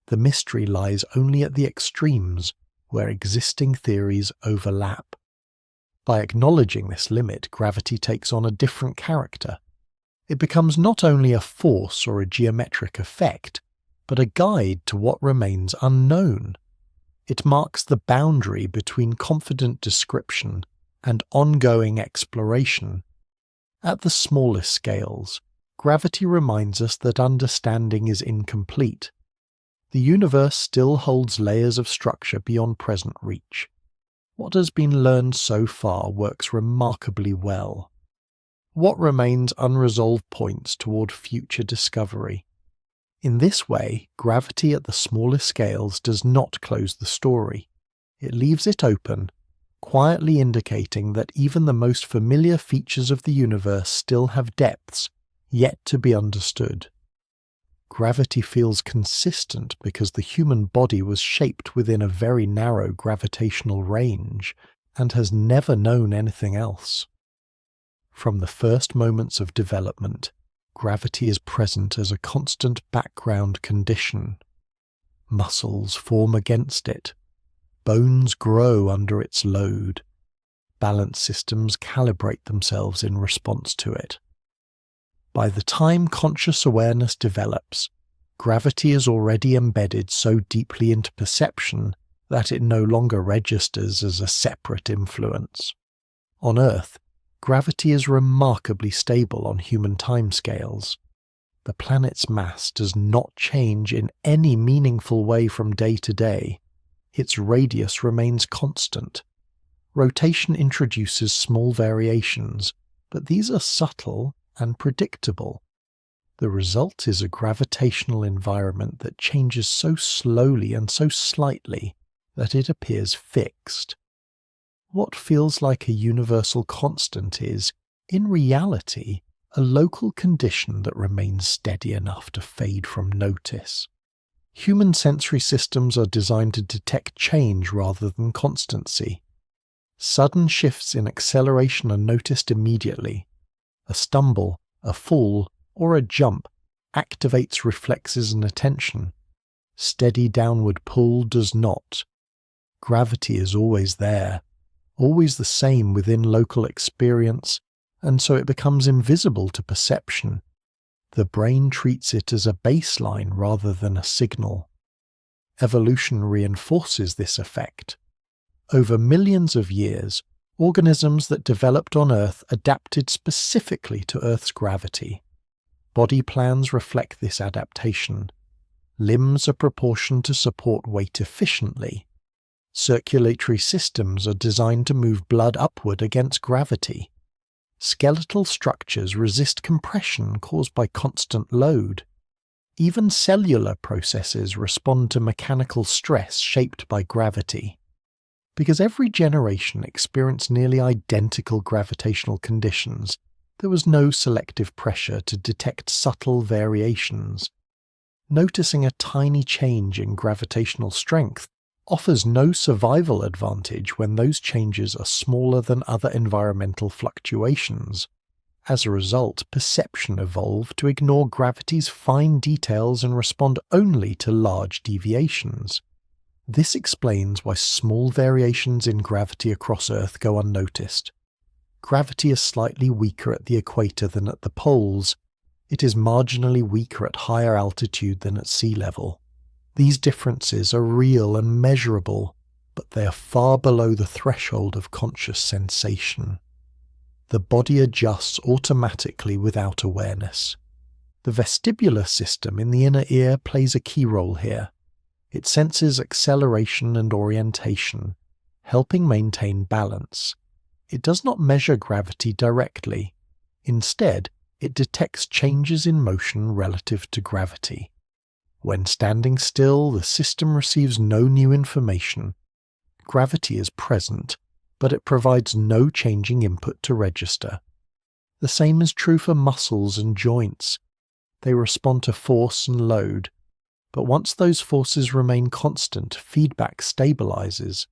The mystery lies only at the extremes, where existing theories overlap. By acknowledging this limit, gravity takes on a different character. It becomes not only a force or a geometric effect, but a guide to what remains unknown. It marks the boundary between confident description and ongoing exploration. At the smallest scales, gravity reminds us that understanding is incomplete. The universe still holds layers of structure beyond present reach. What has been learned so far works remarkably well. What remains unresolved points toward future discovery. In this way, gravity at the smallest scales does not close the story. It leaves it open, quietly indicating that even the most familiar features of the universe still have depths yet to be understood. Gravity feels consistent because the human body was shaped within a very narrow gravitational range and has never known anything else. From the first moments of development, gravity is present as a constant background condition. Muscles form against it. Bones grow under its load. Balance systems calibrate themselves in response to it. By the time conscious awareness develops, gravity is already embedded so deeply into perception that it no longer registers as a separate influence. On Earth, gravity is remarkably stable on human timescales. The planet's mass does not change in any meaningful way from day to day. Its radius remains constant. Rotation introduces small variations, but these are subtle and predictable. The result is a gravitational environment that changes so slowly and so slightly that it appears fixed. What feels like a universal constant is, in reality, a local condition that remains steady enough to fade from notice. Human sensory systems are designed to detect change rather than constancy. Sudden shifts in acceleration are noticed immediately. A stumble, a fall, or a jump activates reflexes and attention. Steady downward pull does not. Gravity is always there, always the same within local experience, and so it becomes invisible to perception. The brain treats it as a baseline rather than a signal. Evolution reinforces this effect. Over millions of years, organisms that developed on Earth adapted specifically to Earth's gravity. Body plans reflect this adaptation. Limbs are proportioned to support weight efficiently. Circulatory systems are designed to move blood upward against gravity. Skeletal structures resist compression caused by constant load. Even cellular processes respond to mechanical stress shaped by gravity. Because every generation experienced nearly identical gravitational conditions, there was no selective pressure to detect subtle variations. Noticing a tiny change in gravitational strength offers no survival advantage when those changes are smaller than other environmental fluctuations. As a result, perception evolved to ignore gravity's fine details and respond only to large deviations. This explains why small variations in gravity across Earth go unnoticed. Gravity is slightly weaker at the equator than at the poles. It is marginally weaker at higher altitude than at sea level. These differences are real and measurable, but they are far below the threshold of conscious sensation. The body adjusts automatically without awareness. The vestibular system in the inner ear plays a key role here. It senses acceleration and orientation, helping maintain balance. It does not measure gravity directly. Instead, it detects changes in motion relative to gravity. When standing still, the system receives no new information. Gravity is present, but it provides no changing input to register. The same is true for muscles and joints. They respond to force and load, but once those forces remain constant, feedback stabilizes.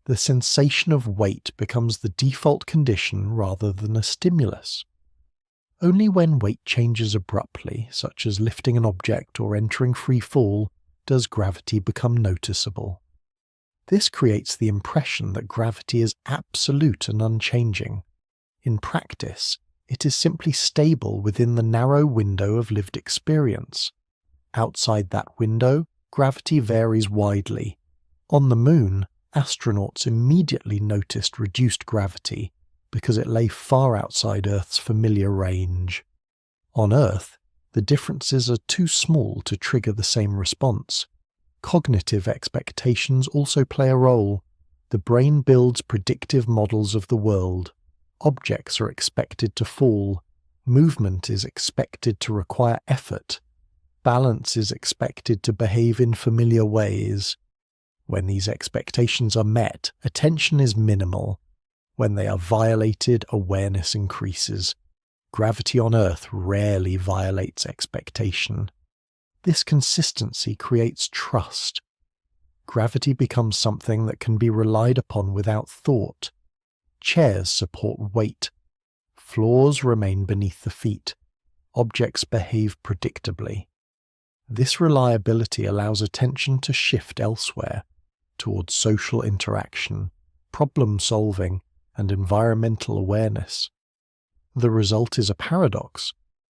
The sensation of weight becomes the default condition rather than a stimulus. Only when weight changes abruptly, such as lifting an object or entering free fall, does gravity become noticeable. This creates the impression that gravity is absolute and unchanging. In practice, it is simply stable within the narrow window of lived experience. Outside that window, gravity varies widely. On the Moon, astronauts immediately noticed reduced gravity because it lay far outside Earth's familiar range. On Earth, the differences are too small to trigger the same response. Cognitive expectations also play a role. The brain builds predictive models of the world. Objects are expected to fall. Movement is expected to require effort. Balance is expected to behave in familiar ways. When these expectations are met, attention is minimal. When they are violated, awareness increases. Gravity on Earth rarely violates expectation. This consistency creates trust. Gravity becomes something that can be relied upon without thought. Chairs support weight. Floors remain beneath the feet. Objects behave predictably. This reliability allows attention to shift elsewhere, towards social interaction, problem solving, and environmental awareness. The result is a paradox.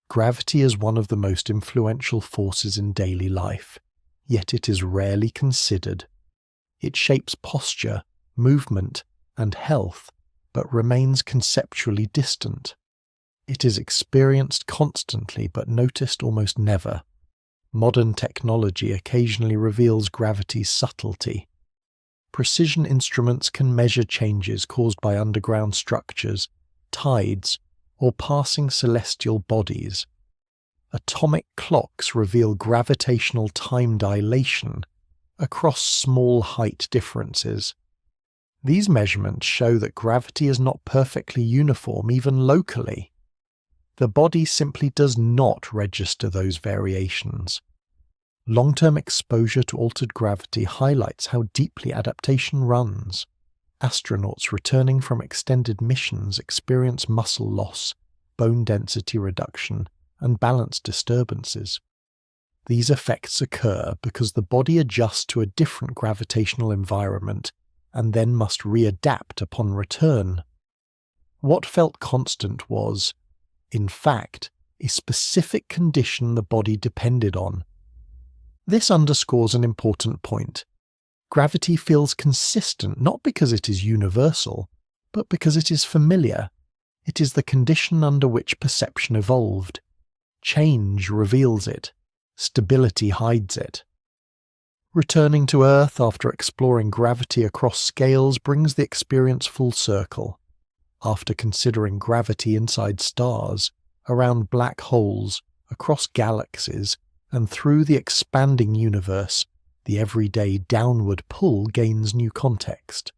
Gravity is one of the most influential forces in daily life, yet it is rarely considered. It shapes posture, movement, and health, but remains conceptually distant. It is experienced constantly but noticed almost never. Modern technology occasionally reveals gravity's subtlety. Precision instruments can measure changes caused by underground structures, tides, or passing celestial bodies. Atomic clocks reveal gravitational time dilation across small height differences. These measurements show that gravity is not perfectly uniform even locally. The body simply does not register those variations. Long-term exposure to altered gravity highlights how deeply adaptation runs. Astronauts returning from extended missions experience muscle loss, bone density reduction, and balance disturbances. These effects occur because the body adjusts to a different gravitational environment and then must readapt upon return. What felt constant was, in fact, a specific condition the body depended on. This underscores an important point. Gravity feels consistent not because it is universal, but because it is familiar. It is the condition under which perception evolved. Change reveals it. Stability hides it. Returning to Earth after exploring gravity across scales brings the experience full circle. After considering gravity inside stars, around black holes, across galaxies, and through the expanding universe, the everyday downward pull gains new context.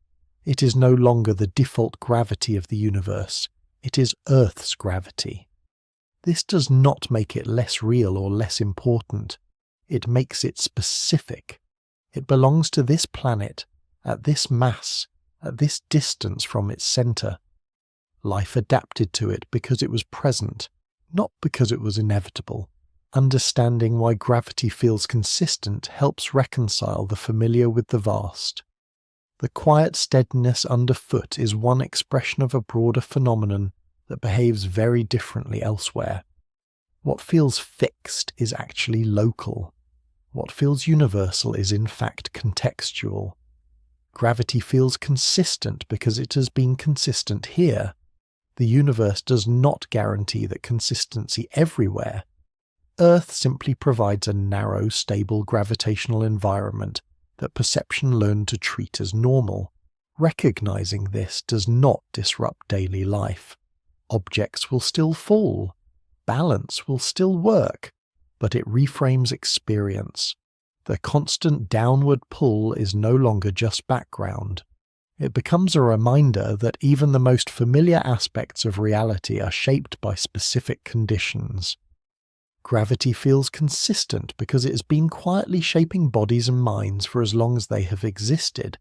It is no longer the default gravity of the universe. It is Earth's gravity. This does not make it less real or less important. It makes it specific. It belongs to this planet, at this mass, at this distance from its center. Life adapted to it because it was present, not because it was inevitable. Understanding why gravity feels consistent helps reconcile the familiar with the vast. The quiet steadiness underfoot is one expression of a broader phenomenon that behaves very differently elsewhere. What feels fixed is actually local. What feels universal is in fact contextual. Gravity feels consistent because it has been consistent here. The universe does not guarantee that consistency everywhere. Earth simply provides a narrow, stable gravitational environment that perception learned to treat as normal. Recognizing this does not disrupt daily life. Objects will still fall. Balance will still work, but it reframes experience. The constant downward pull is no longer just background. It becomes a reminder that even the most familiar aspects of reality are shaped by specific conditions. Gravity feels consistent because it has been quietly shaping bodies and minds for as long as they have existed.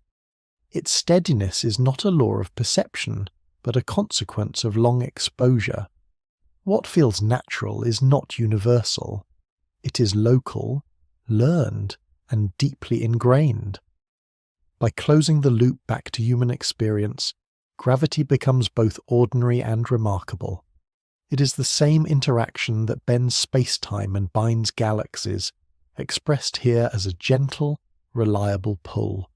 Its steadiness is not a law of perception, but a consequence of long exposure. What feels natural is not universal. It is local, learned, and deeply ingrained. By closing the loop back to human experience, gravity becomes both ordinary and remarkable. It is the same interaction that bends space-time and binds galaxies, expressed here as a gentle, reliable pull.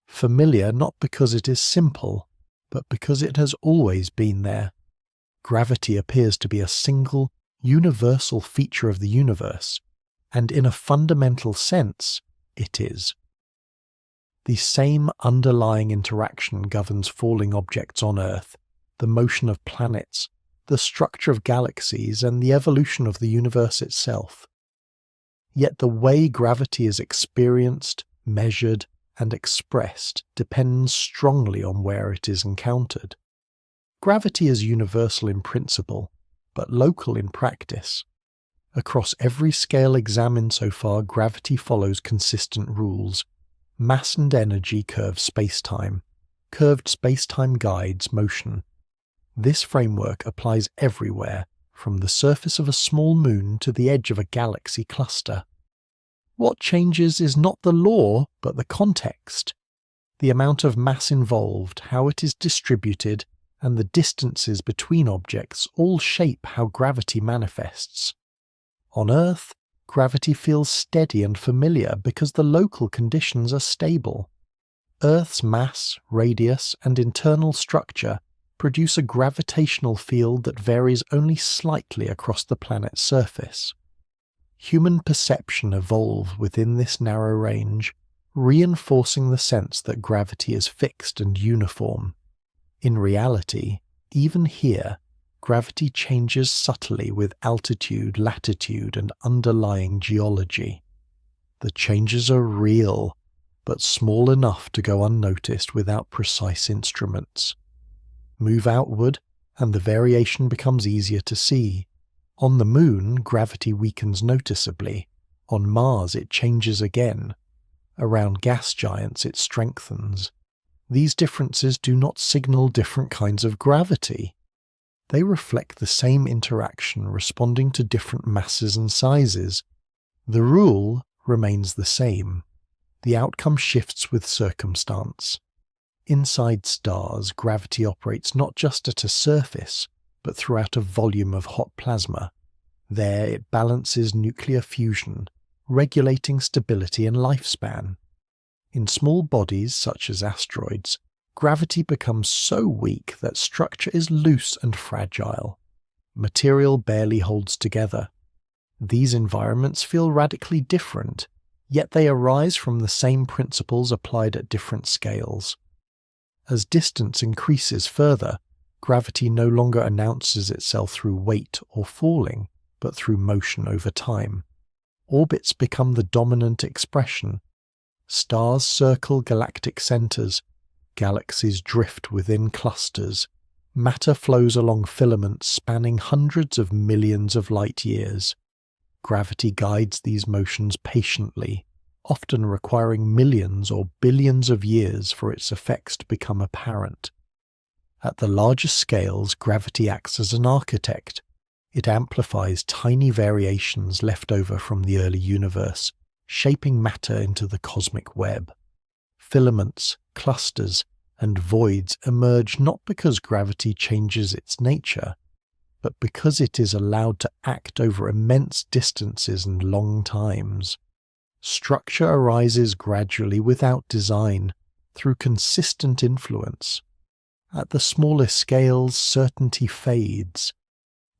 Familiar not because it is simple, but because it has always been there. Gravity appears to be a single, universal feature of the universe, and in a fundamental sense, it is. The same underlying interaction governs falling objects on Earth, the motion of planets, the structure of galaxies, and the evolution of the universe itself. Yet the way gravity is experienced, measured, and expressed depends strongly on where it is encountered. Gravity is universal in principle, but local in practice. Across every scale examined so far, gravity follows consistent rules. Mass and energy curve spacetime. Curved spacetime guides motion. This framework applies everywhere, from the surface of a small moon to the edge of a galaxy cluster. What changes is not the law, but the context. The amount of mass involved, how it is distributed, and the distances between objects all shape how gravity manifests. On Earth, gravity feels steady and familiar because the local conditions are stable. Earth's mass, radius, and internal structure produce a gravitational field that varies only slightly across the planet's surface. Human perception evolves within this narrow range, reinforcing the sense that gravity is fixed and uniform. In reality, even here, gravity changes subtly with altitude, latitude, and underlying geology. The changes are real, but small enough to go unnoticed without precise instruments. Move outward, and the variation becomes easier to see. On the Moon, gravity weakens noticeably. On Mars, it changes again. Around gas giants, it strengthens. These differences do not signal different kinds of gravity. They reflect the same interaction responding to different masses and sizes. The rule remains the same. The outcome shifts with circumstance. Inside stars, gravity operates not just at a surface, but throughout a volume of hot plasma. There it balances nuclear fusion, regulating stability and lifespan. In small bodies such as asteroids, gravity becomes so weak that structure is loose and fragile. Material barely holds together. These environments feel radically different, yet they arise from the same principles applied at different scales. As distance increases further, gravity no longer announces itself through weight or falling, but through motion over time. Orbits become the dominant expression. Stars circle galactic centers. Galaxies drift within clusters. Matter flows along filaments spanning hundreds of millions of light years. Gravity guides these motions patiently, often requiring millions or billions of years for its effects to become apparent. At the largest scales, gravity acts as an architect. It amplifies tiny variations left over from the early universe, shaping matter into the cosmic web. Filaments, clusters, and voids emerge not because gravity changes its nature, but because it is allowed to act over immense distances and long times. Structure arises gradually without design, through consistent influence. At the smallest scales, certainty fades.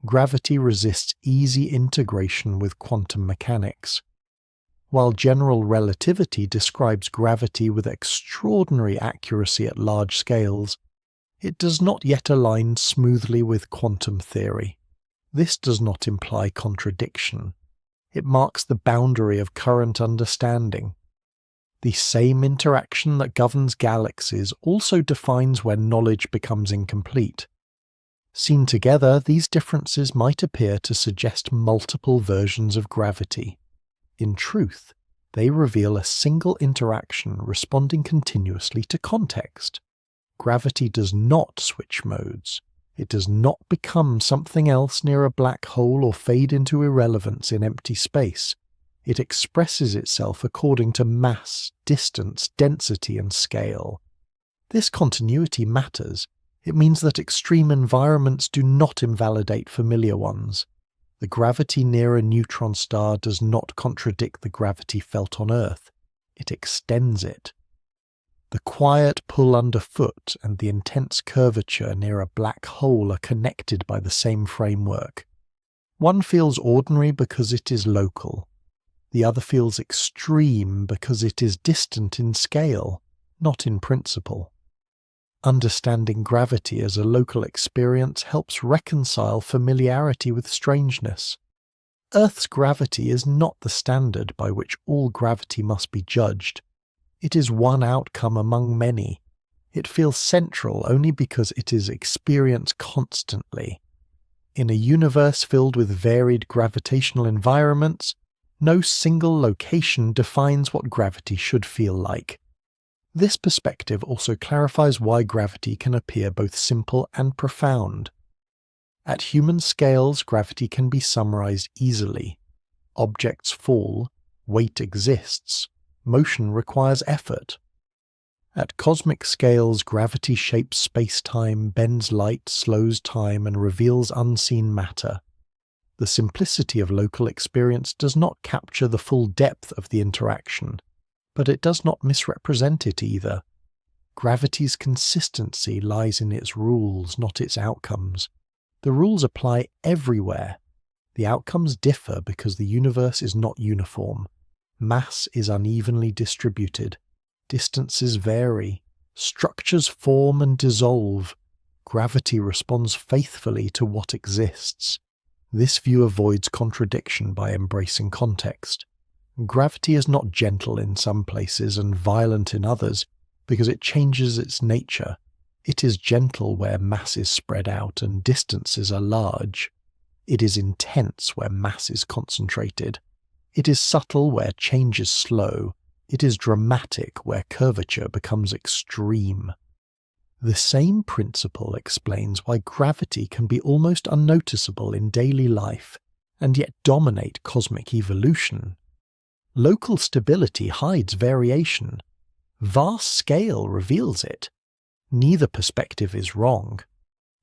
Gravity resists easy integration with quantum mechanics. While general relativity describes gravity with extraordinary accuracy at large scales, it does not yet align smoothly with quantum theory. This does not imply contradiction. It marks the boundary of current understanding. The same interaction that governs galaxies also defines when knowledge becomes incomplete. Seen together, these differences might appear to suggest multiple versions of gravity. In truth, They reveal a single interaction responding continuously to context. Gravity does not switch modes. It does not become something else near a black hole or fade into irrelevance in empty space. It expresses itself according to mass, distance, density, and scale. This continuity matters. It means that extreme environments do not invalidate familiar ones. The gravity near a neutron star does not contradict the gravity felt on Earth. It extends it. The quiet pull underfoot and the intense curvature near a black hole are connected by the same framework. One feels ordinary because it is local. The other feels extreme because it is distant in scale, not in principle. Understanding gravity as a local experience helps reconcile familiarity with strangeness. Earth's gravity is not the standard by which all gravity must be judged. It is one outcome among many. It feels central only because it is experienced constantly. In a universe filled with varied gravitational environments, no single location defines what gravity should feel like. This perspective also clarifies why gravity can appear both simple and profound. At human scales, gravity can be summarized easily. Objects fall, weight exists, motion requires effort. At cosmic scales, gravity shapes space-time, bends light, slows time, and reveals unseen matter. The simplicity of local experience does not capture the full depth of the interaction, but it does not misrepresent it either. Gravity's consistency lies in its rules, not its outcomes. The rules apply everywhere. The outcomes differ because the universe is not uniform. Mass is unevenly distributed. Distances vary. Structures form and dissolve. Gravity responds faithfully to what exists. This view avoids contradiction by embracing context. Gravity is not gentle in some places and violent in others because it changes its nature. It is gentle where mass is spread out and distances are large. It is intense where mass is concentrated. It is subtle where change is slow. It is dramatic where curvature becomes extreme. The same principle explains why gravity can be almost unnoticeable in daily life and yet dominate cosmic evolution. Local stability hides variation. Vast scale reveals it. Neither perspective is wrong.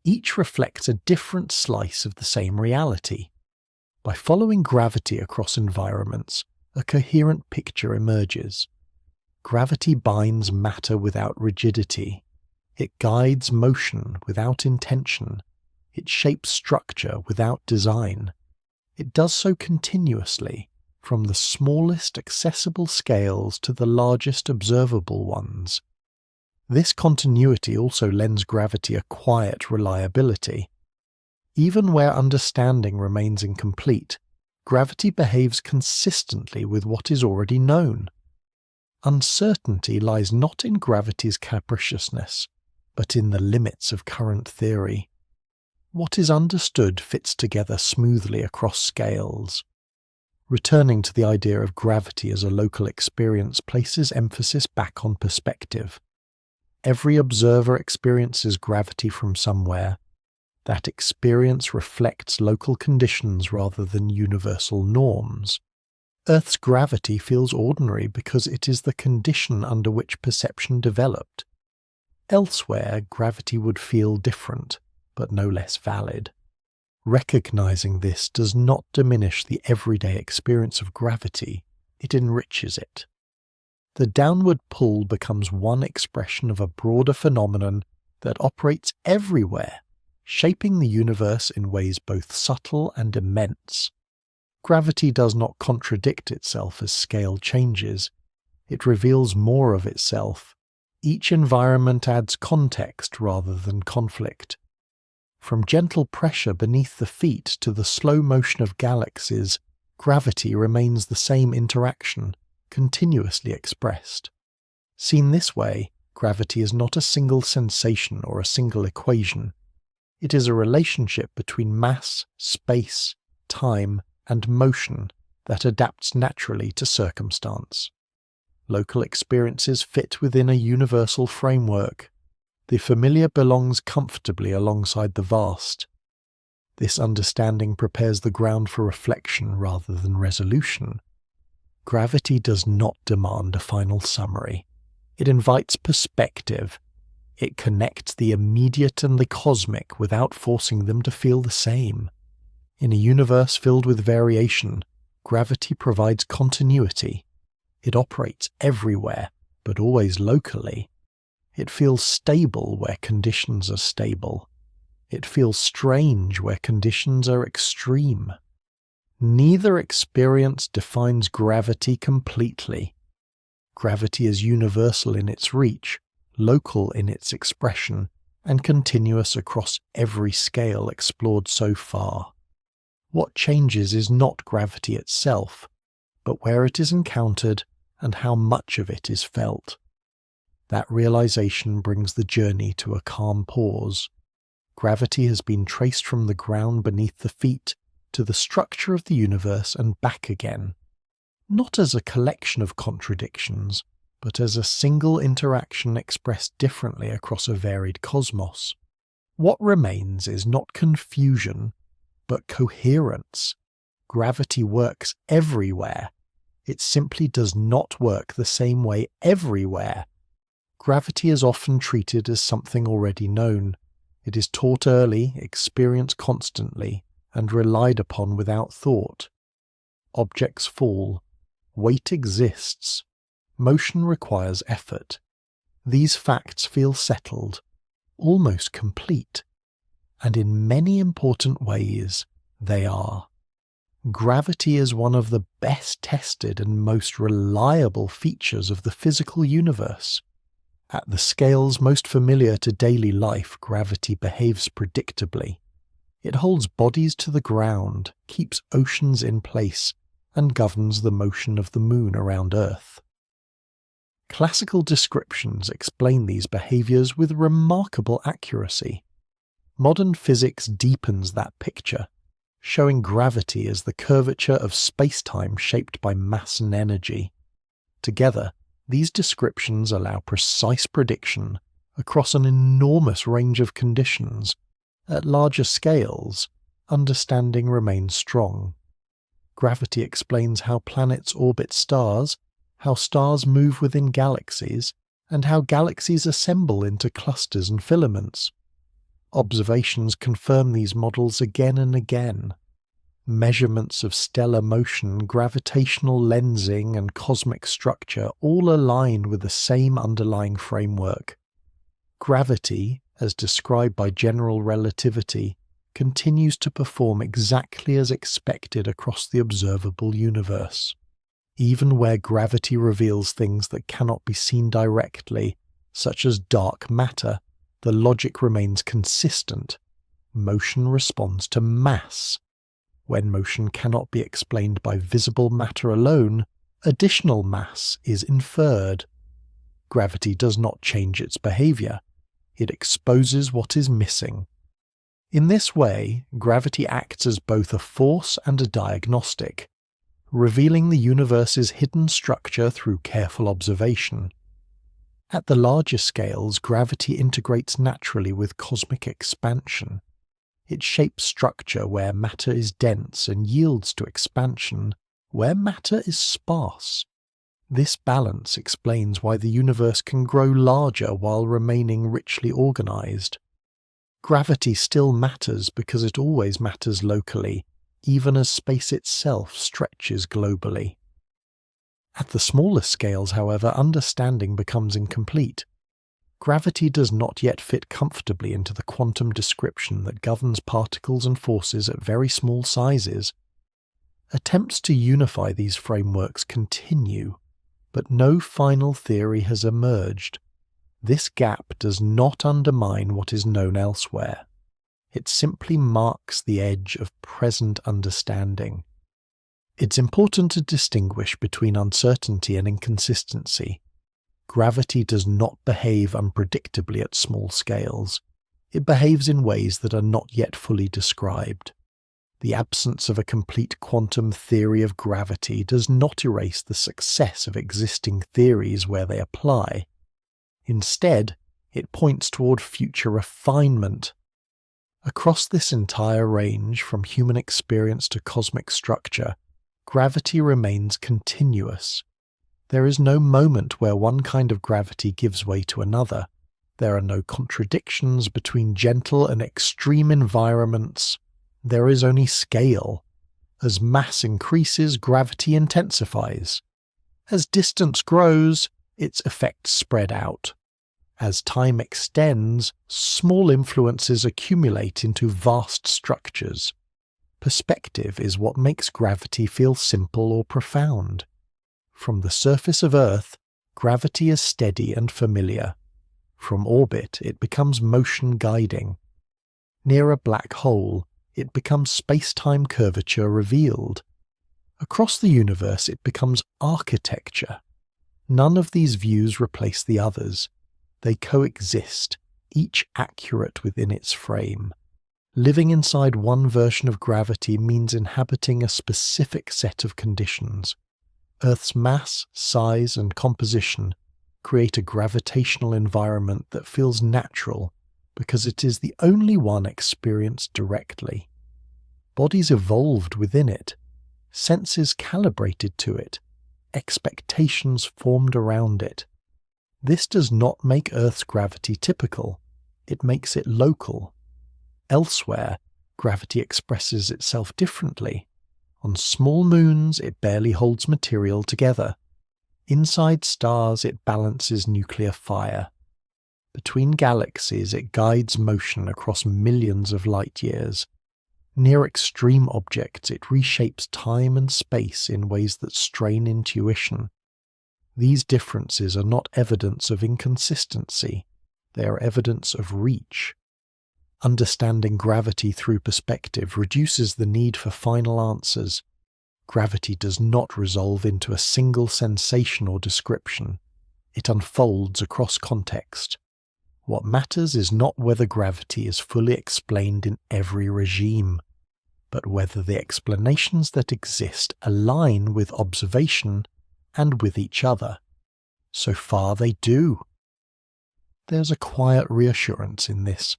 Each reflects a different slice of the same reality. By following gravity across environments, a coherent picture emerges. Gravity binds matter without rigidity. It guides motion without intention. It shapes structure without design. It does so continuously, from the smallest accessible scales to the largest observable ones. This continuity also lends gravity a quiet reliability. Even where understanding remains incomplete, gravity behaves consistently with what is already known. Uncertainty lies not in gravity's capriciousness, but in the limits of current theory. What is understood fits together smoothly across scales. Returning to the idea of gravity as a local experience places emphasis back on perspective. Every observer experiences gravity from somewhere. That experience reflects local conditions rather than universal norms. Earth's gravity feels ordinary because it is the condition under which perception developed. Elsewhere, gravity would feel different, but no less valid. Recognizing this does not diminish the everyday experience of gravity, it enriches it. The downward pull becomes one expression of a broader phenomenon that operates everywhere, shaping the universe in ways both subtle and immense. Gravity does not contradict itself as scale changes. It reveals more of itself. Each environment adds context rather than conflict. From gentle pressure beneath the feet to the slow motion of galaxies, gravity remains the same interaction, continuously expressed. Seen this way, gravity is not a single sensation or a single equation. It is a relationship between mass, space, time, and motion, that adapts naturally to circumstance. Local experiences fit within a universal framework. The familiar belongs comfortably alongside the vast. This understanding prepares the ground for reflection rather than resolution. Gravity does not demand a final summary. It invites perspective. It connects the immediate and the cosmic without forcing them to feel the same. In a universe filled with variation, gravity provides continuity. It operates everywhere, but always locally. It feels stable where conditions are stable. It feels strange where conditions are extreme. Neither experience defines gravity completely. Gravity is universal in its reach, local in its expression, and continuous across every scale explored so far. What changes is not gravity itself, but where it is encountered and how much of it is felt. That realization brings the journey to a calm pause. Gravity has been traced from the ground beneath the feet to the structure of the universe and back again, not as a collection of contradictions, but as a single interaction expressed differently across a varied cosmos. What remains is not confusion, but coherence. Gravity works everywhere. It simply does not work the same way everywhere. Gravity is often treated as something already known. It is taught early, experienced constantly, and relied upon without thought. Objects fall. Weight exists. Motion requires effort. These facts feel settled, almost complete, and in many important ways they are. Gravity is one of the best tested and most reliable features of the physical universe. At the scales most familiar to daily life, gravity behaves predictably. It holds bodies to the ground, keeps oceans in place, and governs the motion of the moon around Earth. Classical descriptions explain these behaviors with remarkable accuracy. Modern physics deepens that picture, showing gravity as the curvature of spacetime shaped by mass and energy. Together, these descriptions allow precise prediction across an enormous range of conditions. At larger scales, understanding remains strong. Gravity explains how planets orbit stars, how stars move within galaxies, and how galaxies assemble into clusters and filaments. Observations confirm these models again and again. Measurements of stellar motion, gravitational lensing, and cosmic structure all align with the same underlying framework. Gravity, as described by general relativity, continues to perform exactly as expected across the observable universe. Even where gravity reveals things that cannot be seen directly, such as dark matter, the logic remains consistent. Motion responds to mass. When motion cannot be explained by visible matter alone, additional mass is inferred. Gravity does not change its behavior. It exposes what is missing. In this way, gravity acts as both a force and a diagnostic, revealing the universe's hidden structure through careful observation. At the larger scales, gravity integrates naturally with cosmic expansion. It shapes structure where matter is dense and yields to expansion where matter is sparse. This balance explains why the universe can grow larger while remaining richly organized. Gravity still matters because it always matters locally, even as space itself stretches globally. At the smaller scales, however, understanding becomes incomplete. Gravity does not yet fit comfortably into the quantum description that governs particles and forces at very small sizes. Attempts to unify these frameworks continue, but no final theory has emerged. This gap does not undermine what is known elsewhere. It simply marks the edge of present understanding. It's important to distinguish between uncertainty and inconsistency. Gravity does not behave unpredictably at small scales. It behaves in ways that are not yet fully described. The absence of a complete quantum theory of gravity does not erase the success of existing theories where they apply. Instead, it points toward future refinement. Across this entire range, from human experience to cosmic structure, gravity remains continuous. There is no moment where one kind of gravity gives way to another. There are no contradictions between gentle and extreme environments. There is only scale. As mass increases, gravity intensifies. As distance grows, its effects spread out. As time extends, small influences accumulate into vast structures. Perspective is what makes gravity feel simple or profound. From the surface of Earth, gravity is steady and familiar. From orbit, it becomes motion guiding. Near a black hole, it becomes spacetime curvature revealed. Across the universe, it becomes architecture. None of these views replace the others. They coexist, each accurate within its frame. Living inside one version of gravity means inhabiting a specific set of conditions. Earth's mass, size, and composition create a gravitational environment that feels natural because it is the only one experienced directly. Bodies evolved within it, senses calibrated to it, expectations formed around it. This does not make Earth's gravity typical, it makes it local. Elsewhere, gravity expresses itself differently. On small moons, it barely holds material together. Inside stars, it balances nuclear fire. Between galaxies, it guides motion across millions of light years. Near extreme objects, it reshapes time and space in ways that strain intuition. These differences are not evidence of inconsistency, they are evidence of reach. Understanding gravity through perspective reduces the need for final answers. Gravity does not resolve into a single sensation or description. It unfolds across context. What matters is not whether gravity is fully explained in every regime, but whether the explanations that exist align with observation and with each other. So far they do. There's a quiet reassurance in this.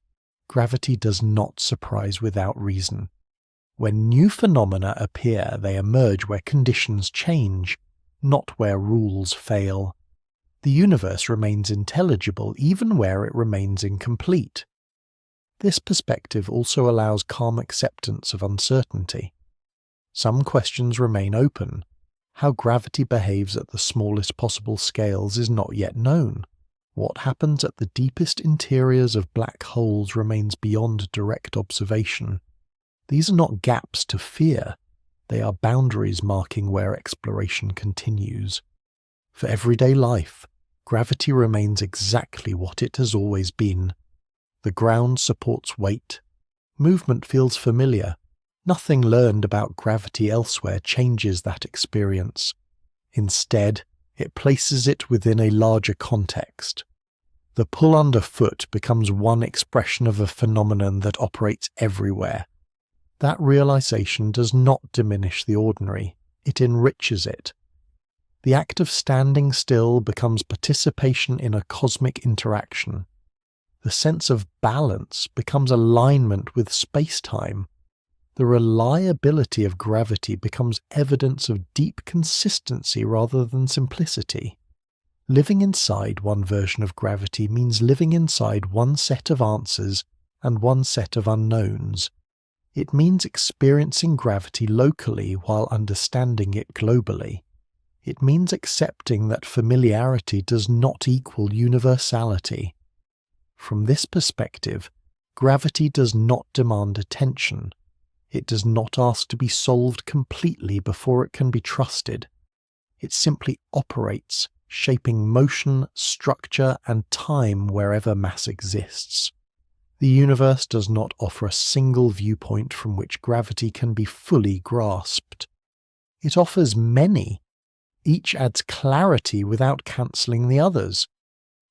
Gravity does not surprise without reason. When new phenomena appear, they emerge where conditions change, not where rules fail. The universe remains intelligible even where it remains incomplete. This perspective also allows calm acceptance of uncertainty. Some questions remain open. How gravity behaves at the smallest possible scales is not yet known. What happens at the deepest interiors of black holes remains beyond direct observation. These are not gaps to fear. They are boundaries marking where exploration continues. For everyday life, gravity remains exactly what it has always been. The ground supports weight. Movement feels familiar. Nothing learned about gravity elsewhere changes that experience. Instead, it places it within a larger context. The pull underfoot becomes one expression of a phenomenon that operates everywhere. That realization does not diminish the ordinary, it enriches it. The act of standing still becomes participation in a cosmic interaction. The sense of balance becomes alignment with space-time. The reliability of gravity becomes evidence of deep consistency rather than simplicity. Living inside one version of gravity means living inside one set of answers and one set of unknowns. It means experiencing gravity locally while understanding it globally. It means accepting that familiarity does not equal universality. From this perspective, gravity does not demand attention. It does not ask to be solved completely before it can be trusted. It simply operates, shaping motion, structure, and time wherever mass exists. The universe does not offer a single viewpoint from which gravity can be fully grasped. It offers many. Each adds clarity without cancelling the others.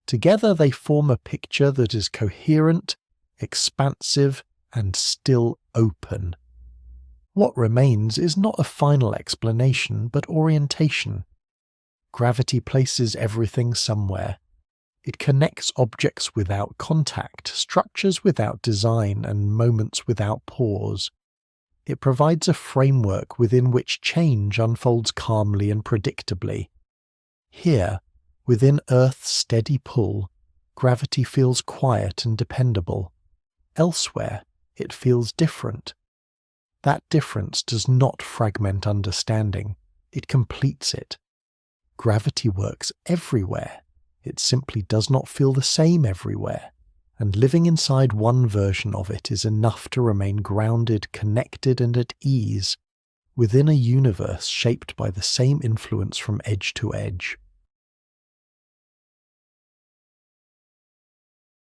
Together they form a picture that is coherent, expansive, and still open. What remains is not a final explanation, but orientation. Gravity places everything somewhere. It connects objects without contact, structures without design, and moments without pause. It provides a framework within which change unfolds calmly and predictably. Here, within Earth's steady pull, gravity feels quiet and dependable. Elsewhere, it feels different. That difference does not fragment understanding, it completes it. Gravity works everywhere. It simply does not feel the same everywhere, and living inside one version of it is enough to remain grounded, connected, and at ease within a universe shaped by the same influence from edge to edge.